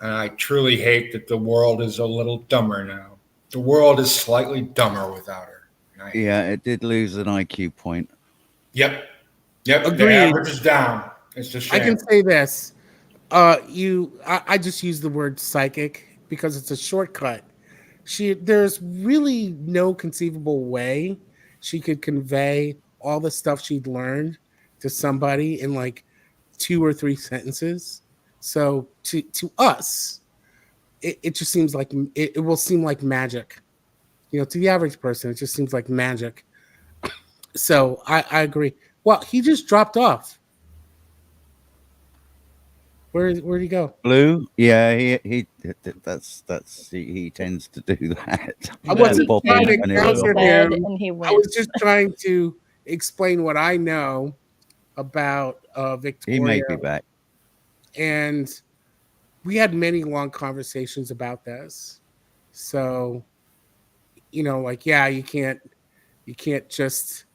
[SPEAKER 16] I truly hate that the world is a little dumber now. The world is slightly dumber without her.
[SPEAKER 1] Yeah, it did lose an IQ point.
[SPEAKER 16] Yep.
[SPEAKER 7] Agreed.
[SPEAKER 16] The average is down. It's a shame.
[SPEAKER 7] I can say this. I just use the word psychic because it's a shortcut. There's really no conceivable way she could convey all the stuff she'd learned to somebody in like 2 or 3 sentences. So to us, it just seems like it will seem like magic. You know, to the average person, it just seems like magic. So I agree. Well, he just dropped off. Where'd he go?
[SPEAKER 1] Blue? Yeah, he tends to do that.
[SPEAKER 7] I wasn't trying to counter him. I was just trying to explain what I know about Victoria.
[SPEAKER 1] He may be back.
[SPEAKER 7] And we had many long conversations about this. So, you know, like, yeah, you can't just.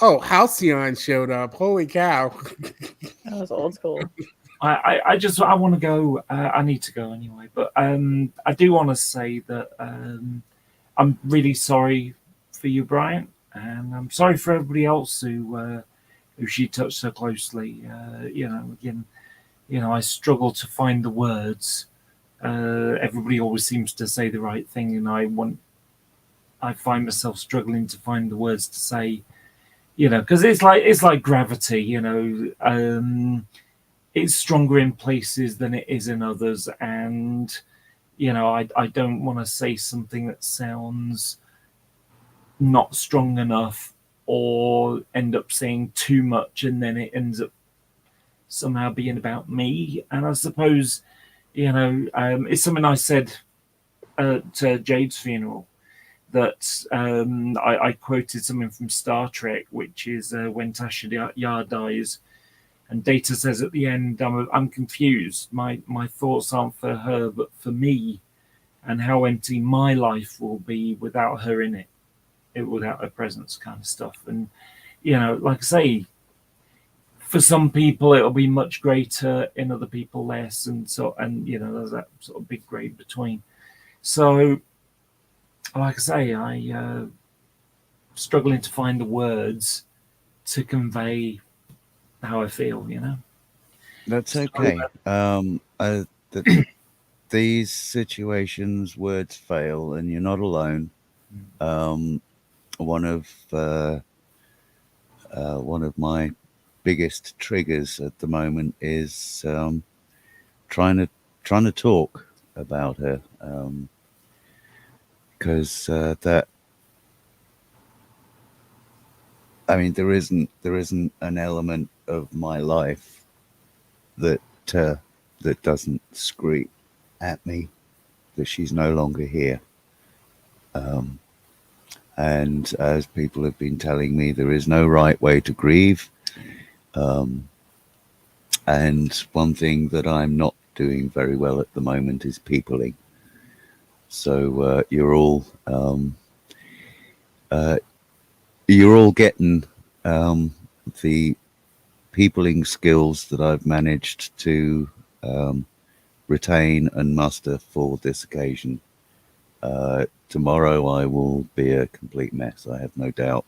[SPEAKER 7] Oh, Halcyon showed up. Holy cow.
[SPEAKER 2] That was old school.
[SPEAKER 13] I want to go. I need to go anyway, but I do want to say that I'm really sorry for you, Brian, and I'm sorry for everybody else who she touched so closely. I struggle to find the words. Everybody always seems to say the right thing, and I find myself struggling to find the words to say. Because it's like gravity. It's stronger in places than it is in others, and I don't want to say something that sounds not strong enough or end up saying too much, and then it ends up somehow being about me. And I suppose it's something I said to Jade's funeral, that I quoted something from Star Trek, which is when Tasha Yar dies, and Data says at the end, I'm confused. My thoughts aren't for her, but for me, and how empty my life will be without her in it, without her presence, kind of stuff. And like I say, for some people it'll be much greater, in other people less, and there's that sort of big grade between. So, like I say, I struggling to find the words to convey how I feel,
[SPEAKER 1] That's okay. These situations, words fail, and you're not alone. One of my biggest triggers at the moment is trying to talk about her, because there isn't an element of my life that doesn't scream at me that she's no longer here. And as people have been telling me, there is no right way to grieve. And one thing that I'm not doing very well at the moment is peopling. So you're all getting the peopling skills that I've managed to retain and muster for this occasion. Tomorrow I will be a complete mess, I have no doubt.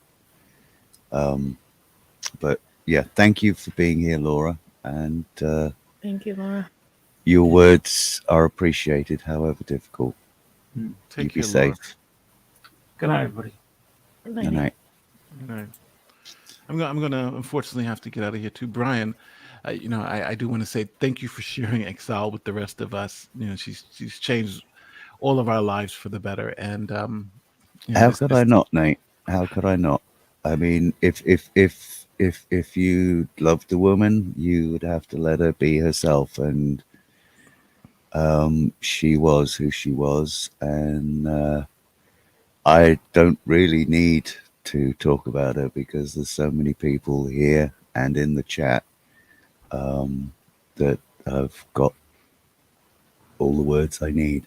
[SPEAKER 1] But yeah, thank you for being here, Laura. And
[SPEAKER 2] thank you, Laura.
[SPEAKER 1] Your words are appreciated, however difficult.
[SPEAKER 15] Take
[SPEAKER 1] you be
[SPEAKER 15] care,
[SPEAKER 1] safe.
[SPEAKER 15] Laura.
[SPEAKER 13] Good night, everybody.
[SPEAKER 1] Good night.
[SPEAKER 15] Good night. I'm gonna unfortunately have to get out of here too, Brian. I do want to say thank you for sharing Exile with the rest of us. She's changed all of our lives for the better. And
[SPEAKER 1] how could I not, Nate? How could I not? I mean, if you loved a woman, you would have to let her be herself, and she was who she was, and I don't really need to talk about her because there's so many people here and in the chat that have got all the words I need.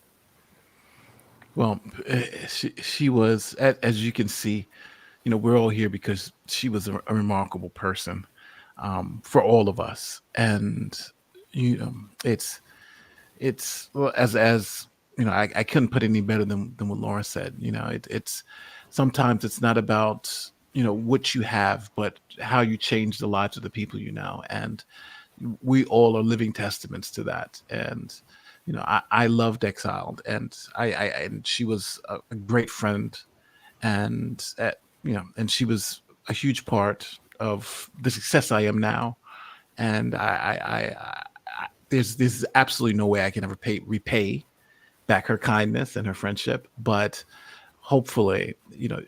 [SPEAKER 15] Well, she was, as you can see, we're all here because she was a remarkable person for all of us, and it's well, as I couldn't put it any better than what Laura said. It's sometimes it's not about what you have, but how you change the lives of the people you know, and we all are living testaments to that. And I loved Exiled, and and she was a great friend, and and she was a huge part of the success I am now. And there's absolutely no way I can ever repay back her kindness and her friendship, but hopefully you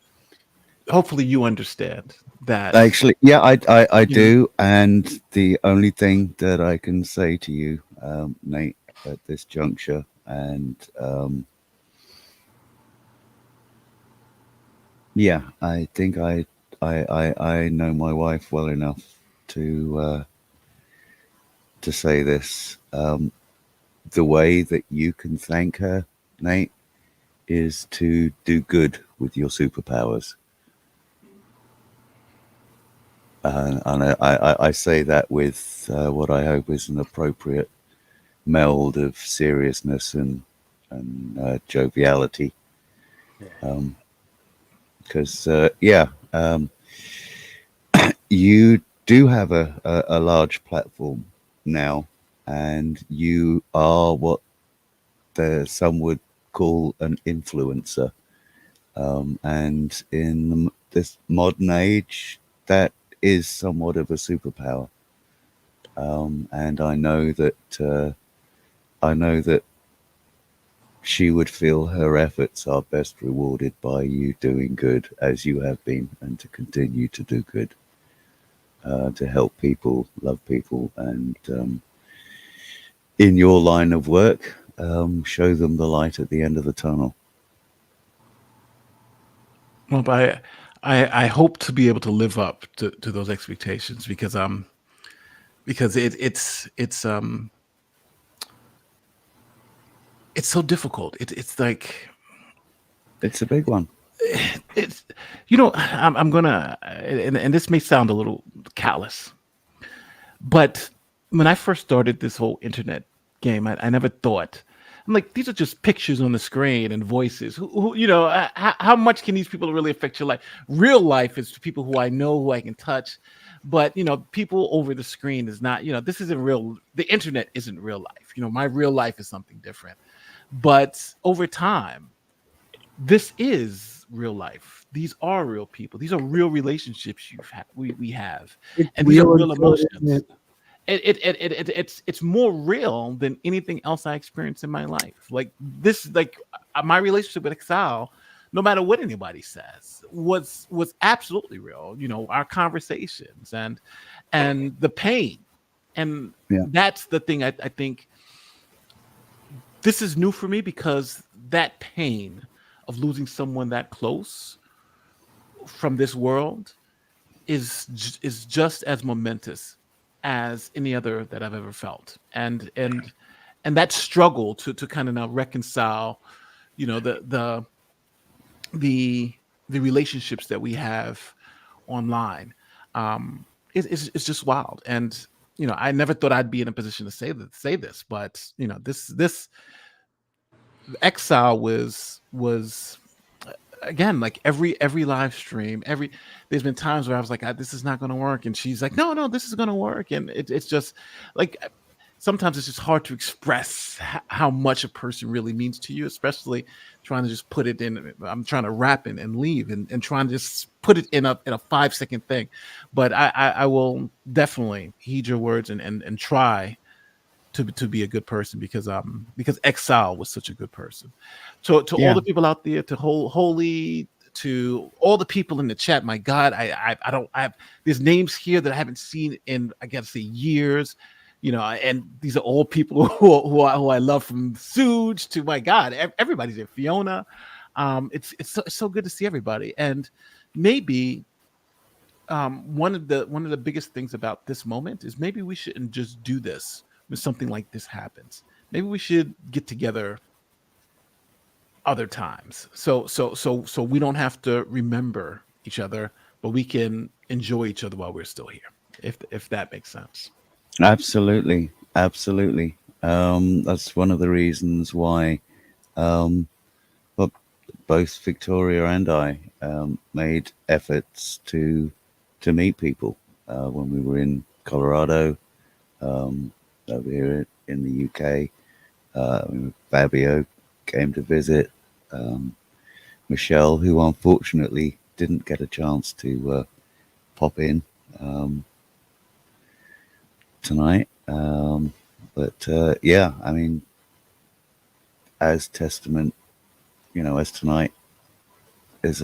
[SPEAKER 15] understand that.
[SPEAKER 1] Actually, yeah, I do. And the only thing that I can say to you, Nate, at this juncture, and yeah, I think I know my wife well enough to say this. The way that you can thank her, Nate, is to do good with your superpowers. And I say that with what I hope is an appropriate meld of seriousness and joviality. Because you do have a large platform now, and you are what some would call an influencer. And in this modern age, that is somewhat of a superpower. And I know that she would feel her efforts are best rewarded by you doing good as you have been, and to continue to do good, to help people, love people, and in your line of work, show them the light at the end of the tunnel.
[SPEAKER 15] Well, I hope to be able to live up to those expectations, because it's so difficult. It's like,
[SPEAKER 1] it's a big one.
[SPEAKER 15] It's I'm gonna, and this may sound a little callous, but when I first started this whole internet game, I never thought, I'm like, these are just pictures on the screen and voices. Who how much can these people really affect your life? Real life is people who I know, who I can touch, but people over the screen is not. This isn't real. The internet isn't real life. My real life is something different. But over time, this is real life. These are real people. These are real relationships we have, and these are real emotions. It's more real than anything else I experienced in my life. Like this, my relationship with Exile, no matter what anybody says, was absolutely real. Our conversations and the pain, and that's the thing. I think this is new for me, because that pain of losing someone that close from this world is just as momentous as any other that I've ever felt, and that struggle to kind of now reconcile, you know, the relationships that we have online, it's just wild. And you know, I never thought I'd be in a position to say this, but you know, this exile was again, like every live stream, there's been times where I was like, this is not going to work, and she's like, no, this is going to work, and it's just like sometimes it's just hard to express how much a person really means to you, especially trying to just put it in. I'm trying to wrap it and leave, and trying to just put it in a 5-second thing. But I will definitely heed your words and try to be a good person, because Exile was such a good person. To all the people out there, to Holy, to all the people in the chat, my God, I have there's names here that I haven't seen in, I gotta say, years. You know, and these are all people who I love, from Suge to, my God, everybody's there. Fiona, it's so good to see everybody. And maybe one of the biggest things about this moment is maybe we shouldn't just do this when something like this happens. Maybe we should get together other times, so we don't have to remember each other, but we can enjoy each other while we're still here. If that makes sense.
[SPEAKER 1] Absolutely. That's one of the reasons why but both Victoria and I made efforts to meet people when we were in Colorado, over here in the UK. Fabio came to visit, Michelle, who unfortunately didn't get a chance to pop in tonight, but yeah, I mean, as testament, you know, as tonight is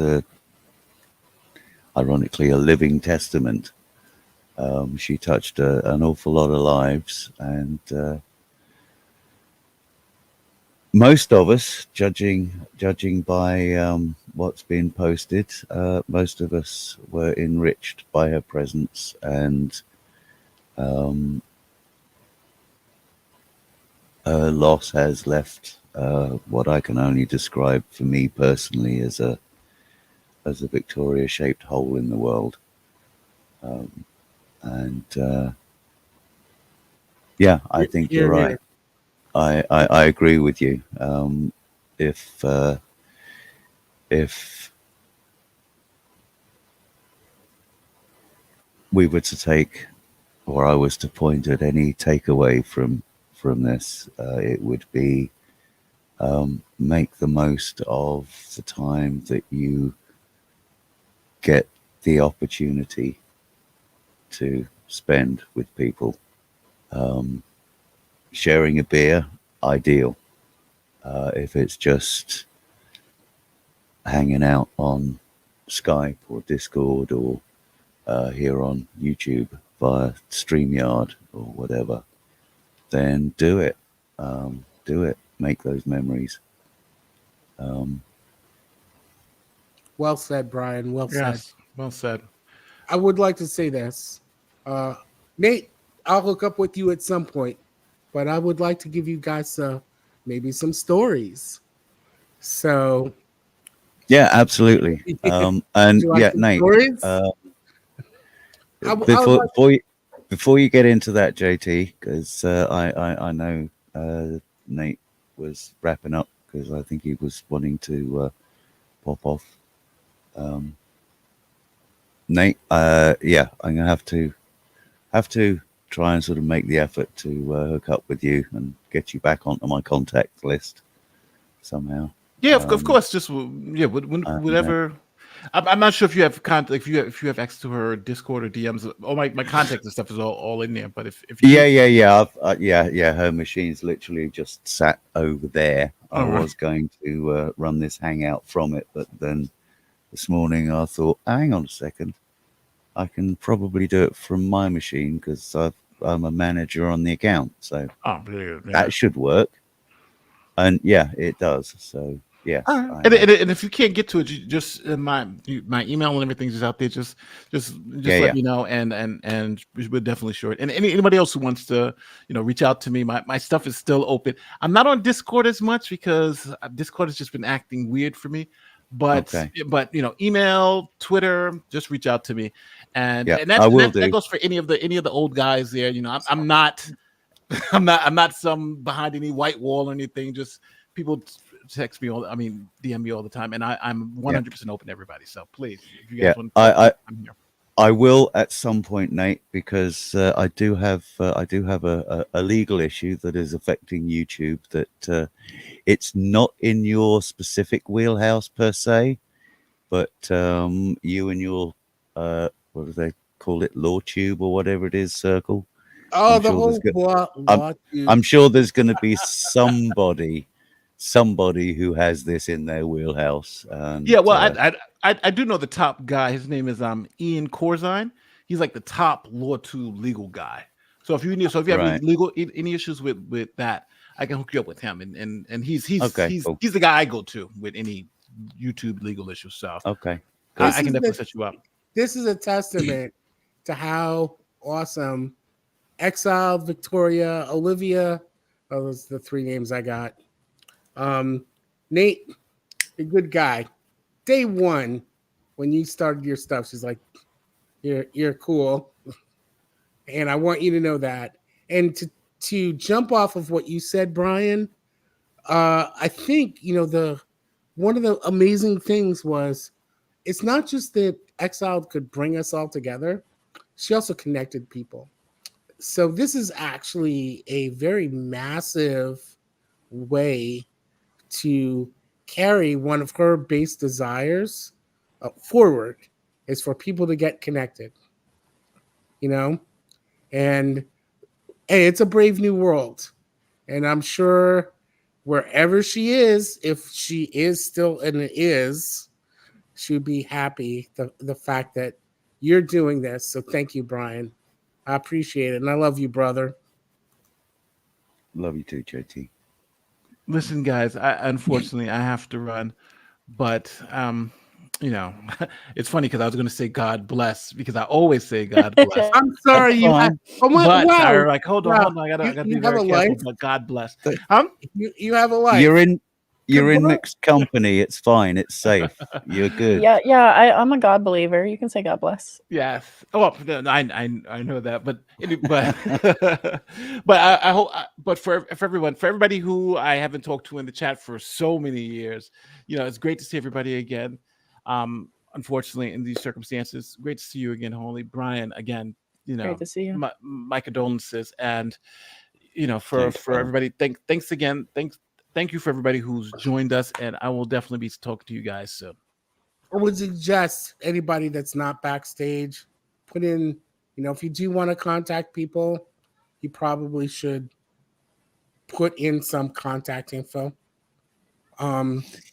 [SPEAKER 1] ironically a living testament. She touched an awful lot of lives, and most of us, judging by what's been posted, most of us were enriched by her presence, and her loss has left what I can only describe for me personally as a Victoria-shaped hole in the world. And yeah, I think you're right. I agree with you. If we were to take, or I was to point at any takeaway from this, it would be make the most of the time that you get the opportunity to spend with people. Sharing a beer, ideal. If it's just hanging out on Skype or Discord or here on YouTube via StreamYard or whatever, then do it. Make those memories.
[SPEAKER 9] Well said, Brian. Well said.
[SPEAKER 15] Well said.
[SPEAKER 9] I would like to say this. Nate, I'll hook up with you at some point, but I would like to give you guys maybe some stories. So
[SPEAKER 1] yeah, absolutely. And yeah, Nate, before you get into that, JT, because I know Nate was wrapping up, because I think he was wanting to pop off. Nate, yeah, I'm gonna have to try and sort of make the effort to hook up with you and get you back onto my contact list somehow.
[SPEAKER 15] Yeah, of course. Just whatever. I'm not sure if you have contact, if you have access to her Discord or DMs. All my contacts and stuff is all in there. But if you
[SPEAKER 1] yeah, her machine's literally just sat over there. I was going to run this hangout from it, but then this morning I thought, hang on a second, I can probably do it from my machine because I'm a manager on the account, so that should work. And yeah, it does. So Yes.
[SPEAKER 15] And if you can't get to it, just my email and everything's just out there. Just let me know, and we're definitely sure. And anybody else who wants to, reach out to me, my stuff is still open. I'm not on Discord as much because Discord has just been acting weird for me. But email, Twitter, just reach out to me, and that goes for any of the old guys there. I'm not some behind any white wall or anything. Just people text me DM me all the time, and I'm 100% open to everybody. So please, if you guys want to talk, I'm here.
[SPEAKER 1] I will at some point, Nate, because I do have a legal issue that is affecting YouTube. That it's not in your specific wheelhouse per se, but you and your what do they call it, law tube or whatever it is, circle.
[SPEAKER 9] Oh, the whole law tube.
[SPEAKER 1] I'm sure there's going to be somebody who has this in their wheelhouse. And,
[SPEAKER 15] I do know the top guy. His name is Ian Corzine. He's like the top law tube legal guy. So if you have any issues with that, I can hook you up with him. And he's the guy I go to with any YouTube legal issues. So
[SPEAKER 1] I
[SPEAKER 15] can definitely set you up.
[SPEAKER 9] This is a testament to how awesome xxxild, Viktoria, Olivia. Oh, those are the three names I got. Nate, a good guy. Day one, when you started your stuff, she's like, "You're cool," and I want you to know that. And to jump off of what you said, Brian, I think one of the amazing things was it's not just that xxxild could bring us all together; she also connected people. So this is actually a very massive way to carry one of her base desires forward, is for people to get connected, and hey, it's a brave new world, and I'm sure wherever she is, if she is still she'd be happy the fact that you're doing this. So thank you, Brian. I appreciate it, and I love you, brother.
[SPEAKER 1] Love you too, JT.
[SPEAKER 15] Listen, guys, unfortunately I have to run, but it's funny because I was going to say God bless, because I always say God bless.
[SPEAKER 9] I'm sorry, you have,
[SPEAKER 15] hold on, I gotta be very careful. But God bless.
[SPEAKER 9] You have a life.
[SPEAKER 1] You're in mixed company. It's fine. It's safe. You're good.
[SPEAKER 2] Yeah. I'm a God believer. You can say God bless.
[SPEAKER 15] Yes. Oh, I know that, but I hope. But for everybody who I haven't talked to in the chat for so many years, it's great to see everybody again. Unfortunately, in these circumstances, great to see you again, Holly. Brian, again,
[SPEAKER 2] great to see you.
[SPEAKER 15] My condolences, and for everybody, thanks again. Thank you for everybody who's joined us, and I will definitely be talking to you guys soon.
[SPEAKER 9] I would suggest anybody that's not backstage, put in, if you do want to contact people, you probably should put in some contact info. It's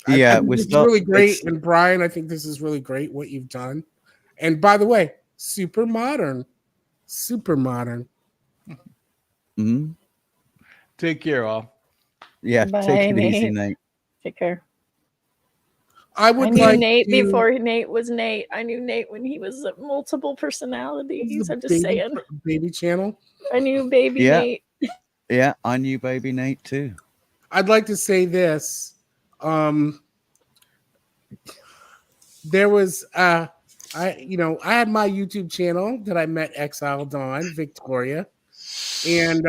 [SPEAKER 9] really great. And Brian, I think this is really great what you've done. And by the way, super modern.
[SPEAKER 1] Mm-hmm.
[SPEAKER 15] Take care, all.
[SPEAKER 1] Yeah,
[SPEAKER 2] bye,
[SPEAKER 1] take it
[SPEAKER 2] Nate.
[SPEAKER 1] easy, Nate.
[SPEAKER 2] Take care.
[SPEAKER 9] I knew
[SPEAKER 2] Nate before Nate was Nate. I knew Nate when he was multiple personalities. I'm just saying.
[SPEAKER 9] Baby channel.
[SPEAKER 2] I knew baby Nate.
[SPEAKER 1] Yeah, I knew baby Nate too.
[SPEAKER 9] I'd like to say this. There was I had my YouTube channel that I met xxxild on, Viktoria, and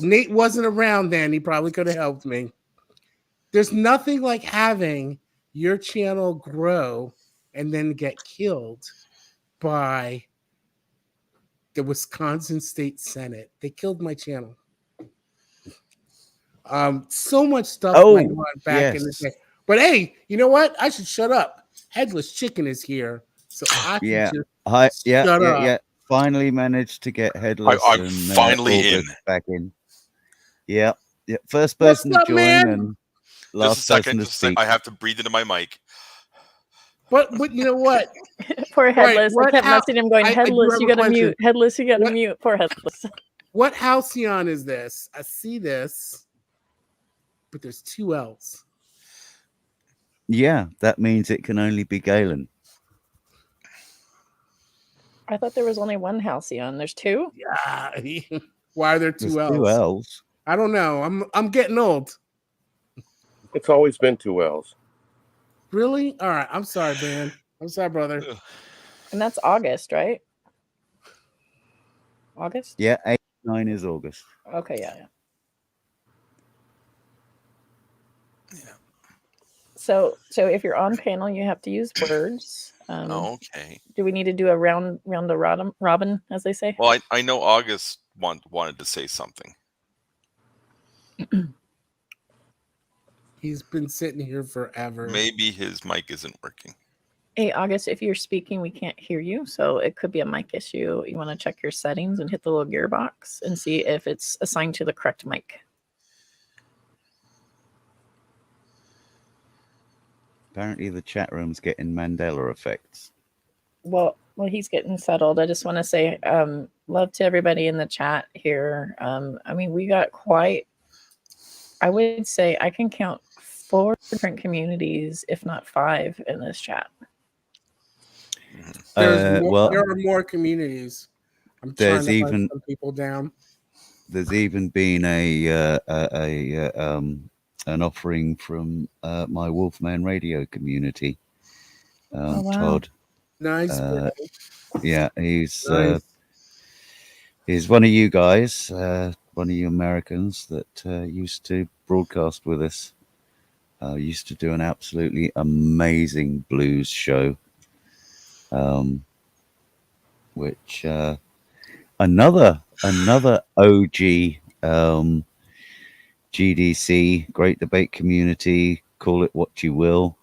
[SPEAKER 9] Nate wasn't around then. He probably could have helped me. There's nothing like having your channel grow and then get killed by the Wisconsin State Senate. They killed my channel. So much stuff went on back in the day. But hey, you know what? I should shut up. Headless Chicken is here, so I can just shut up.
[SPEAKER 1] Yeah. Finally managed to get Headless.
[SPEAKER 17] I'm finally in.
[SPEAKER 1] Back in. Yeah. First person to join, man? And last person to speak.
[SPEAKER 17] I have to breathe into my mic.
[SPEAKER 9] But you know what?
[SPEAKER 2] Poor Headless. I kept messaging him going, Headless, you gotta mute. Headless, you gotta mute. Poor Headless.
[SPEAKER 9] What halcyon is this? I see this. but there's 2 L's.
[SPEAKER 1] Yeah, that means it can only be Galen.
[SPEAKER 2] I thought there was only one Halcyon. There's 2?
[SPEAKER 9] Yeah. Why are there 2
[SPEAKER 1] There's
[SPEAKER 9] L's?
[SPEAKER 1] 2 L's.
[SPEAKER 9] I don't know. I'm getting old.
[SPEAKER 18] It's always been 2 L's.
[SPEAKER 9] Really? All right. I'm sorry, man. I'm sorry, brother.
[SPEAKER 2] And that's August, right? August?
[SPEAKER 1] Yeah, 89 is August.
[SPEAKER 2] Okay, yeah. So if you're on panel, you have to use words.
[SPEAKER 17] Okay.
[SPEAKER 2] Do we need to do a round the robin, as they say?
[SPEAKER 17] Well, I know August wanted to say something.
[SPEAKER 9] He's been sitting here forever.
[SPEAKER 17] Maybe his mic isn't working.
[SPEAKER 2] Hey, August, if you're speaking, we can't hear you, so it could be a mic issue. You want to check your settings and hit the little gearbox and see if it's assigned to the correct mic.
[SPEAKER 1] Apparently the chat room's getting Mandela effects.
[SPEAKER 2] Well, he's getting settled. I just want to say love to everybody in the chat here. I mean, we got quite, I would say I can count 4 different communities, if not 5, in this chat.
[SPEAKER 9] There are more communities. I'm trying to hunt some people down.
[SPEAKER 1] There's even been an offering from my Wolfman Radio community.
[SPEAKER 2] Oh, wow.
[SPEAKER 1] Todd.
[SPEAKER 9] Nice.
[SPEAKER 1] Yeah, he's
[SPEAKER 9] Nice.
[SPEAKER 1] he's one of you guys, one of you Americans that used to broadcast with us. Used to do an absolutely amazing blues show. Which another OG GDC, Great Debate Community, call it what you will.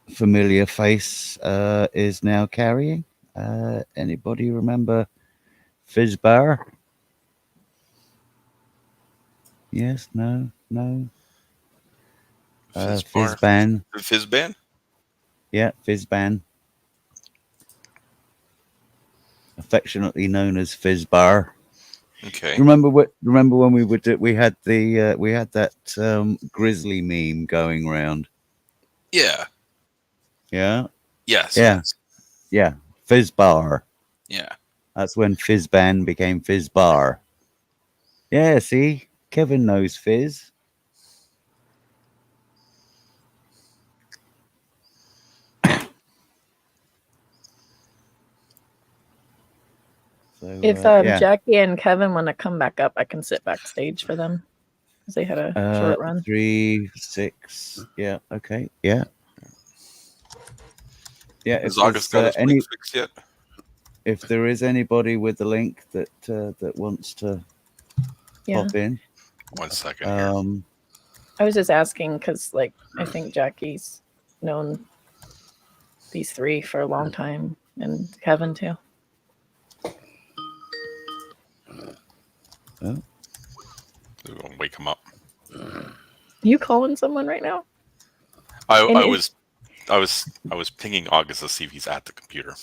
[SPEAKER 1] Familiar face is now carrying. Anybody remember Fizzbar? Yes, no. Fizzban.
[SPEAKER 17] Fizzban?
[SPEAKER 1] Yeah, Fizzban. Affectionately known as Fizzbar.
[SPEAKER 17] Okay.
[SPEAKER 1] Remember when we had that grizzly meme going around?
[SPEAKER 17] Yeah.
[SPEAKER 1] Yeah.
[SPEAKER 17] Yes.
[SPEAKER 1] Yeah. Yeah. Fizzbar.
[SPEAKER 17] Yeah.
[SPEAKER 1] That's when Fizzban became Fizzbar. Yeah, see? Kevin knows Fizz. So,
[SPEAKER 2] If
[SPEAKER 1] yeah.
[SPEAKER 2] Jackie and Kevin want to come back up, I can sit backstage for them because they had a short run.
[SPEAKER 1] 3, 6. Yeah. Okay. Yeah. Yeah.
[SPEAKER 17] Has August got his mic fixed yet?
[SPEAKER 1] If there is anybody with the link that wants to pop in.
[SPEAKER 17] 1 second here.
[SPEAKER 2] I was just asking because, like, I think Jackie's known these 3 for a long time, and Kevin too.
[SPEAKER 1] Oh.
[SPEAKER 17] We're gonna wake him up.
[SPEAKER 2] You calling someone right now?
[SPEAKER 17] I was pinging August to see if he's at the computer.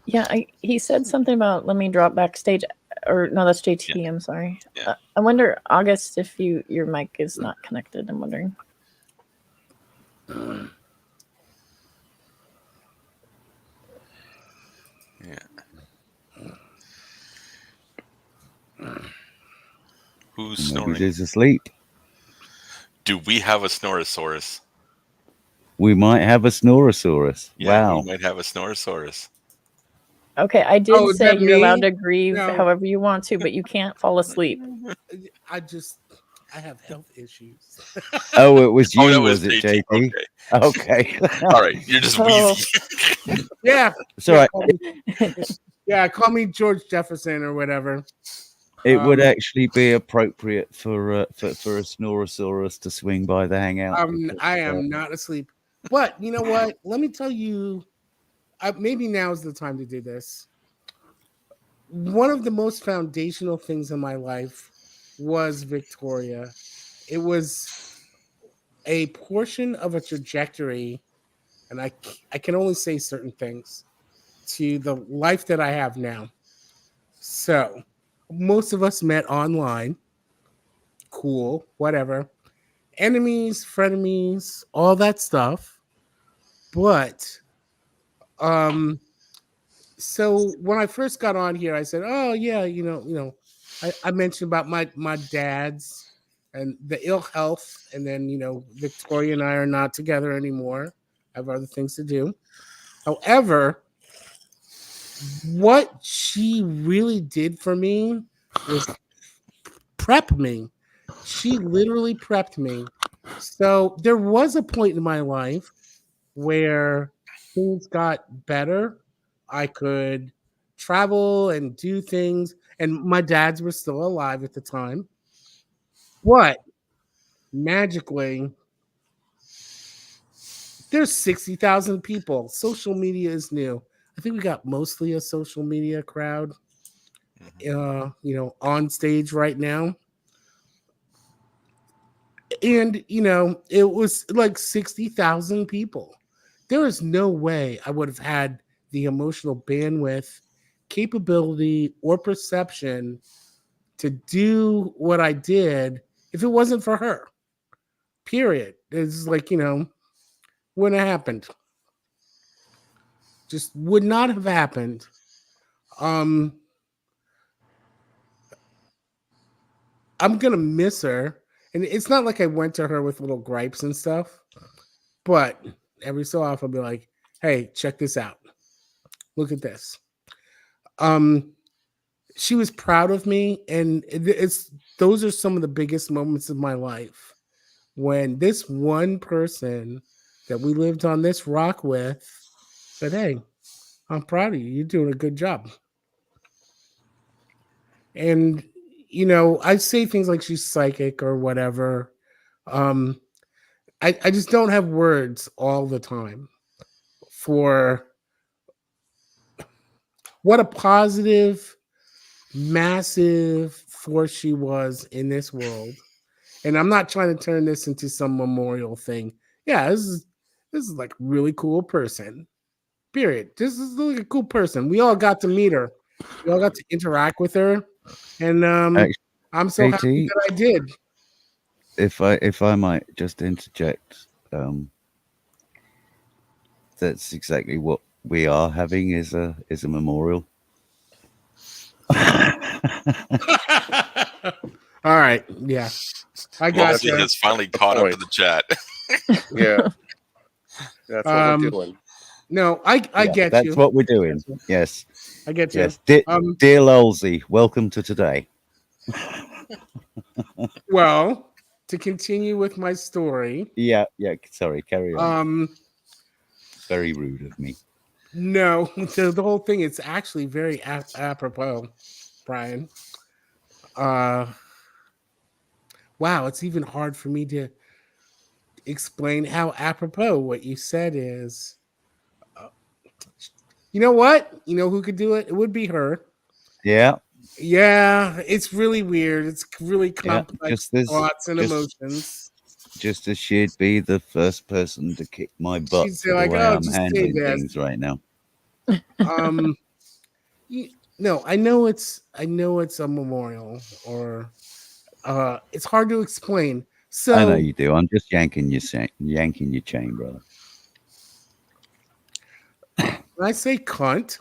[SPEAKER 2] Yeah, he said something about let me drop backstage, or no, that's JT. Yeah. I'm sorry.
[SPEAKER 17] Yeah.
[SPEAKER 2] I wonder, August, if your mic is not connected. I'm wondering.
[SPEAKER 17] Yeah. Who's snoring?
[SPEAKER 1] He's asleep.
[SPEAKER 17] Do we have a Snorosaurus?
[SPEAKER 1] We might have a Snorosaurus.
[SPEAKER 17] Yeah,
[SPEAKER 1] wow.
[SPEAKER 17] we might have a Snorosaurus.
[SPEAKER 2] Okay, I did say you're allowed to grieve
[SPEAKER 9] No.
[SPEAKER 2] however you want to, but you can't fall asleep.
[SPEAKER 9] I have health issues.
[SPEAKER 1] Oh, it was you,
[SPEAKER 17] that
[SPEAKER 1] was it, JT? Okay.
[SPEAKER 17] All right, you're just wheezy.
[SPEAKER 9] Yeah.
[SPEAKER 1] It's all right.
[SPEAKER 9] Call me George Jefferson or whatever.
[SPEAKER 1] It would actually be appropriate for a Snorosaurus to swing by the hangout.
[SPEAKER 9] I am not asleep. But you know what? Let me tell you, maybe now is the time to do this. One of the most foundational things in my life was Viktoria. It was a portion of a trajectory, and I can only say certain things, to the life that I have now. So, most of us met online. cool, whatever. Enemies, frenemies, all that stuff. But so when I first got on here, I said, "Oh yeah, I mentioned about my dad's and the ill health, and then Viktoria and I are not together anymore. I have other things to do. However, what she really did for me was prep me. She literally prepped me. So there was a point in my life where things got better. I could travel and do things, and my dads were still alive at the time. But magically, there's 60,000 people. Social media is new. I think we got mostly a social media crowd, on stage right now. And, it was like 60,000 people. There is no way I would have had the emotional bandwidth, capability, or perception to do what I did if it wasn't for her. Period. It's like, wouldn't have happened. Just would not have happened. I'm gonna miss her. And it's not like I went to her with little gripes and stuff, but every so often I'll be like, hey, check this out. Look at this. She was proud of me, and those are some of the biggest moments of my life. When this one person that we lived on this rock with said, hey, I'm proud of you. You're doing a good job. And, I say things like she's psychic or whatever. I just don't have words all the time for what a positive, massive force she was in this world. And I'm not trying to turn this into some memorial thing. Yeah, this is like really cool person. Period. This is like a cool person. We all got to meet her. We all got to interact with her. And I'm so happy that I did.
[SPEAKER 1] If I might just interject, that's exactly what we are having is a memorial.
[SPEAKER 9] All right, yeah, I got
[SPEAKER 17] you. Has finally caught up to the chat.
[SPEAKER 18] Yeah, that's what we're doing.
[SPEAKER 9] No, I get
[SPEAKER 1] that's
[SPEAKER 9] you.
[SPEAKER 1] That's what we're doing. Yes,
[SPEAKER 9] I get you.
[SPEAKER 1] Yes, dear Lolsey, welcome to today.
[SPEAKER 9] Well, to continue with my story.
[SPEAKER 1] Yeah. Sorry, carry on. Very rude of me.
[SPEAKER 9] No, the whole thing is actually very apropos, Brian. Wow, it's even hard for me to explain how apropos what you said is. You know what? You know who could do it? It would be her.
[SPEAKER 1] Yeah.
[SPEAKER 9] Yeah, it's really weird. It's really complex thoughts and emotions.
[SPEAKER 1] Just as she'd be the first person to kick my butt for the way I'm handling things right now.
[SPEAKER 9] No, I know it's a memorial, or it's hard to explain. So
[SPEAKER 1] I know you do. I'm just yanking your chain, brother.
[SPEAKER 9] When I say cunt,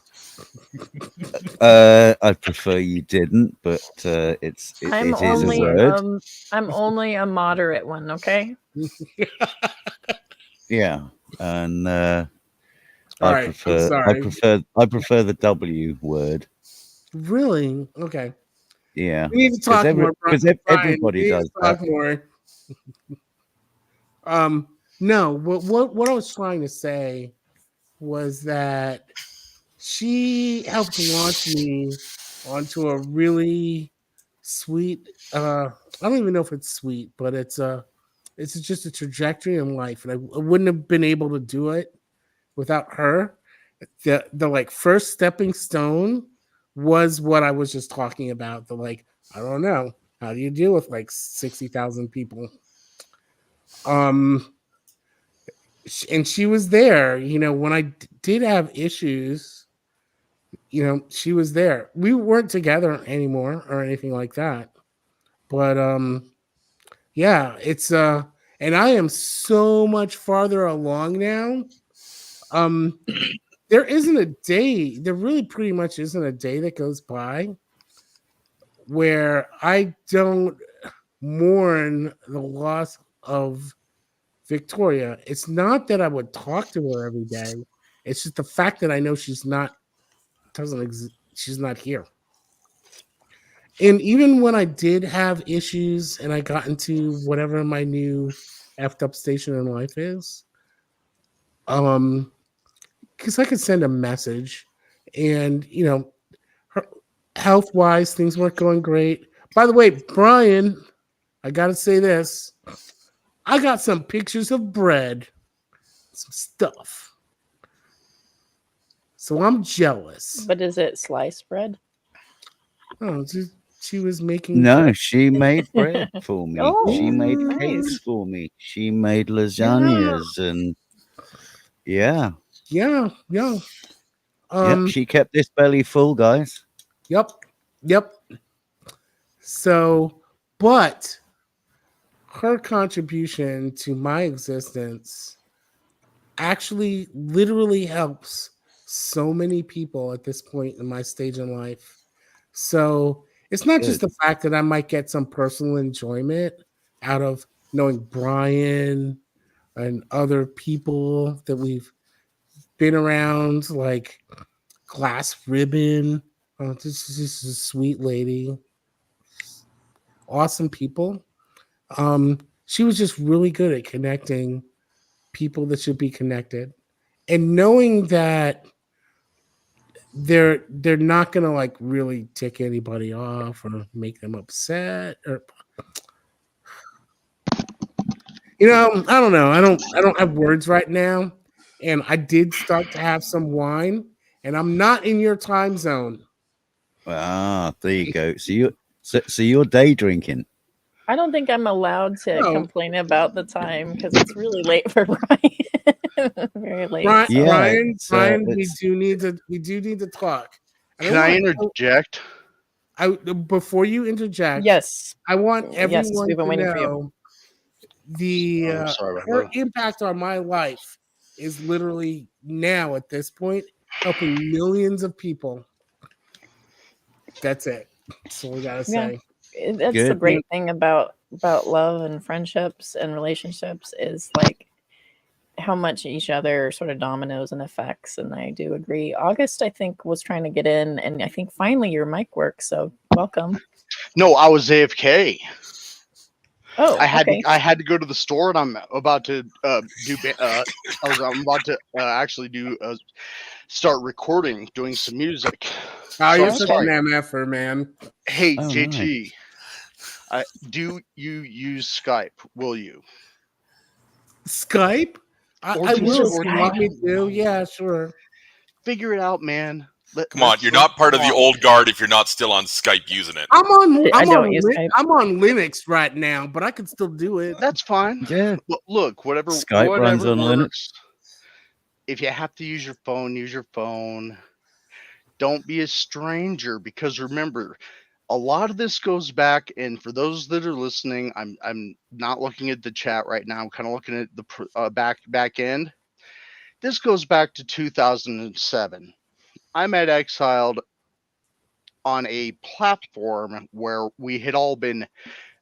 [SPEAKER 1] I prefer you didn't, but it is a word.
[SPEAKER 2] I'm only a moderate one, okay?
[SPEAKER 1] Yeah, and
[SPEAKER 9] I
[SPEAKER 1] prefer the W word.
[SPEAKER 9] Really? Okay.
[SPEAKER 1] Yeah.
[SPEAKER 9] We need to talk more,
[SPEAKER 1] because everybody does
[SPEAKER 9] talk more. No, what I was trying to say was that she helped launch me onto a really sweet, I don't even know if it's sweet, but it's just a trajectory in life. And I wouldn't have been able to do it without her. The like first stepping stone was what I was just talking about. The like, I don't know, how do you deal with like 60,000 people? And she was there, when I did have issues, she was there. We weren't together anymore or anything like that. But Yeah, it's and I am so much farther along now. There isn't a day, there really pretty much isn't a day that goes by where I don't mourn the loss of Viktoria. It's not that I would talk to her every day. It's just the fact that I know she's not she's not here. And even when I did have issues and I got into whatever my new effed up station in life is, because I could send a message and, you know, health wise, things weren't going great. By the way, Brian, I got to say this. I got some pictures of bread, some stuff. So I'm jealous.
[SPEAKER 2] But is it sliced bread?
[SPEAKER 9] Oh, she was making
[SPEAKER 1] No,
[SPEAKER 9] bread.
[SPEAKER 1] she made bread for me.
[SPEAKER 2] Oh,
[SPEAKER 1] she made
[SPEAKER 2] nice.
[SPEAKER 1] cakes for me. She made lasagnas and yeah.
[SPEAKER 9] Yeah.
[SPEAKER 1] She kept this belly full, guys.
[SPEAKER 9] Yep. So, but her contribution to my existence actually literally helps so many people at this point in my stage in life. So it's not just the fact that I might get some personal enjoyment out of knowing Brian and other people that we've been around, like Glass Ribbon. Oh, this is a sweet lady. Awesome people. She was just really good at connecting people that should be connected. And knowing that they're not gonna like really tick anybody off or make them upset or I don't know. I don't have words right now. And I did start to have some wine, and I'm not in your time zone.
[SPEAKER 1] Ah, there you go. So you're day drinking.
[SPEAKER 2] I don't think I'm allowed to complain about the time because it's really late for Brian. Very late.
[SPEAKER 9] Brian, we do need to talk.
[SPEAKER 19] Can I interject?
[SPEAKER 9] Before you interject,
[SPEAKER 2] yes,
[SPEAKER 9] I want everyone
[SPEAKER 2] we've been
[SPEAKER 9] to
[SPEAKER 2] waiting for
[SPEAKER 9] know
[SPEAKER 2] you.
[SPEAKER 9] her impact on my life is literally now at this point helping millions of people. That's it. That's all we gotta say.
[SPEAKER 2] That's the great thing about love and friendships and relationships is like how much each other sort of dominoes and affects. And I do agree. August, I think, was trying to get in, and I think finally your mic works. So welcome.
[SPEAKER 19] No, I was AFK.
[SPEAKER 2] Oh,
[SPEAKER 19] I had to go to the store, and I'm about to start recording, doing some music.
[SPEAKER 9] Oh, you're such an MFer, man.
[SPEAKER 19] Hey, JT, do you use Skype? Will you?
[SPEAKER 9] Skype? I will if you want me to. Yeah, sure.
[SPEAKER 19] Figure it out, man.
[SPEAKER 17] Come on, you're not part of the old guard if you're not still on Skype using it.
[SPEAKER 9] I'm on Linux right now, but I can still do it.
[SPEAKER 19] That's fine.
[SPEAKER 1] Yeah.
[SPEAKER 19] Look, whatever
[SPEAKER 1] Skype runs on
[SPEAKER 19] Linux. If you have to use your phone, use your phone. Don't be a stranger, because remember, a lot of this goes back, and for those that are listening, I'm not looking at the chat right now. I'm kind of looking at the back end. This goes back to 2007. I'm at xxxild on a platform where we had all been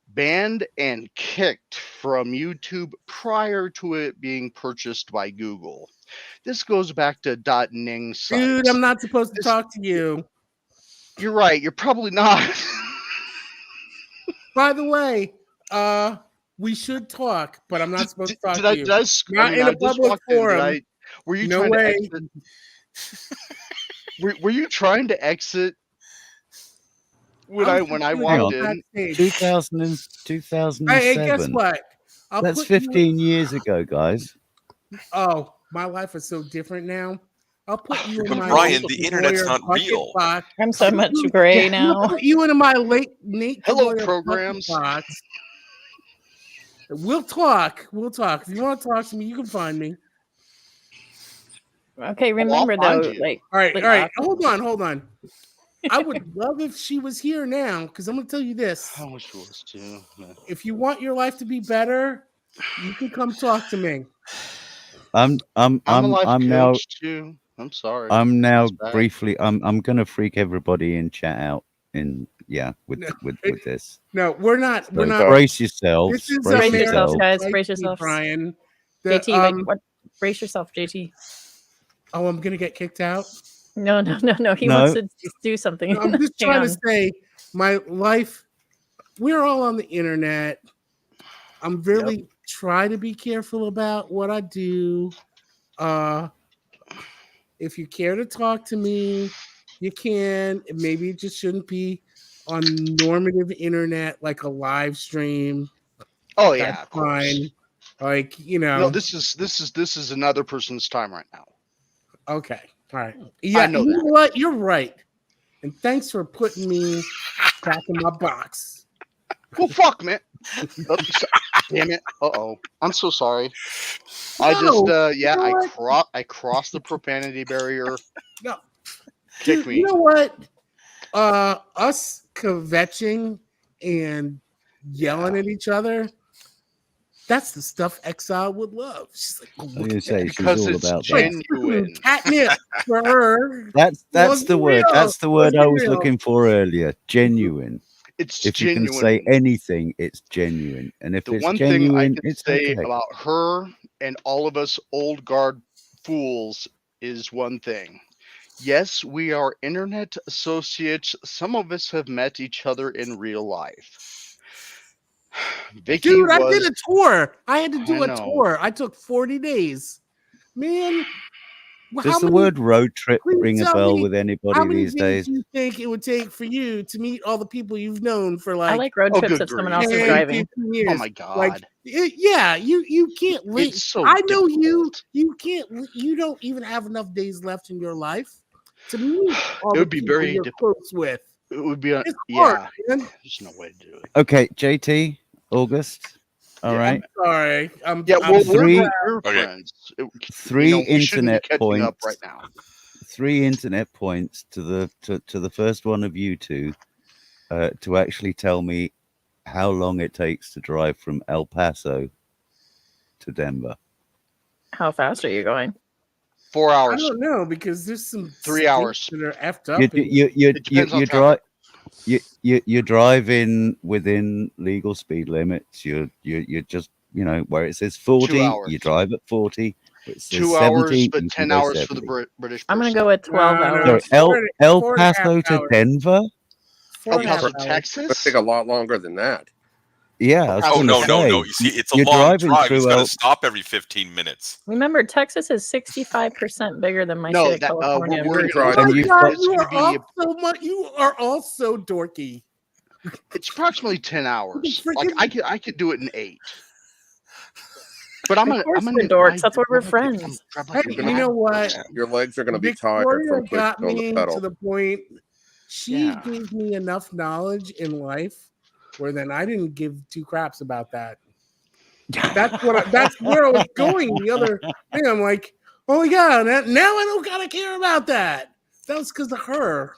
[SPEAKER 19] banned and kicked from YouTube prior to it being purchased by Google. This goes back to .ning sites.
[SPEAKER 9] Dude, I'm not supposed to talk to you.
[SPEAKER 19] You're right. You're probably not.
[SPEAKER 9] By the way, we should talk, but I'm not supposed to talk to you. Not in a public forum.
[SPEAKER 19] Were you
[SPEAKER 9] no
[SPEAKER 19] trying
[SPEAKER 9] way.
[SPEAKER 19] to exit? Were you trying to exit when I walked in?
[SPEAKER 1] 2007.
[SPEAKER 9] Hey, guess what?
[SPEAKER 1] That's 15 years ago, guys.
[SPEAKER 9] Oh, my life is so different now. I'll put you in my
[SPEAKER 17] Brian, the internet's not real.
[SPEAKER 9] Box.
[SPEAKER 2] I'm so much gray now.
[SPEAKER 9] I'll put you into my late
[SPEAKER 19] Hello programs.
[SPEAKER 9] Box. We'll talk. If you want to talk to me, you can find me.
[SPEAKER 2] Okay, remember though,
[SPEAKER 9] all right. Hold on. I would love if she was here now, because I'm going to tell you this.
[SPEAKER 19] I wish she was too.
[SPEAKER 9] If you want your life to be better, you can come talk to me.
[SPEAKER 19] I'm a life coach
[SPEAKER 1] now
[SPEAKER 19] too. I'm sorry.
[SPEAKER 1] I'm now
[SPEAKER 19] It's bad.
[SPEAKER 1] briefly. I'm going to freak everybody in chat out. With this.
[SPEAKER 9] No, we're not.
[SPEAKER 1] So
[SPEAKER 9] We're not.
[SPEAKER 1] brace yourselves.
[SPEAKER 9] This is
[SPEAKER 2] brace yourselves, guys.
[SPEAKER 9] Like
[SPEAKER 2] Brace yourselves.
[SPEAKER 9] Brian.
[SPEAKER 2] JT, what? Brace yourself, JT.
[SPEAKER 9] Oh, I'm gonna get kicked out.
[SPEAKER 2] No. He wants to do something.
[SPEAKER 9] I'm just trying to say, my life. We're all on the internet. I'm really try to be careful about what I do. If you care to talk to me, you can. Maybe it just shouldn't be on normative internet like a live stream.
[SPEAKER 19] Oh yeah, of course.
[SPEAKER 9] Fine. Like,
[SPEAKER 19] No, this is another person's time right now.
[SPEAKER 9] Okay. All right. Yeah, you know what? You're right. And thanks for putting me back in my box.
[SPEAKER 19] Well, fuck, man. Damn it. Uh-oh. I'm so sorry. I crossed the profanity barrier.
[SPEAKER 9] No.
[SPEAKER 19] Kick me.
[SPEAKER 9] You know what? Us kvetching and yelling at each other, that's the stuff Exile would love. She's like, oh, look at that.
[SPEAKER 19] Because it's genuine.
[SPEAKER 9] Catnip for her.
[SPEAKER 1] That's the word. That's the word I was looking for earlier. Genuine.
[SPEAKER 19] It's
[SPEAKER 1] if
[SPEAKER 19] genuine.
[SPEAKER 1] You can say anything, it's genuine. And if
[SPEAKER 19] the
[SPEAKER 1] it's
[SPEAKER 19] one
[SPEAKER 1] genuine,
[SPEAKER 19] thing I can
[SPEAKER 1] it's
[SPEAKER 19] say
[SPEAKER 1] okay.
[SPEAKER 19] about her and all of us old guard fools is one thing. Yes, we are internet associates. Some of us have met each other in real life. Vicky
[SPEAKER 9] I did a tour. I had to do a tour. I took 40 days. Man,
[SPEAKER 1] does the word road trip ring a bell with anybody these days?
[SPEAKER 9] How many days do you think it would take for you to meet all the people you've known for
[SPEAKER 2] I like road trips if someone else is driving.
[SPEAKER 19] Oh my god!
[SPEAKER 9] Like, yeah, you can't live.
[SPEAKER 19] It's so
[SPEAKER 9] I know
[SPEAKER 19] difficult.
[SPEAKER 9] you can't. You don't even have enough days left in your life to meet all
[SPEAKER 19] it
[SPEAKER 9] the
[SPEAKER 19] would be
[SPEAKER 9] people
[SPEAKER 19] very
[SPEAKER 9] you're close with.
[SPEAKER 19] It would be
[SPEAKER 9] It's hard, man.
[SPEAKER 19] There's no way to do it.
[SPEAKER 1] Okay, JT, August. All right.
[SPEAKER 9] I'm sorry.
[SPEAKER 19] We're friends.
[SPEAKER 1] Three internet
[SPEAKER 19] catching
[SPEAKER 1] points
[SPEAKER 19] up right now.
[SPEAKER 1] 3 internet points to the first one of you two to actually tell me how long it takes to drive from El Paso to Denver.
[SPEAKER 2] How fast are you going?
[SPEAKER 19] 4 hours.
[SPEAKER 9] I don't know because there's some
[SPEAKER 19] 3 hours
[SPEAKER 9] that are effed up.
[SPEAKER 1] You drive in within legal speed limits. You're just where it says 40, you drive at 40.
[SPEAKER 19] 2 hours, but 10 hours for the British.
[SPEAKER 2] I'm gonna go with 12 hours.
[SPEAKER 1] Sorry, El Paso to Denver.
[SPEAKER 19] El Paso, Texas.
[SPEAKER 18] It'll take a lot longer than that.
[SPEAKER 1] Yeah.
[SPEAKER 17] No. You see, it's a long drive. He's got to stop every 15 minutes.
[SPEAKER 2] Remember, Texas is 65% bigger than my state of California.
[SPEAKER 9] You are all so dorky.
[SPEAKER 19] It's approximately 10 hours. Like I could do it in 8. But I'm
[SPEAKER 2] we're dorks. That's why we're friends.
[SPEAKER 9] Hey, you know what?
[SPEAKER 18] Your legs are going to be tired from
[SPEAKER 9] got
[SPEAKER 18] pushing on
[SPEAKER 9] me
[SPEAKER 18] the pedal.
[SPEAKER 9] to the point. She gave me enough knowledge in life where then I didn't give 2 craps about that. That's where I was going. The other thing, I'm like, oh my god, now I don't gotta care about that. That was because of her.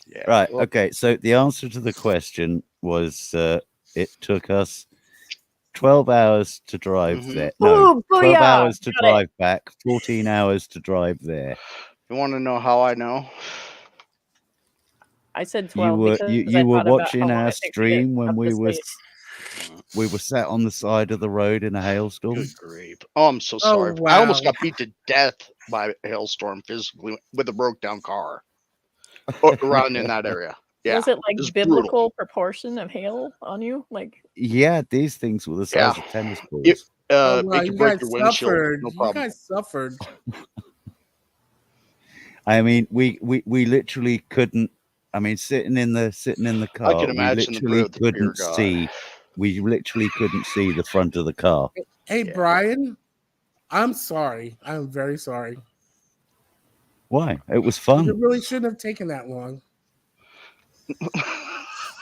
[SPEAKER 19] Yeah.
[SPEAKER 1] Right. Okay. So the answer to the question was it took us 12 hours to drive there. No, 12 hours to drive back, 14 hours to drive there.
[SPEAKER 19] You want to know how I know?
[SPEAKER 2] I said 12.
[SPEAKER 1] You were watching our stream when we were sat on the side of the road in a hailstorm.
[SPEAKER 19] Good grief. Oh, I'm so sorry.
[SPEAKER 9] Oh, wow.
[SPEAKER 19] I almost got beat to death by a hailstorm physically with a broke down car around in that area. Yeah.
[SPEAKER 2] Was it like biblical proportion of hail on you? Like,
[SPEAKER 1] yeah, these things were the size of tennis balls.
[SPEAKER 19] It could break your windshield. No problem.
[SPEAKER 9] You guys suffered.
[SPEAKER 1] I mean, we literally couldn't. I mean, sitting in the car,
[SPEAKER 19] I can imagine
[SPEAKER 1] we literally couldn't see the front of the car.
[SPEAKER 9] Hey, Brian, I'm sorry. I'm very sorry.
[SPEAKER 1] Why? It was fun.
[SPEAKER 9] It really shouldn't have taken that long.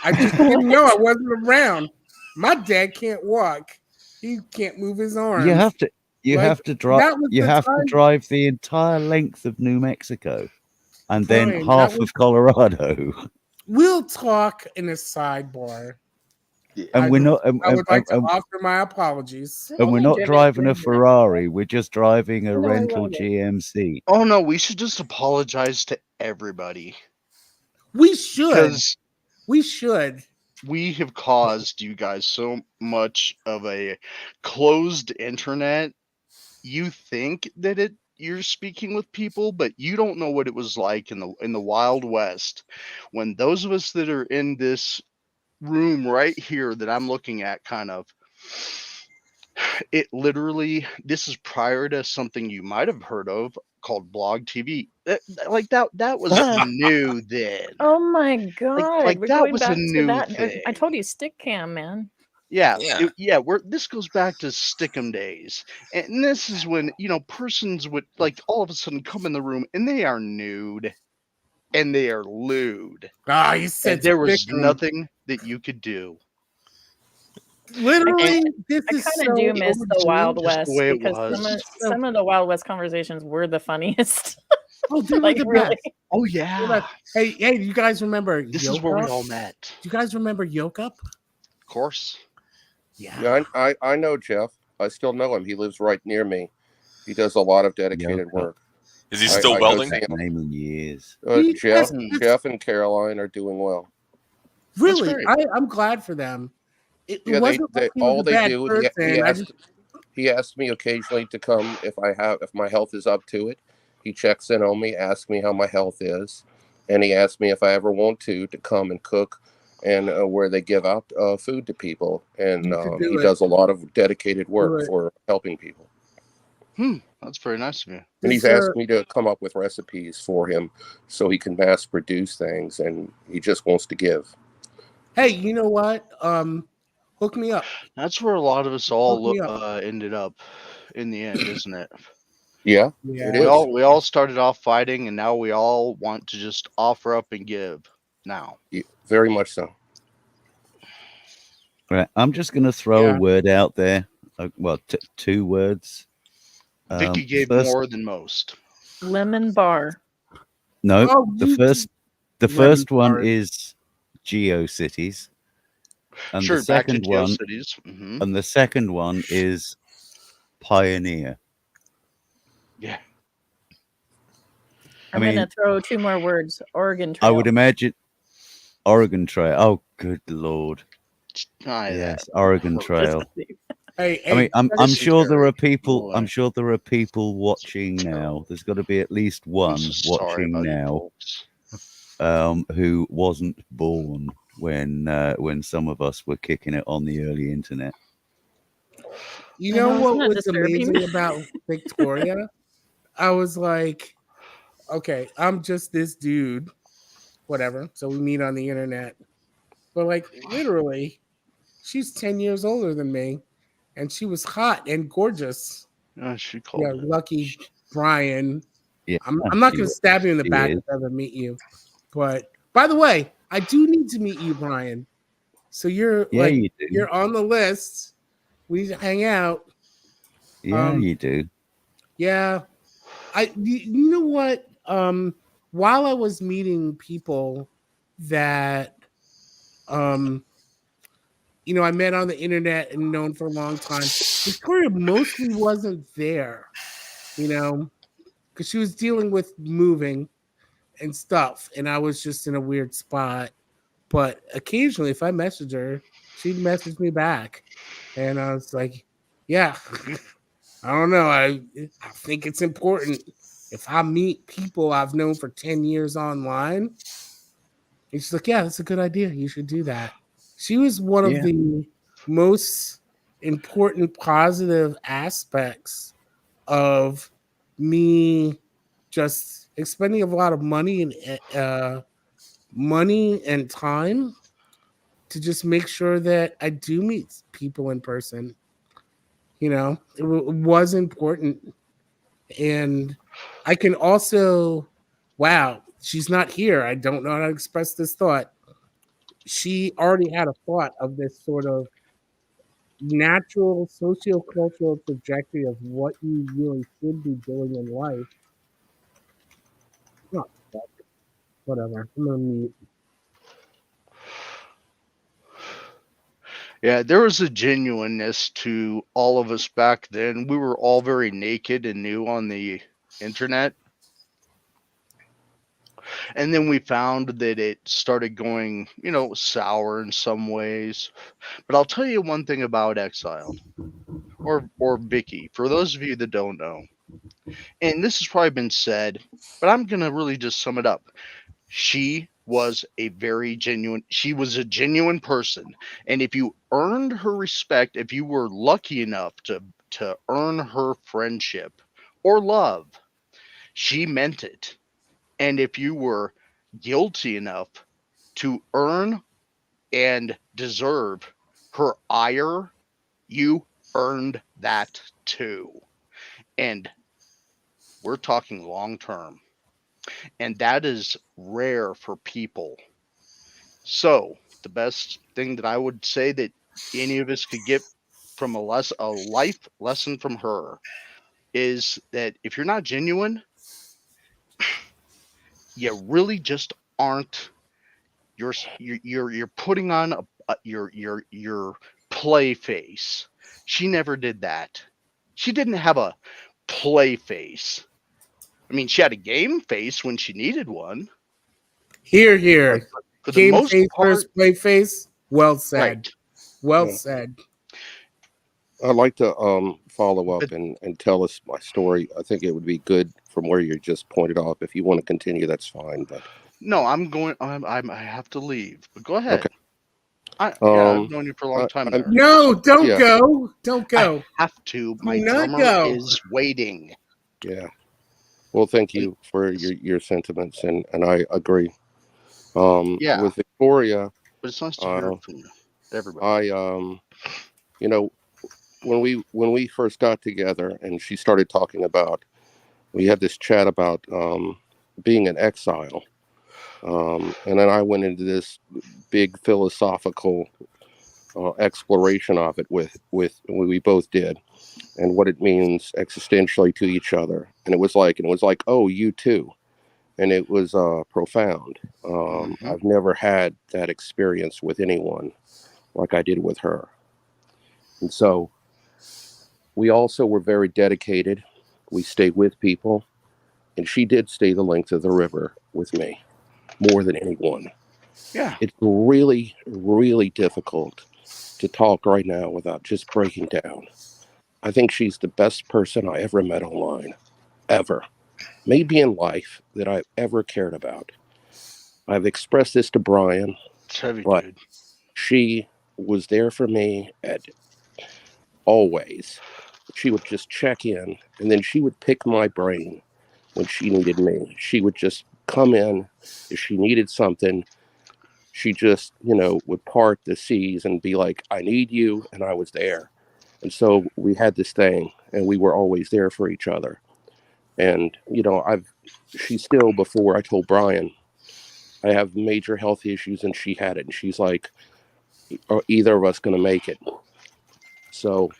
[SPEAKER 9] I just didn't know. I wasn't around. My dad can't walk. He can't move his arms.
[SPEAKER 1] You have to drive. You have to drive the entire length of New Mexico. and then
[SPEAKER 7] Brian,
[SPEAKER 1] half of Colorado.
[SPEAKER 7] We'll talk in a sidebar.
[SPEAKER 1] And we're not.
[SPEAKER 7] I would like to offer my apologies.
[SPEAKER 1] And we're not driving a Ferrari. We're just driving a rental GMC.
[SPEAKER 19] Oh no, we should just apologize to everybody.
[SPEAKER 7] We should. We should.
[SPEAKER 19] We have caused you guys so much of a closed internet. You think that you're speaking with people, but you don't know what it was like in the Wild West when those of us that are in this room right here that I'm looking at kind of, it literally, this is prior to something you might have heard of called blog TV. That was new then.
[SPEAKER 2] Oh my god!
[SPEAKER 19] Like
[SPEAKER 2] We're
[SPEAKER 19] that
[SPEAKER 2] going
[SPEAKER 19] was
[SPEAKER 2] back
[SPEAKER 19] a
[SPEAKER 2] to
[SPEAKER 19] new
[SPEAKER 2] that.
[SPEAKER 19] thing.
[SPEAKER 2] I told you, stick cam, man.
[SPEAKER 19] Yeah. This goes back to Stickum days, and this is when persons would like all of a sudden come in the room and they are nude, and they are lewd.
[SPEAKER 7] You said
[SPEAKER 19] and there was
[SPEAKER 7] Stickum.
[SPEAKER 19] nothing that you could do.
[SPEAKER 7] Literally,
[SPEAKER 2] I kind of do miss the Wild West
[SPEAKER 19] the way it
[SPEAKER 2] because
[SPEAKER 19] was.
[SPEAKER 2] some of the Wild West conversations were the funniest.
[SPEAKER 7] Oh, they were
[SPEAKER 2] like
[SPEAKER 7] the
[SPEAKER 2] really.
[SPEAKER 7] best.
[SPEAKER 19] Oh yeah.
[SPEAKER 7] Hey, you guys remember?
[SPEAKER 19] This is where we all met.
[SPEAKER 7] Do you guys remember Yoke Up?
[SPEAKER 19] Of course.
[SPEAKER 18] Yeah, I know Jeff. I still know him. He lives right near me. He does a lot of dedicated work.
[SPEAKER 17] Is he still welding?
[SPEAKER 1] Name in years.
[SPEAKER 18] Jeff and Caroline are doing well.
[SPEAKER 7] Really, I'm glad for them. It wasn't like he was
[SPEAKER 18] all
[SPEAKER 7] a
[SPEAKER 18] they
[SPEAKER 7] bad
[SPEAKER 18] do.
[SPEAKER 7] person.
[SPEAKER 18] He asks me occasionally to come if my health is up to it. He checks in on me, asks me how my health is, and he asks me if I ever want to come and cook, and where they give out food to people. And he does a lot of dedicated work for helping people.
[SPEAKER 19] That's very nice of you.
[SPEAKER 18] And he's asked me to come up with recipes for him so he can mass produce things, and he just wants to give.
[SPEAKER 7] Hey, you know what? Hook me up.
[SPEAKER 19] That's where a lot of us all ended up in the end, isn't it?
[SPEAKER 18] Yeah. It is.
[SPEAKER 19] We all started off fighting, and now we all want to just offer up and give now.
[SPEAKER 18] Yeah, very much so.
[SPEAKER 1] Right. I'm just going to throw a word out there. Well, 2 words.
[SPEAKER 19] Vicky gave more than most.
[SPEAKER 2] Lemon bar.
[SPEAKER 1] No, the first one is GeoCities. And
[SPEAKER 19] Sure,
[SPEAKER 1] the second one,
[SPEAKER 19] GeoCities. Mm-hmm.
[SPEAKER 1] And the second one is Pioneer.
[SPEAKER 19] Yeah.
[SPEAKER 2] I'm going to throw 2 more words. Oregon Trail.
[SPEAKER 1] I would imagine Oregon Trail. Oh, good Lord. Yes, Oregon Trail.
[SPEAKER 7] Hey,
[SPEAKER 1] I'm sure there are people. I'm sure there are people watching now. There's got to be at least one watching now, who wasn't born when some of us were kicking it on the early internet.
[SPEAKER 7] You know what was amazing about Viktoria? I was like, okay, I'm just this dude, whatever. So we meet on the internet, but like literally, she's 10 years older than me. And she was hot and gorgeous.
[SPEAKER 19] She called it.
[SPEAKER 7] Lucky Brian.
[SPEAKER 1] Yeah,
[SPEAKER 7] I'm not going to stab you in the back if I ever meet you. But by the way, I do need to meet you, Brian. So you're you're on the list. We need to hang out.
[SPEAKER 1] Yeah, you do.
[SPEAKER 7] Yeah. You know what? While I was meeting people that I met on the internet and known for a long time, Viktoria mostly wasn't there, because she was dealing with moving and stuff, and I was just in a weird spot. But occasionally, if I messaged her, she'd message me back, and I was like, yeah, I don't know. I think it's important if I meet people I've known for 10 years online. And she's like, yeah, that's a good idea. You should do that. She was one of the most important positive aspects of me just expending a lot of money and time to just make sure that I do meet people in person. It was important. And I can also, she's not here. I don't know how to express this thought. She already had a thought of this sort of natural sociocultural trajectory of what you really should be doing in life.
[SPEAKER 9] Whatever. I'm gonna mute.
[SPEAKER 19] Yeah, there was a genuineness to all of us back then. We were all very naked and new on the internet. And then we found that it started going, sour in some ways. But I'll tell you one thing about Exiled or Vicky, for those of you that don't know. And this has probably been said, but I'm going to really just sum it up. She was a genuine person. And if you earned her respect, if you were lucky enough to earn her friendship or love, she meant it. And if you were guilty enough to earn and deserve her ire, you earned that too. And we're talking long term. And that is rare for people. So the best thing that I would say that any of us could get from a life lesson from her is that if you're not genuine, you really just aren't. You're putting on your play face. She never did that. She didn't have a play face. I mean, she had a game face when she needed one.
[SPEAKER 9] Here.
[SPEAKER 19] For the
[SPEAKER 9] Game
[SPEAKER 19] most
[SPEAKER 9] face
[SPEAKER 19] part,
[SPEAKER 9] versus play face. Well said.
[SPEAKER 19] Right.
[SPEAKER 9] Well
[SPEAKER 18] Yeah.
[SPEAKER 9] said.
[SPEAKER 18] I'd like to follow up and tell us my story. I think it would be good from where you just pointed off. If you want to continue, that's fine. But
[SPEAKER 19] no, I'm going. I have to leave. But go ahead.
[SPEAKER 18] okay.
[SPEAKER 19] I've known you for a long time. There.
[SPEAKER 9] No, don't
[SPEAKER 18] Yeah.
[SPEAKER 9] go. Don't go.
[SPEAKER 19] I have to. My
[SPEAKER 9] Do not
[SPEAKER 19] drummer
[SPEAKER 9] go.
[SPEAKER 19] is waiting.
[SPEAKER 18] Yeah. Well, thank you for your sentiments, and I agree.
[SPEAKER 19] Yeah.
[SPEAKER 18] With Viktoria,
[SPEAKER 19] But it's nice to hear from you, everybody.
[SPEAKER 18] When we first got together, and she started talking about, we had this chat about being an exile, and then I went into this big philosophical exploration of it with we both did, and what it means existentially to each other, and it was like, oh, you too. And it was profound. I've never had that experience with anyone like I did with her. And so we also were very dedicated. We stayed with people. And she did stay the length of the river with me more than anyone.
[SPEAKER 19] Yeah.
[SPEAKER 18] It's really, really difficult to talk right now without just breaking down. I think she's the best person I ever met online. Ever. Maybe in life, that I've ever cared about. I've expressed this to Brian, but she was there for me at always. She would just check in, and then she would pick my brain when she needed me. She would just come in if she needed something. She just, would part the seas and be like, I need you, and I was there. And so we had this thing, and we were always there for each other. And, she still, before I told Brian, I have major health issues, and she had it. And she's like, are either of us going to make it? So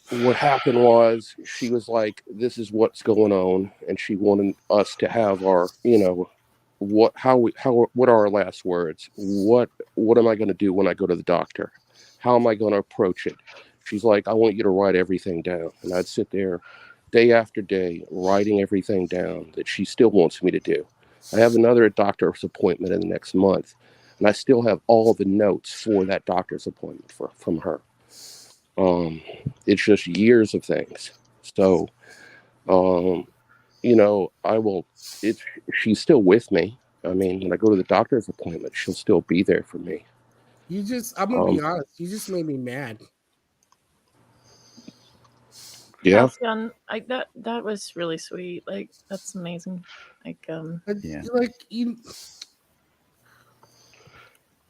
[SPEAKER 18] what happened was, she was like, this is what's going on. And she wanted us to have our, what are our last words? What am I going to do when I go to the doctor? How am I going to approach it? She's like, I want you to write everything down. And I'd sit there day after day, writing everything down that she still wants me to do. I have another doctor's appointment in the next month, and I still have all the notes for that doctor's appointment from her. It's just years of things. So, she's still with me. I mean, when I go to the doctor's appointment, she'll still be there for me.
[SPEAKER 9] I'm gonna be honest, you just made me mad.
[SPEAKER 18] Yeah.
[SPEAKER 2] John, that was really sweet. Like, that's amazing.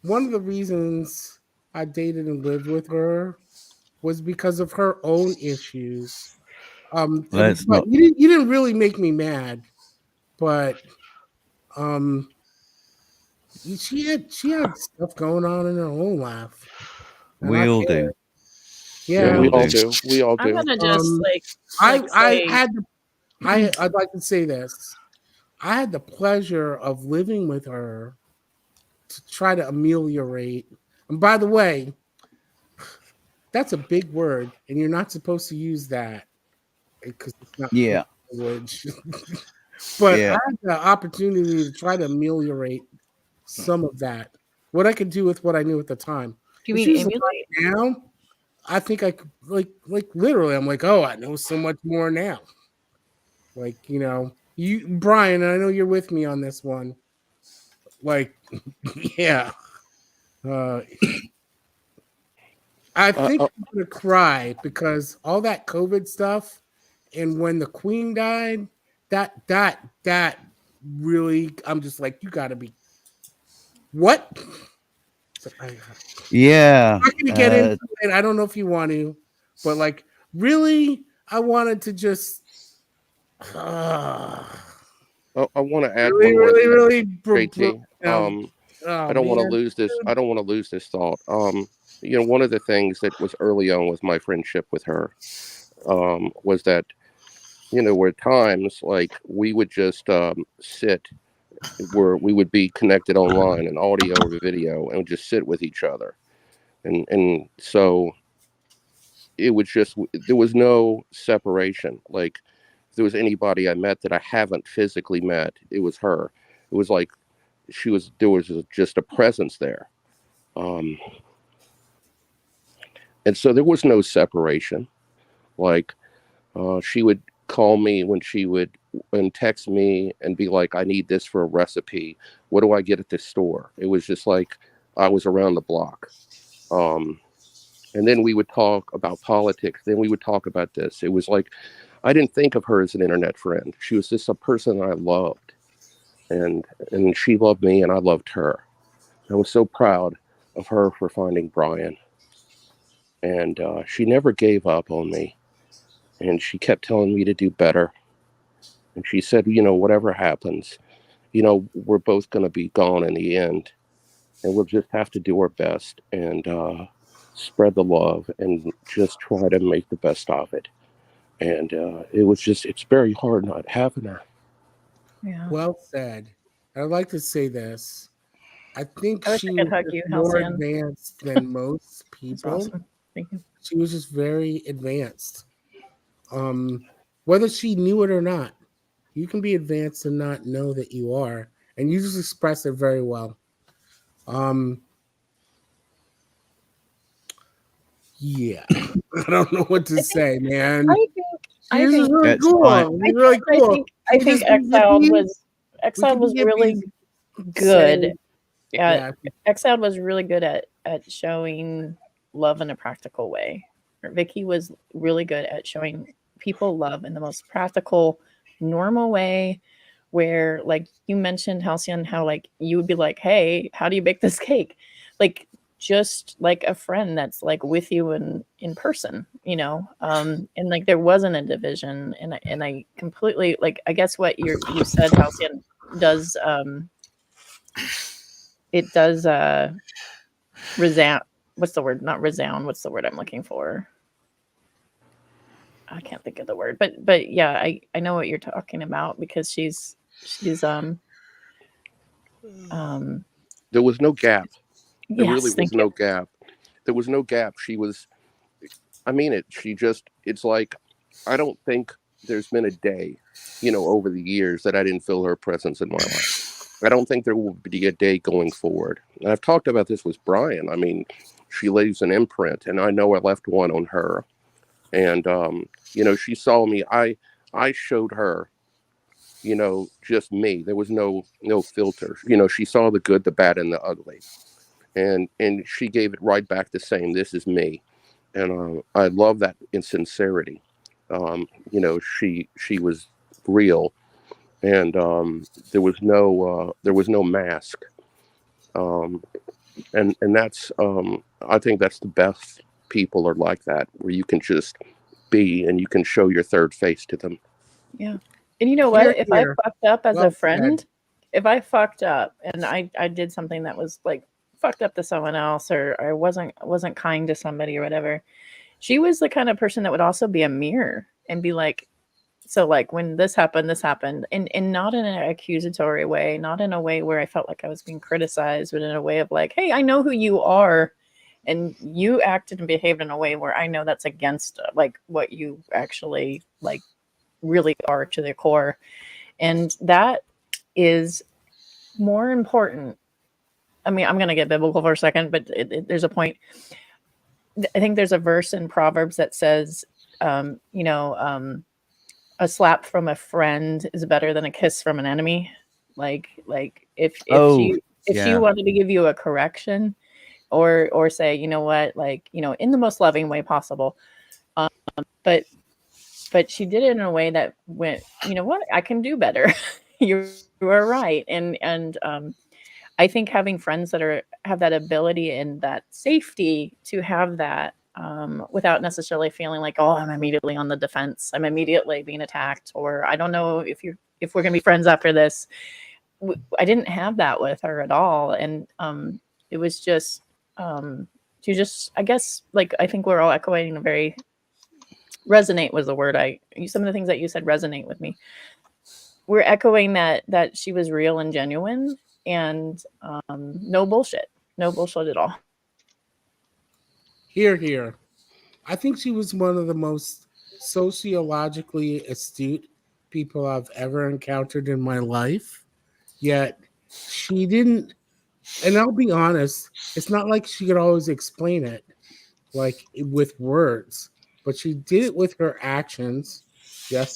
[SPEAKER 9] One of the reasons I dated and lived with her was because of her own issues. But you didn't really make me mad, but she had stuff going on in her own life.
[SPEAKER 1] We all do.
[SPEAKER 9] Yeah,
[SPEAKER 18] we all do. We all do.
[SPEAKER 2] I'm gonna just
[SPEAKER 9] I'd like to say this. I had the pleasure of living with her to try to ameliorate. And by the way, that's a big word, and you're not supposed to use that because it's not language. But I had the opportunity to try to ameliorate some of that. What I could do with what I knew at the time.
[SPEAKER 2] Do you mean emulate?
[SPEAKER 9] Now, I think I could like literally. I'm like, oh, I know so much more now. Like, you know, you, Brian, I know you're with me on this one. Like, yeah. I think I'm gonna cry because all that COVID stuff, and when the Queen died, that really, I'm just like, you gotta be what?
[SPEAKER 1] Yeah.
[SPEAKER 9] I'm not gonna get into it. I don't know if you want to, but like, really, I wanted to just.
[SPEAKER 18] I want to add
[SPEAKER 9] really,
[SPEAKER 18] one more
[SPEAKER 9] really,
[SPEAKER 18] thing,
[SPEAKER 9] really,
[SPEAKER 18] JT. I don't want to lose this. I don't want to lose this thought. You know, one of the things that was early on with my friendship with her, was that, you know, where times like we would just sit, where we would be connected online and audio or video, and just sit with each other, and so it was just, there was no separation. Like, if there was anybody I met that I haven't physically met, it was her. It was like there was just a presence there. And so there was no separation. Like, she would call me and text me and be like, I need this for a recipe. What do I get at this store? It was just like I was around the block. And then we would talk about politics. Then we would talk about this. It was like, I didn't think of her as an internet friend. She was just a person I loved. And she loved me and I loved her. I was so proud of her for finding Brian. And she never gave up on me. And she kept telling me to do better. And she said, you know, whatever happens, you know, we're both going to be gone in the end. And we'll just have to do our best and spread the love and just try to make the best of it. And it's very hard not having her.
[SPEAKER 2] Yeah.
[SPEAKER 9] Well said. I'd like to say this. I think
[SPEAKER 2] I wish
[SPEAKER 9] she
[SPEAKER 2] I could hug
[SPEAKER 9] was
[SPEAKER 2] you,
[SPEAKER 9] more
[SPEAKER 2] Halcyon.
[SPEAKER 9] advanced than most people.
[SPEAKER 2] That's awesome. Thank you.
[SPEAKER 9] She was just very advanced. Whether she knew it or not, you can be advanced and not know that you are, and you just express it very well. Yeah, I don't know what to say, man.
[SPEAKER 2] I think
[SPEAKER 9] really cool.
[SPEAKER 2] I think Exiled was really good. Exiled was really good at showing love in a practical way. Vicky was really good at showing people love in the most practical, normal way, where, like you mentioned, Halcyon, how like you would be like, hey, how do you bake this cake? Like, just like a friend that's like with you in person, you know, and like there wasn't a division, and I completely, like, I guess what you said, Halcyon, does it does resound. What's the word? Not resound. What's the word I'm looking for? I can't think of the word, but yeah, I know what you're talking about, because she's
[SPEAKER 18] there was no gap. There really was no gap. There was no gap. She was, I mean it. It's like, I don't think there's been a day, you know, over the years that I didn't feel her presence in my life. I don't think there will be a day going forward. And I've talked about this with Brian. I mean, she leaves an imprint, and I know I left one on her. And, you know, she saw me. I showed her, you know, just me. There was no filter. You know, she saw the good, the bad, and the ugly. And she gave it right back the same. This is me. And I love that in sincerity. You know, she was real, and there was no mask. And that's I think that's the best people are like that, where you can just be and you can show your third face to them.
[SPEAKER 2] Yeah. And you know what? If I fucked up as a friend, if I fucked up and I did something that was like fucked up to someone else, or I wasn't kind to somebody or whatever, she was the kind of person that would also be a mirror and be like, So like when this happened, and not in an accusatory way, not in a way where I felt like I was being criticized, but in a way of like, hey, I know who you are, and you acted and behaved in a way where I know that's against like what you actually like really are to the core. And that is more important. I mean, I'm going to get biblical for a second, but there's a point. I think there's a verse in Proverbs that says, a slap from a friend is better than a kiss from an enemy. Like if she wanted to give you a correction or say, you know what, like, in the most loving way possible. But she did it in a way that went, you know what, I can do better. You are right. And I think having friends that have that ability and that safety to have that without necessarily feeling like, oh, I'm immediately on the defense, I'm immediately being attacked, or I don't know if we're gonna be friends after this. I didn't have that with her at all, and it was just she just, I guess, like, I think we're all echoing a very resonate was the word some of the things that you said resonate with me. We're echoing that she was real and genuine, and no bullshit at all.
[SPEAKER 9] Here. I think she was one of the most sociologically astute people I've ever encountered in my life. Yet she didn't, and I'll be honest, it's not like she could always explain it like with words, but she did it with her actions. Yes,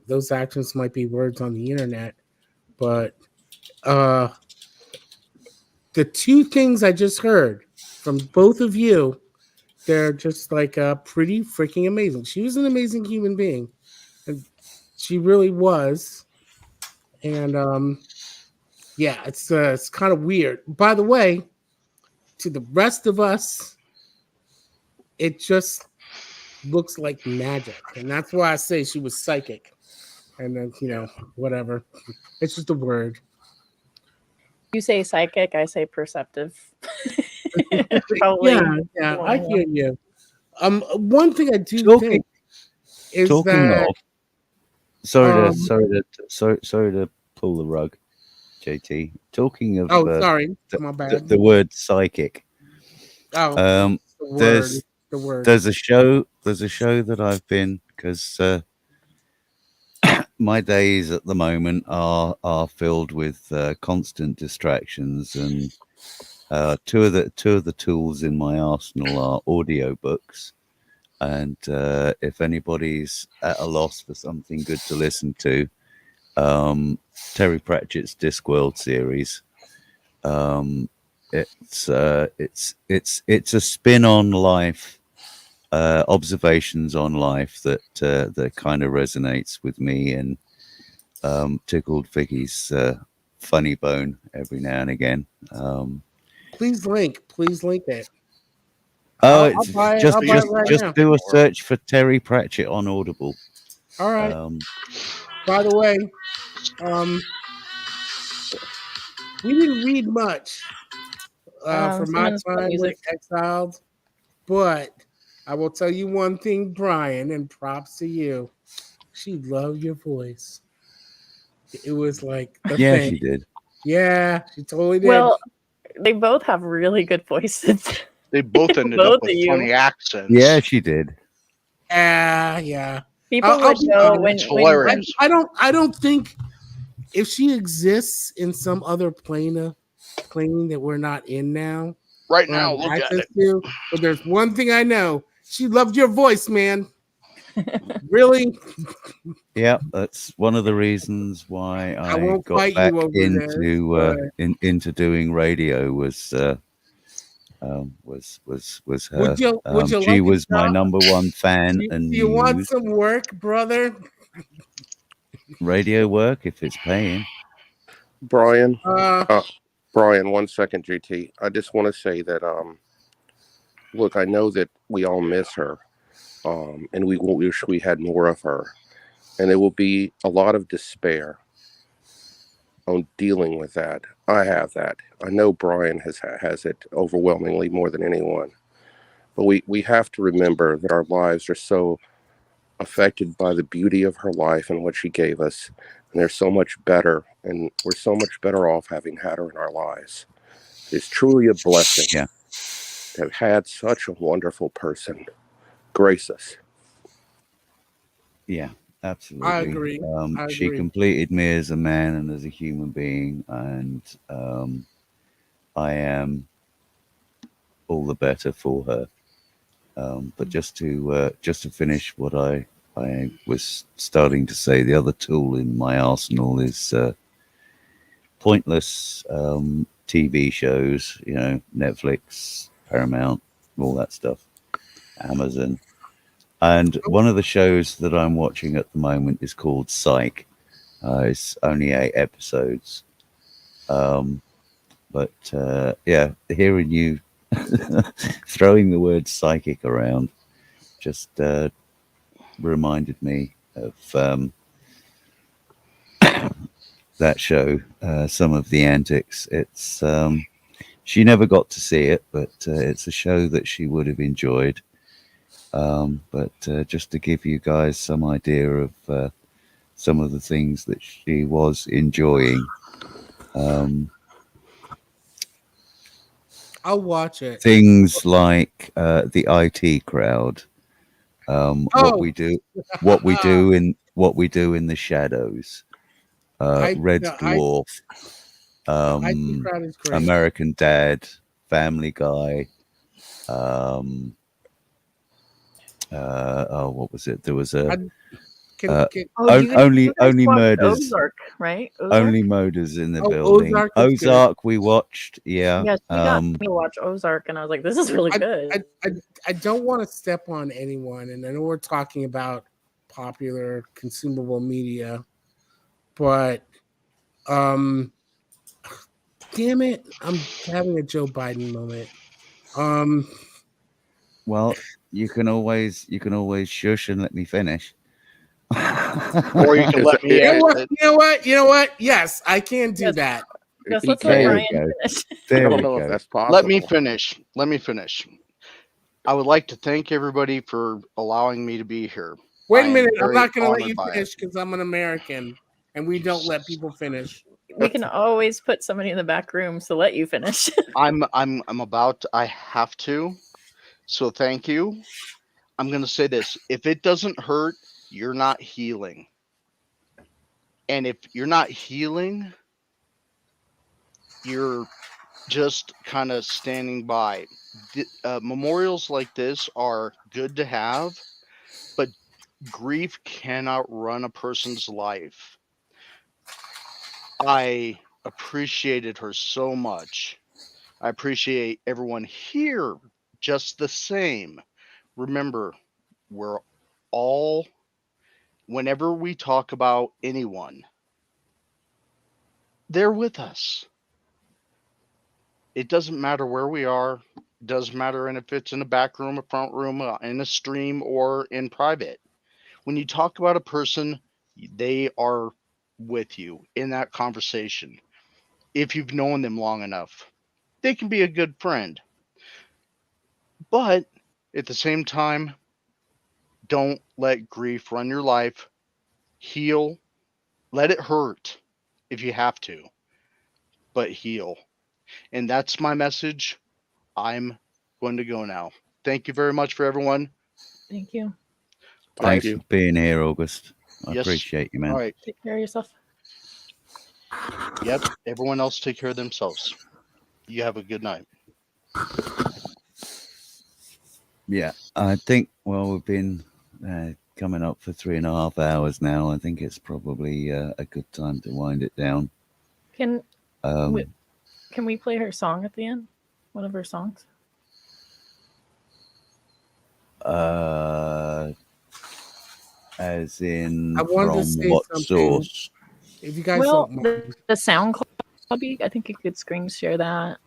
[SPEAKER 9] those actions might be words on the internet, but the two things I just heard from both of you, they're just like pretty freaking amazing. She was an amazing human being, and she really was. And yeah, it's kind of weird. By the way, to the rest of us, it just looks like magic, and that's why I say she was psychic. And then whatever, it's just a word.
[SPEAKER 2] You say psychic, I say perceptive.
[SPEAKER 9] Probably. Yeah, I hear you. One thing I do think is that.
[SPEAKER 1] Sorry to pull the rug, JT. Talking of
[SPEAKER 9] sorry, my bad.
[SPEAKER 1] The word psychic.
[SPEAKER 9] The word.
[SPEAKER 1] There's a show that I've been, because my days at the moment are filled with constant distractions, and two of the tools in my arsenal are audiobooks. And if anybody's at a loss for something good to listen to, Terry Pratchett's Discworld series. It's a spin on life, observations on life that kind of resonates with me, and tickled Vicky's funny bone every now and again.
[SPEAKER 9] Please link it.
[SPEAKER 1] Just do a search for Terry Pratchett on Audible.
[SPEAKER 9] All right. By the way, we didn't read much for my time with xxxild, but I will tell you one thing, Brian, and props to you. She loved your voice. It was like the thing.
[SPEAKER 1] She did.
[SPEAKER 9] Yeah, she totally did.
[SPEAKER 2] Well, they both have really good voices.
[SPEAKER 19] They both ended up with funny accents.
[SPEAKER 1] Yeah, she did.
[SPEAKER 9] Yeah.
[SPEAKER 2] People would know when
[SPEAKER 9] I don't think if she exists in some other plane that we're not in now.
[SPEAKER 19] Right now, look at it.
[SPEAKER 9] But there's one thing I know. She loved your voice, man. Really?
[SPEAKER 1] Yeah, that's one of the reasons why I got back into doing radio was her. She was my number one fan.
[SPEAKER 9] Do you want some work, brother?
[SPEAKER 1] Radio work, if it's paying.
[SPEAKER 18] Brian, 1 second, GT. I just want to say that, look, I know that we all miss her, and we wish we had more of her, and there will be a lot of despair on dealing with that. I have that. I know Brian has it overwhelmingly more than anyone, but we have to remember that our lives are so affected by the beauty of her life and what she gave us. And they're so much better, and we're so much better off having had her in our lives. It's truly a blessing to have had such a wonderful person grace us.
[SPEAKER 1] Yeah, absolutely.
[SPEAKER 9] I agree.
[SPEAKER 1] She completed me as a man and as a human being, and I am all the better for her. But just to finish what I was starting to say, the other tool in my arsenal is pointless TV shows, Netflix, Paramount, all that stuff, Amazon. And one of the shows that I'm watching at the moment is called Psych. It's only 8 episodes. But hearing you throwing the word psychic around just reminded me of that show, some of the antics. It's she never got to see it, but it's a show that she would have enjoyed. But just to give you guys some idea of some of the things that she was enjoying.
[SPEAKER 9] I'll watch it.
[SPEAKER 1] Things like the IT crowd, what we do in the shadows, Red Dwarf,
[SPEAKER 9] IT crowd is great.
[SPEAKER 1] American Dad, Family Guy. What was it? There was a only murders.
[SPEAKER 2] Ozark, right? Ozark?
[SPEAKER 1] Only murders in the building. Ozark we watched. Yeah.
[SPEAKER 2] Yes, you got me to watch Ozark, and I was like, "This is really good."
[SPEAKER 9] I don't want to step on anyone, and I know we're talking about popular consumable media, but damn it, I'm having a Joe Biden moment.
[SPEAKER 1] Well, you can always shush and let me finish.
[SPEAKER 19] Or you can let me.
[SPEAKER 9] You know what? Yes, I can do that.
[SPEAKER 2] Yes, let's let Brian finish.
[SPEAKER 18] I don't know if that's possible.
[SPEAKER 19] Let me finish. I would like to thank everybody for allowing me to be here.
[SPEAKER 9] Wait a minute. I'm not going to let you finish because I'm an American, and we don't let people finish.
[SPEAKER 2] We can always put somebody in the back room to let you finish.
[SPEAKER 19] I have to. So thank you. I'm going to say this. If it doesn't hurt, you're not healing. And if you're not healing, you're just kind of standing by. Memorials like this are good to have, but grief cannot run a person's life. I appreciated her so much. I appreciate everyone here just the same. Remember, we're all, whenever we talk about anyone, they're with us. It doesn't matter where we are. It doesn't matter if it's in a back room, a front room, in a stream, or in private. When you talk about a person, they are with you in that conversation. If you've known them long enough, they can be a good friend. But at the same time, don't let grief run your life. Heal. Let it hurt if you have to, but heal. And that's my message. I'm going to go now. Thank you very much for everyone.
[SPEAKER 2] Thank you.
[SPEAKER 1] Thanks for being here, August. I
[SPEAKER 19] Yes.
[SPEAKER 1] appreciate you, man.
[SPEAKER 19] All right.
[SPEAKER 2] Take care of yourself.
[SPEAKER 19] Yep. Everyone else take care of themselves. You have a good night.
[SPEAKER 1] Yeah, I think, we've been coming up for 3.5 hours now. I think it's probably a good time to wind it down.
[SPEAKER 2] Can we play her song at the end? One of her songs?
[SPEAKER 1] As in,
[SPEAKER 9] I wanted to
[SPEAKER 1] from
[SPEAKER 9] say
[SPEAKER 1] what
[SPEAKER 9] something.
[SPEAKER 1] source?
[SPEAKER 9] If you guys
[SPEAKER 2] Well,
[SPEAKER 9] don't mind.
[SPEAKER 2] the SoundCloud, I think you could screen share that.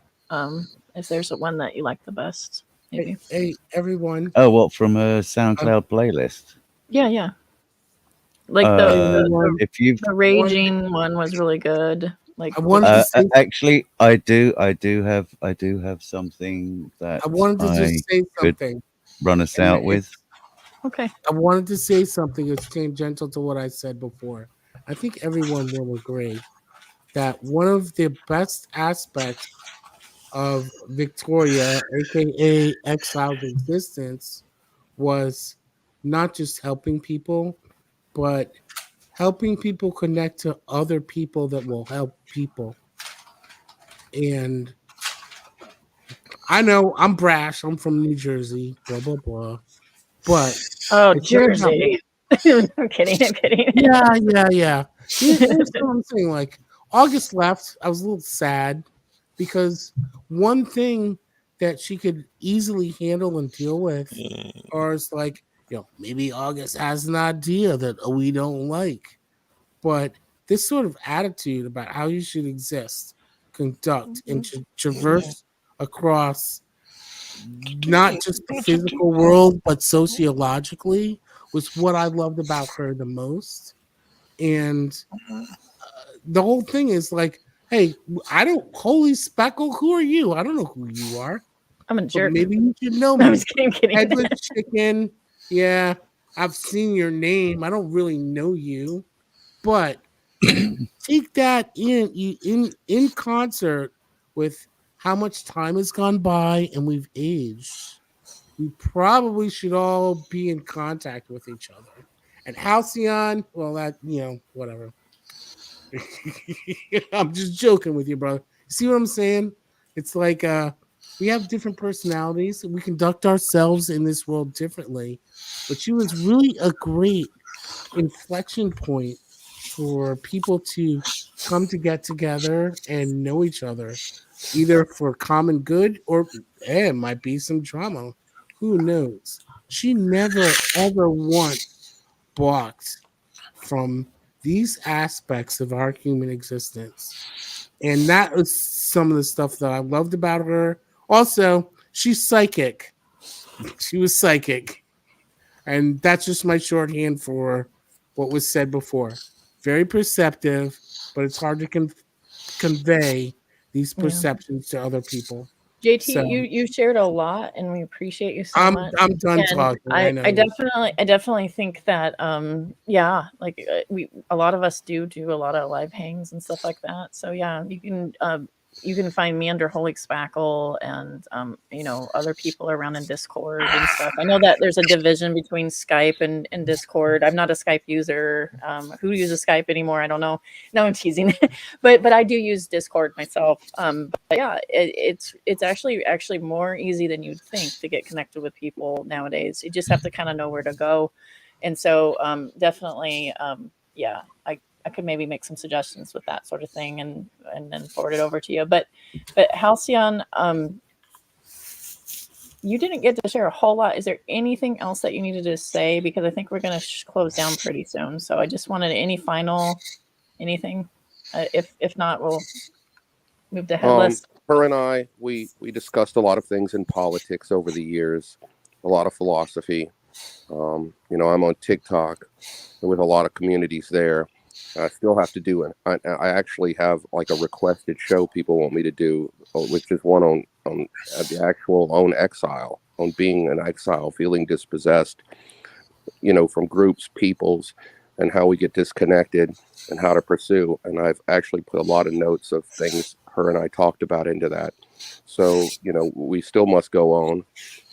[SPEAKER 2] If there's one that you like the best, maybe.
[SPEAKER 9] Hey, everyone.
[SPEAKER 1] Oh, what, from a SoundCloud playlist?
[SPEAKER 2] Yeah. Like the Raging one was really good. Like
[SPEAKER 9] I wanted to say,
[SPEAKER 1] actually, I do have something that
[SPEAKER 9] I wanted to just say something.
[SPEAKER 1] run us out with.
[SPEAKER 2] Okay.
[SPEAKER 9] I wanted to say something that's tangential to what I said before. I think everyone will agree that one of the best aspects of Viktoria, aka Exiled existence, was not just helping people, but helping people connect to other people that will help people. And I know I'm brash. I'm from New Jersey, blah, blah, blah. But
[SPEAKER 2] Jersey. I'm kidding.
[SPEAKER 9] Yeah. Here's what I'm saying. Like, August left, I was a little sad because one thing that she could easily handle and deal with, or it's like, maybe August has an idea that we don't like. But this sort of attitude about how you should exist, conduct, and traverse across not just the physical world, but sociologically, was what I loved about her the most. And the whole thing is like, hey, holy speckle, who are you? I don't know who you are.
[SPEAKER 2] I'm a jerk.
[SPEAKER 9] Maybe you should know me.
[SPEAKER 2] I'm just kidding.
[SPEAKER 9] Headless chicken. Yeah, I've seen your name. I don't really know you. But take that in concert with how much time has gone by and we've aged. We probably should all be in contact with each other. And Halcyon, well, that, whatever. I'm just joking with you, brother. See what I'm saying? It's like we have different personalities. We conduct ourselves in this world differently. But she was really a great inflection point for people to come to get together and know each other, either for common good or it might be some drama. Who knows? She never, ever once balked from these aspects of our human existence. And that was some of the stuff that I loved about her. Also, she's psychic. She was psychic. And that's just my shorthand for what was said before. Very perceptive, but it's hard to convey these perceptions to other people.
[SPEAKER 2] JT, so, you shared a lot, and we appreciate you so much.
[SPEAKER 9] I'm done talking. I know.
[SPEAKER 2] I definitely think that a lot of us do a lot of live hangs and stuff like that. So yeah, you can find me under Holy Spackle and other people around in Discord and stuff. I know that there's a division between Skype and Discord. I'm not a Skype user. Who uses Skype anymore? I don't know. No, I'm teasing. but I do use Discord myself. But yeah, it's actually more easy than you'd think to get connected with people nowadays. You just have to kind of know where to go. And so definitely, I could maybe make some suggestions with that sort of thing and then forward it over to you. But Halcyon, you didn't get to share a whole lot. Is there anything else that you needed to say? Because I think we're going to close down pretty soon. So I just wanted anything. If not, we'll move to Headless.
[SPEAKER 18] Her and I, we discussed a lot of things in politics over the years, a lot of philosophy. I'm on TikTok with a lot of communities there. I still have to do it. I actually have like a requested show people want me to do, which is one on the actual own exile, on being an exile, feeling dispossessed, from groups, peoples, and how we get disconnected and how to pursue. And I've actually put a lot of notes of things her and I talked about into that. So, we still must go on,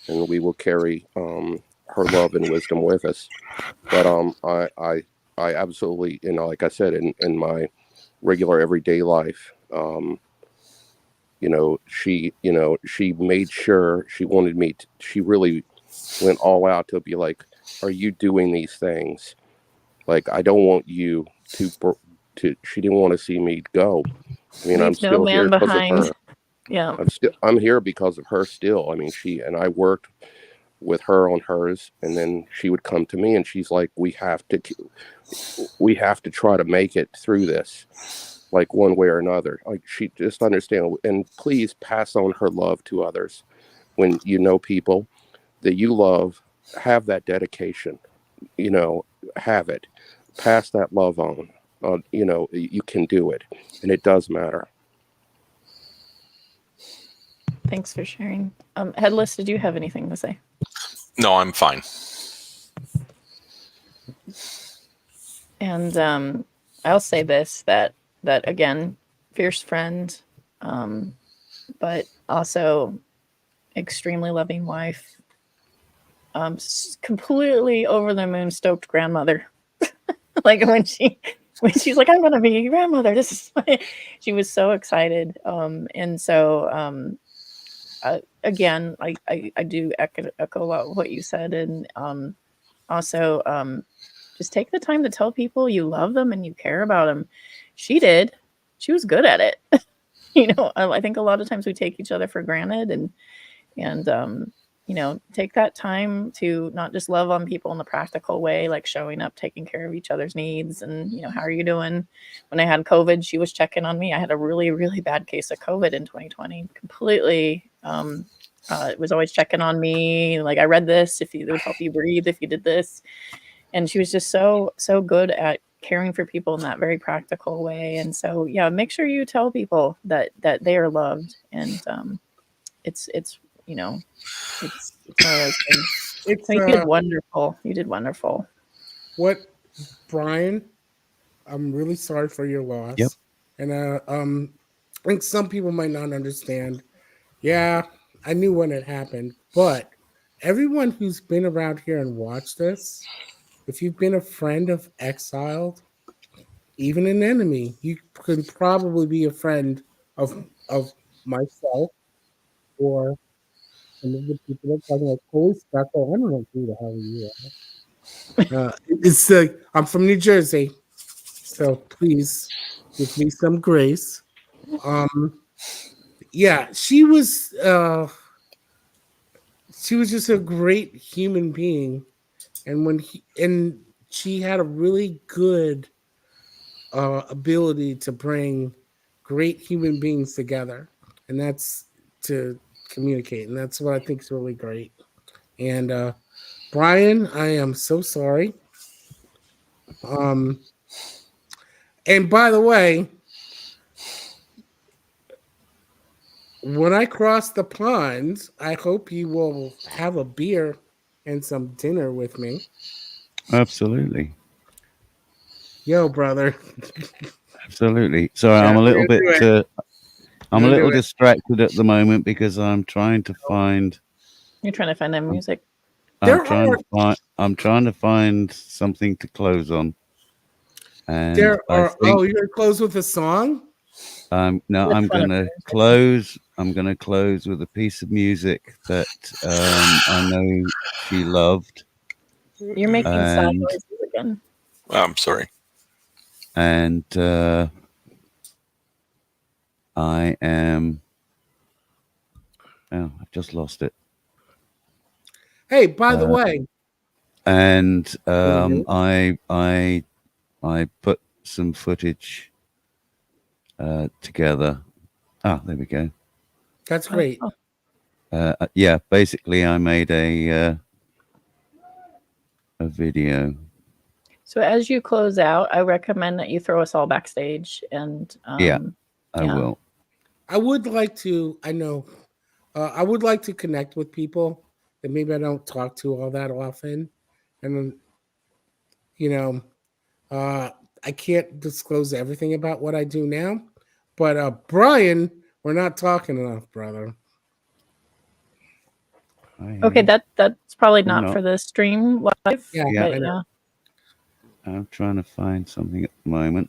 [SPEAKER 18] and we will carry her love and wisdom with us. But I absolutely, like I said, in my regular everyday life, she made sure she wanted me to, she really went all out to be like, are you doing these things? Like, I don't want you to she didn't want to see me go. I mean, I'm still here because of her.
[SPEAKER 2] Yeah.
[SPEAKER 18] I'm here because of her still. I mean, she and I worked with her on hers, and then she would come to me and she's like, we have to try to make it through this, like one way or another. Like, she just understand, and please pass on her love to others. When people that you love, have that dedication, have it, pass that love on. You can do it, and it does matter.
[SPEAKER 2] Thanks for sharing. Headless, did you have anything to say?
[SPEAKER 17] No, I'm fine.
[SPEAKER 2] And I'll say this, that again, fierce friend, but also extremely loving wife, completely over the moon stoked grandmother. Like when she's like, I'm gonna be a grandmother, this is she was so excited. And so again, I do echo a lot of what you said. And also just take the time to tell people you love them and you care about them. She did. She was good at it. You know, I think a lot of times we take each other for granted, and you know, take that time to not just love on people in the practical way, like showing up, taking care of each other's needs. And, you know, how are you doing? When I had COVID, she was checking on me. I had a really, really bad case of COVID in 2020, completely. It was always checking on me. Like, I read this, if it would help you breathe, if you did this. And she was just so good at caring for people in that very practical way. And so, yeah, make sure you tell people that they are loved. And it's you know, it's one of those things. You did wonderful. You did wonderful.
[SPEAKER 9] What, Brian? I'm really sorry for your loss.
[SPEAKER 1] Yep.
[SPEAKER 9] And I think some people might not understand. Yeah, I knew when it happened, but everyone who's been around here and watched this, if you've been a friend of xxxild, even an enemy, you could probably be a friend of myself or some of the people that are talking like, holy speckle, I don't know who the hell you are. It's I'm from New Jersey, so please give me some grace. Yeah, she was just a great human being, and she had a really good ability to bring great human beings together, and that's to communicate, and that's what I think is really great. And Brian, I am so sorry. And by the way, when I cross the pond, I hope you will have a beer and some dinner with me.
[SPEAKER 1] Absolutely.
[SPEAKER 9] Yo, brother.
[SPEAKER 1] Absolutely. Sorry,
[SPEAKER 9] Yeah,
[SPEAKER 1] I'm a little bit I'm a little
[SPEAKER 9] do it.
[SPEAKER 1] distracted at the moment because I'm trying to find
[SPEAKER 2] You're trying to find that music.
[SPEAKER 1] I'm trying to find something to close on. And
[SPEAKER 9] you're gonna close with a song?
[SPEAKER 1] No, I'm gonna close with a piece of music that I know she loved.
[SPEAKER 2] You're making sad noises again.
[SPEAKER 17] I'm sorry.
[SPEAKER 1] And I am. Oh, I've just lost it.
[SPEAKER 9] Hey, by the way.
[SPEAKER 1] And I put some footage together. Ah, there we go.
[SPEAKER 9] That's great.
[SPEAKER 1] Yeah, basically, I made a video.
[SPEAKER 2] So as you close out, I recommend that you throw us all backstage. And
[SPEAKER 1] I will.
[SPEAKER 9] I would like to. I know. I would like to connect with people that maybe I don't talk to all that often, and you know, I can't disclose everything about what I do now. But Brian, we're not talking enough, brother.
[SPEAKER 2] Okay, that's probably not for the stream live.
[SPEAKER 1] Yeah. I'm trying to find something at the moment.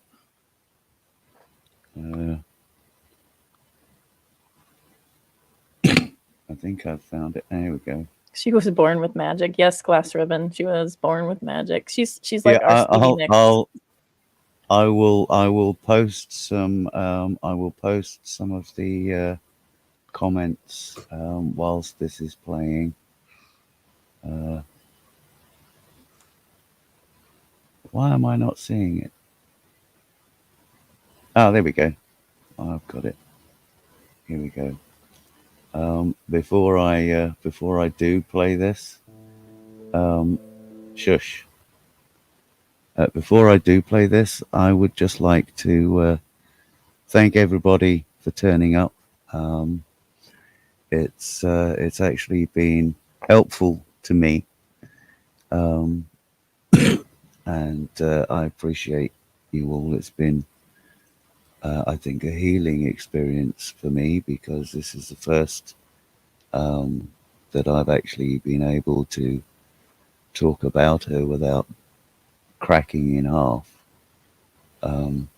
[SPEAKER 1] I think I've found it. There we go.
[SPEAKER 2] She was born with magic. Yes, Glass Ribbon. She was born with magic. She's like our Stevie Nicks.
[SPEAKER 1] I will post some. I will post some of the comments whilst this is playing. Why am I not seeing it? Oh, there we go. I've got it. Here we go. Before I do play this, shush. Before I do play this, I would just like to thank everybody for turning up. It's actually been helpful to me. and I appreciate you all. It's been, I think, a healing experience for me, because this is the first that I've actually been able to talk about her without cracking in half.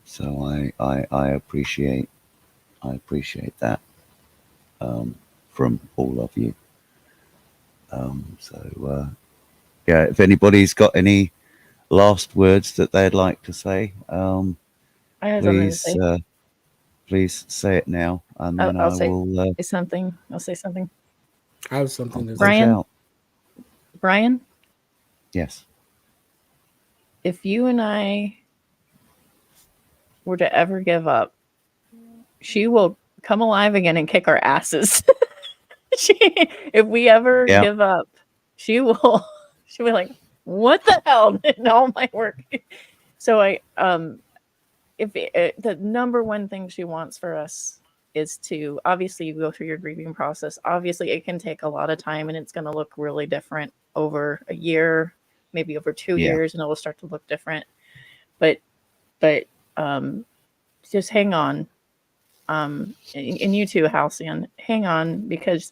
[SPEAKER 1] So I appreciate that from all of you. Yeah, if anybody's got any last words that they'd like to say,
[SPEAKER 2] I have something to say.
[SPEAKER 1] Please say it now, and then
[SPEAKER 2] I'll
[SPEAKER 1] I
[SPEAKER 2] say
[SPEAKER 1] will
[SPEAKER 2] something. I'll say something.
[SPEAKER 7] I have something to
[SPEAKER 2] say. Brian?
[SPEAKER 1] Yes.
[SPEAKER 2] If you and I were to ever give up, she will come alive again and kick our asses. If we ever give up, she'll be like, what the hell did all my work? So the number one thing she wants for us is to, obviously you go through your grieving process. Obviously it can take a lot of time, and it's going to look really different over a year, maybe over 2 years, and it will start to look different. But just hang on. And you too, Halcyon, hang on, because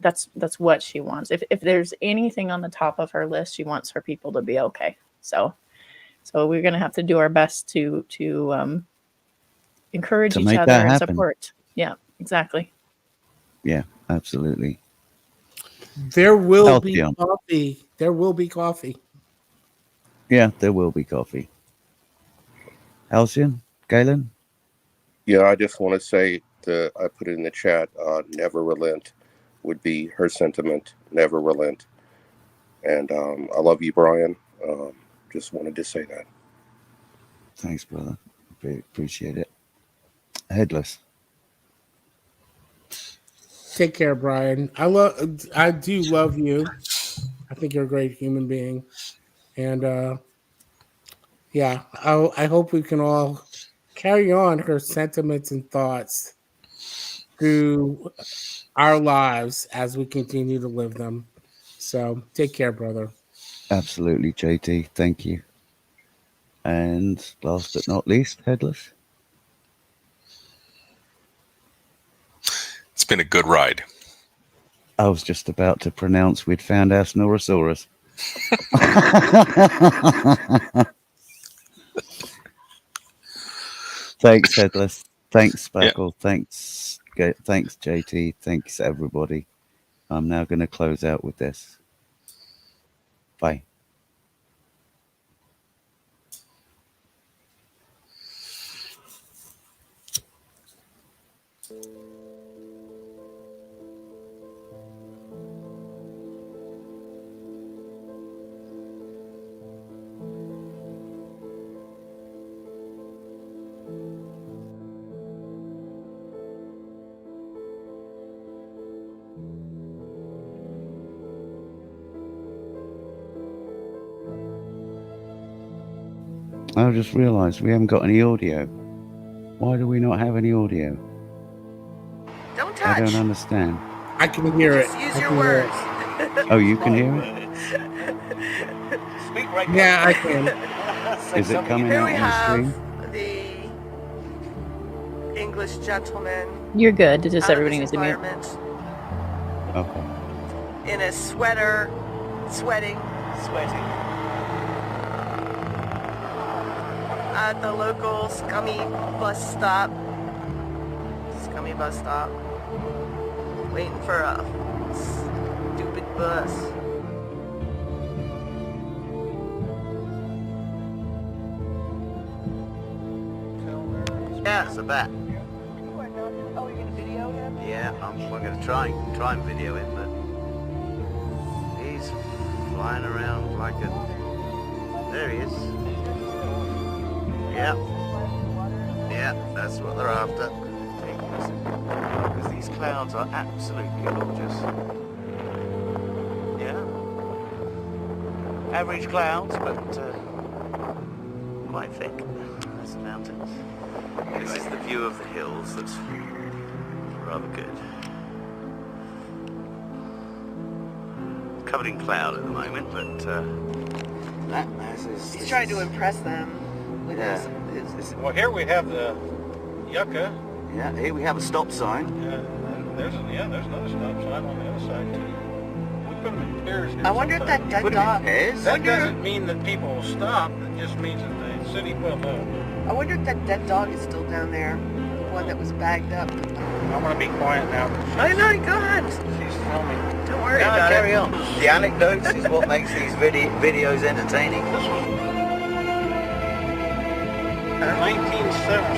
[SPEAKER 2] that's what she wants. If there's anything on the top of her list, she wants her people to be okay. So we're gonna have to do our best to encourage each other and support. Yeah, exactly.
[SPEAKER 1] Yeah, absolutely.
[SPEAKER 7] There will be coffee. There will be coffee.
[SPEAKER 1] Yeah, there will be coffee. Halcyon, Galen?
[SPEAKER 18] Yeah, I just want to say that I put it in the chat, never relent would be her sentiment, never relent. And I love you, Brian. Just wanted to say that.
[SPEAKER 1] Thanks, brother. Appreciate it. Headless.
[SPEAKER 7] Take care, Brian. I do love you. I think you're a great human being. And yeah, I hope we can all carry on her sentiments and thoughts through our lives as we continue to live them. So take care, brother.
[SPEAKER 1] Absolutely, JT. Thank you. And last but not least, Headless.
[SPEAKER 17] It's been a good ride.
[SPEAKER 1] I was just about to pronounce we'd found our Snorosaurus. Thanks, Headless. Thanks, Spackle. Yeah. Thanks, JT. Thanks, everybody. I'm now going to close out with this. Bye. I just realised we haven't got any audio. Why do we not have any audio?
[SPEAKER 20] Don't touch.
[SPEAKER 1] I don't understand.
[SPEAKER 7] I can hear it.
[SPEAKER 20] Just use your words.
[SPEAKER 1] Oh, you can hear it?
[SPEAKER 20] Speak right.
[SPEAKER 7] Yeah, I can.
[SPEAKER 1] Is it coming out on the screen?
[SPEAKER 20] The English gentleman.
[SPEAKER 2] You're good. Just everybody needs to mute.
[SPEAKER 1] Okay.
[SPEAKER 20] In a sweater, sweating. At the local scummy bus stop. Waiting for a stupid bus.
[SPEAKER 14] Yeah, it's a bat.
[SPEAKER 20] Oh, you're gonna video him?
[SPEAKER 14] Yeah, I'm going to try and video him, but he's flying around like a... There he is. Yeah. Yeah, that's what they're after. Because these clouds are absolutely gorgeous. Yeah. Average clouds, but quite thick. That's the mountains. This is the view of the hills. That's rather good. Covered in cloud at the moment, but
[SPEAKER 20] He's trying to impress them with his.
[SPEAKER 14] Well, here we have the yucca.
[SPEAKER 1] Yeah, here we have a stop sign.
[SPEAKER 14] There's another stop sign on the other side too. We put them in pairs here.
[SPEAKER 20] I wonder if that dead dog.
[SPEAKER 14] That doesn't mean that people will stop. It just means that the city will.
[SPEAKER 20] I wonder if that dead dog is still down there. The one that was bagged up.
[SPEAKER 14] I want to be quiet now.
[SPEAKER 20] I know. Go ahead.
[SPEAKER 14] She's filming.
[SPEAKER 20] Don't worry
[SPEAKER 14] No,
[SPEAKER 20] about
[SPEAKER 14] carry
[SPEAKER 20] it.
[SPEAKER 14] on.
[SPEAKER 1] The anecdotes is what makes these videos entertaining.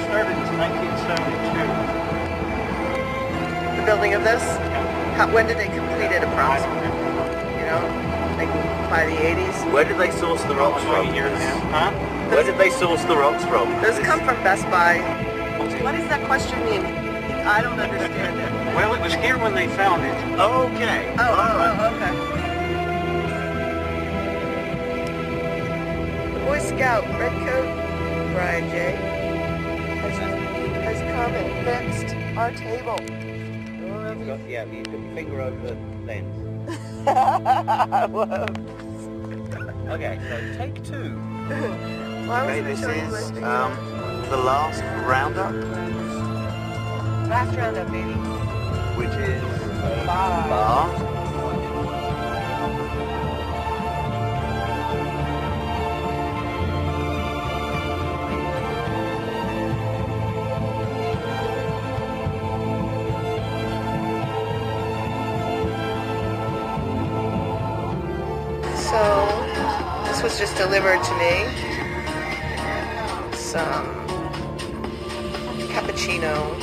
[SPEAKER 14] Started in 1972.
[SPEAKER 20] The building of this? When did they complete it approximately? You know, like by the 80s?
[SPEAKER 1] Where did they source the rocks from?
[SPEAKER 14] Huh?
[SPEAKER 1] Where did they source the rocks from?
[SPEAKER 20] Those come from Best Buy. What does that question mean? I don't understand it.
[SPEAKER 14] Well, it was here when they found it.
[SPEAKER 1] Okay.
[SPEAKER 20] Okay. The Boy Scout, red coat, BrianJ, has come and fixed our table.
[SPEAKER 1] Yeah, you put your finger over the lens. Okay, so take two. Okay, this is the last roundup.
[SPEAKER 20] Last roundup, baby.
[SPEAKER 1] Which is
[SPEAKER 20] Bar.
[SPEAKER 1] bar.
[SPEAKER 20] So, this was just delivered to me. Some cappuccino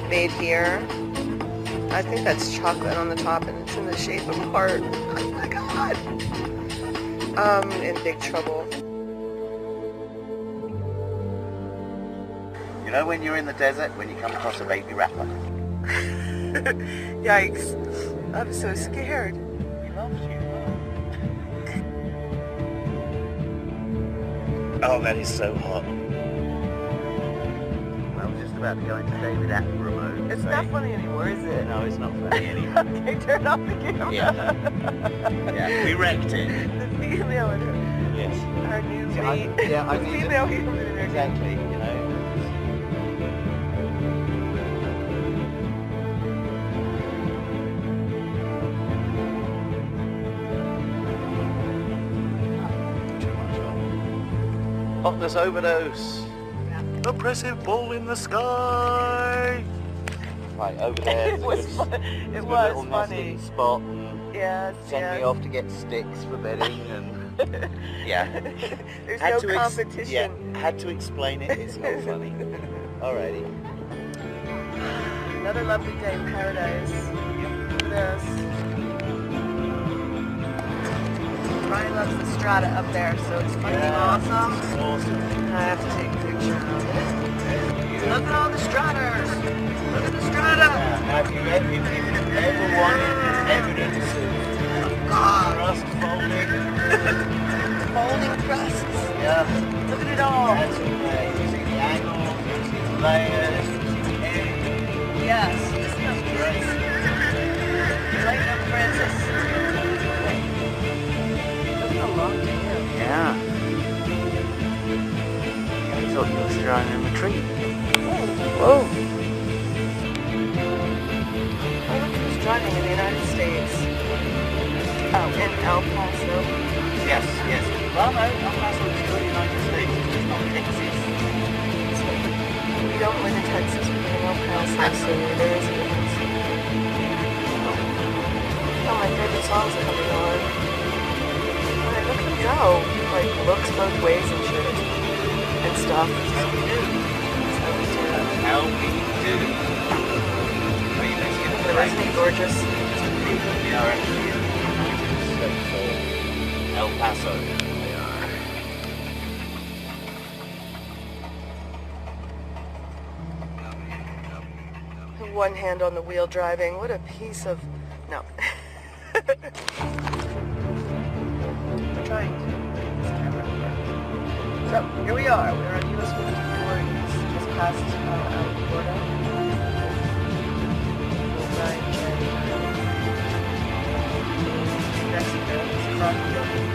[SPEAKER 20] made here. I think that's chocolate on the top and it's in the shape of a heart. Oh my god! In big trouble.
[SPEAKER 1] You know when you're in the desert, when you come across a baby rapper?
[SPEAKER 20] Yikes. I'm so scared.
[SPEAKER 1] He loves you. Oh, that is so hot. I was just about to go into David Attenborough mode.
[SPEAKER 20] It's not funny anymore, is it?
[SPEAKER 1] No, it's not funny anymore.
[SPEAKER 20] Okay, turn off the camera.
[SPEAKER 1] Yeah. Yeah, we wrecked it.
[SPEAKER 20] The female in her.
[SPEAKER 1] Yes.
[SPEAKER 20] Our new
[SPEAKER 1] I
[SPEAKER 20] mate.
[SPEAKER 1] need
[SPEAKER 20] female
[SPEAKER 1] to,
[SPEAKER 20] human in her.
[SPEAKER 1] exactly, you know. Hotness overdose. Oppressive ball in the sky. Right, over there.
[SPEAKER 20] It was
[SPEAKER 1] little
[SPEAKER 20] funny.
[SPEAKER 1] nesting spot. And
[SPEAKER 20] Yes,
[SPEAKER 1] send me off to get sticks for bedding and yeah.
[SPEAKER 20] There's
[SPEAKER 1] Had
[SPEAKER 20] no
[SPEAKER 1] to
[SPEAKER 20] competition.
[SPEAKER 1] Yeah, had to explain it. It's not funny. Alrighty.
[SPEAKER 20] Another lovely day in paradise. Look at this. Ryan loves the strata up there, so it's fucking awesome.
[SPEAKER 1] Awesome.
[SPEAKER 20] I have to take a picture of it. Look at all the stratas. Look at the strata.
[SPEAKER 1] Have you ever wanted evidence of crust folding?
[SPEAKER 20] Folding crusts.
[SPEAKER 1] Yeah.
[SPEAKER 20] Look at it all.
[SPEAKER 1] That's okay. You see the angles, you see the layers, you see the edge.
[SPEAKER 20] Yes, this smells great. Lighten up, Francis. Look how long to him.
[SPEAKER 1] Yeah. I thought you were throwing in a retreat.
[SPEAKER 20] Whoa. Oh, look who's driving in the United States. Oh, in El Paso.
[SPEAKER 1] Yes, yes. Well, no, El Paso is still the United States. It's just not Texas.
[SPEAKER 20] We don't live in Texas, we live in El Paso, so there is a difference. Oh my favorite songs are coming on. Alright, look at them go. Like, looks both ways and shit. And stuff.
[SPEAKER 1] That's how we do. That's how we do. Right, let's get the
[SPEAKER 20] Isn't it gorgeous?
[SPEAKER 1] We are actually in the United States of El Paso. We are.
[SPEAKER 20] One hand on the wheel driving. What a piece of... No. We're trying to... So, here we are. We're on US 54 East, just past Florida. BrianJ. Mexico. It's across the building.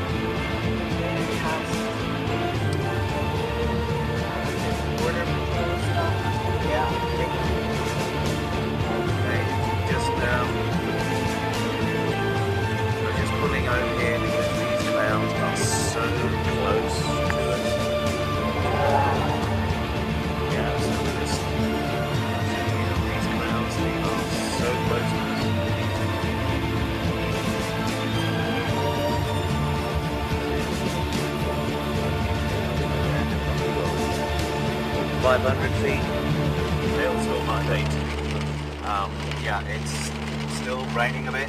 [SPEAKER 14] 500 feet. Still might be. Yeah, it's still raining a bit.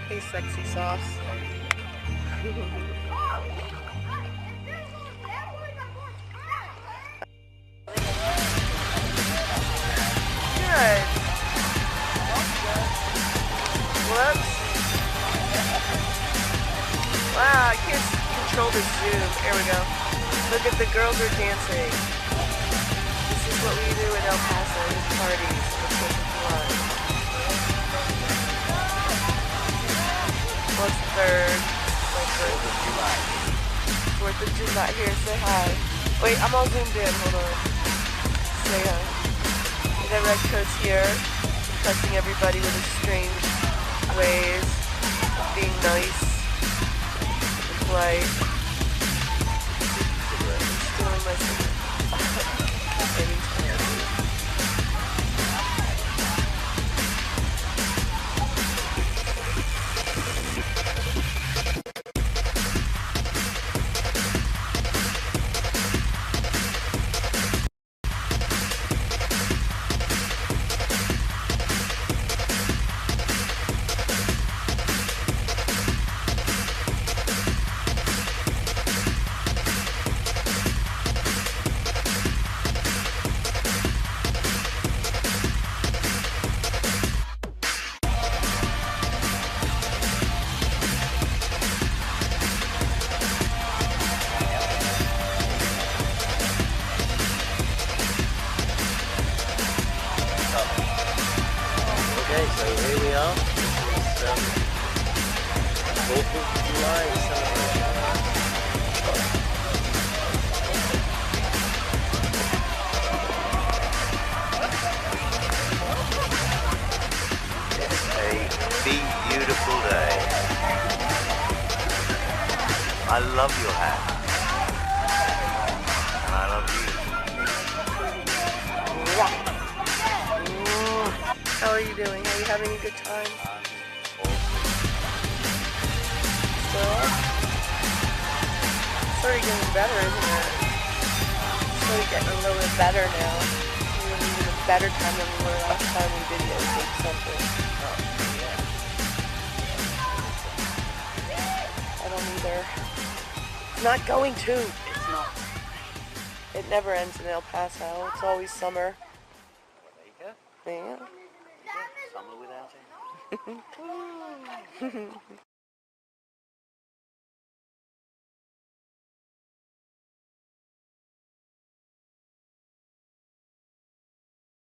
[SPEAKER 20] Hey, sexy sauce. Good. Whoops. Wow, I can't control the zoom. Here we go. Look at the girls are dancing. This is what we do in El Paso at parties. What's the third? Like 4th of July. 4th of July. Here, say hi. Wait, I'm all zoomed in. Hold on. Say hi. The red coat's here, impressing everybody with his strange ways, being nice, and polite. Stealing my cigarette.
[SPEAKER 14] Okay, so here we are. It's 4th of July celebration. It's a beautiful day. I love your hat. And I love you.
[SPEAKER 20] How are you doing? Are you having a good time? Still? It's already getting better, isn't it? It's already getting a little bit better now. We're having a better time than we were last time we videotaped something. I don't either. It's not going to. It's not. It never ends in El Paso. It's always summer. Yeah.
[SPEAKER 14] Summer without it.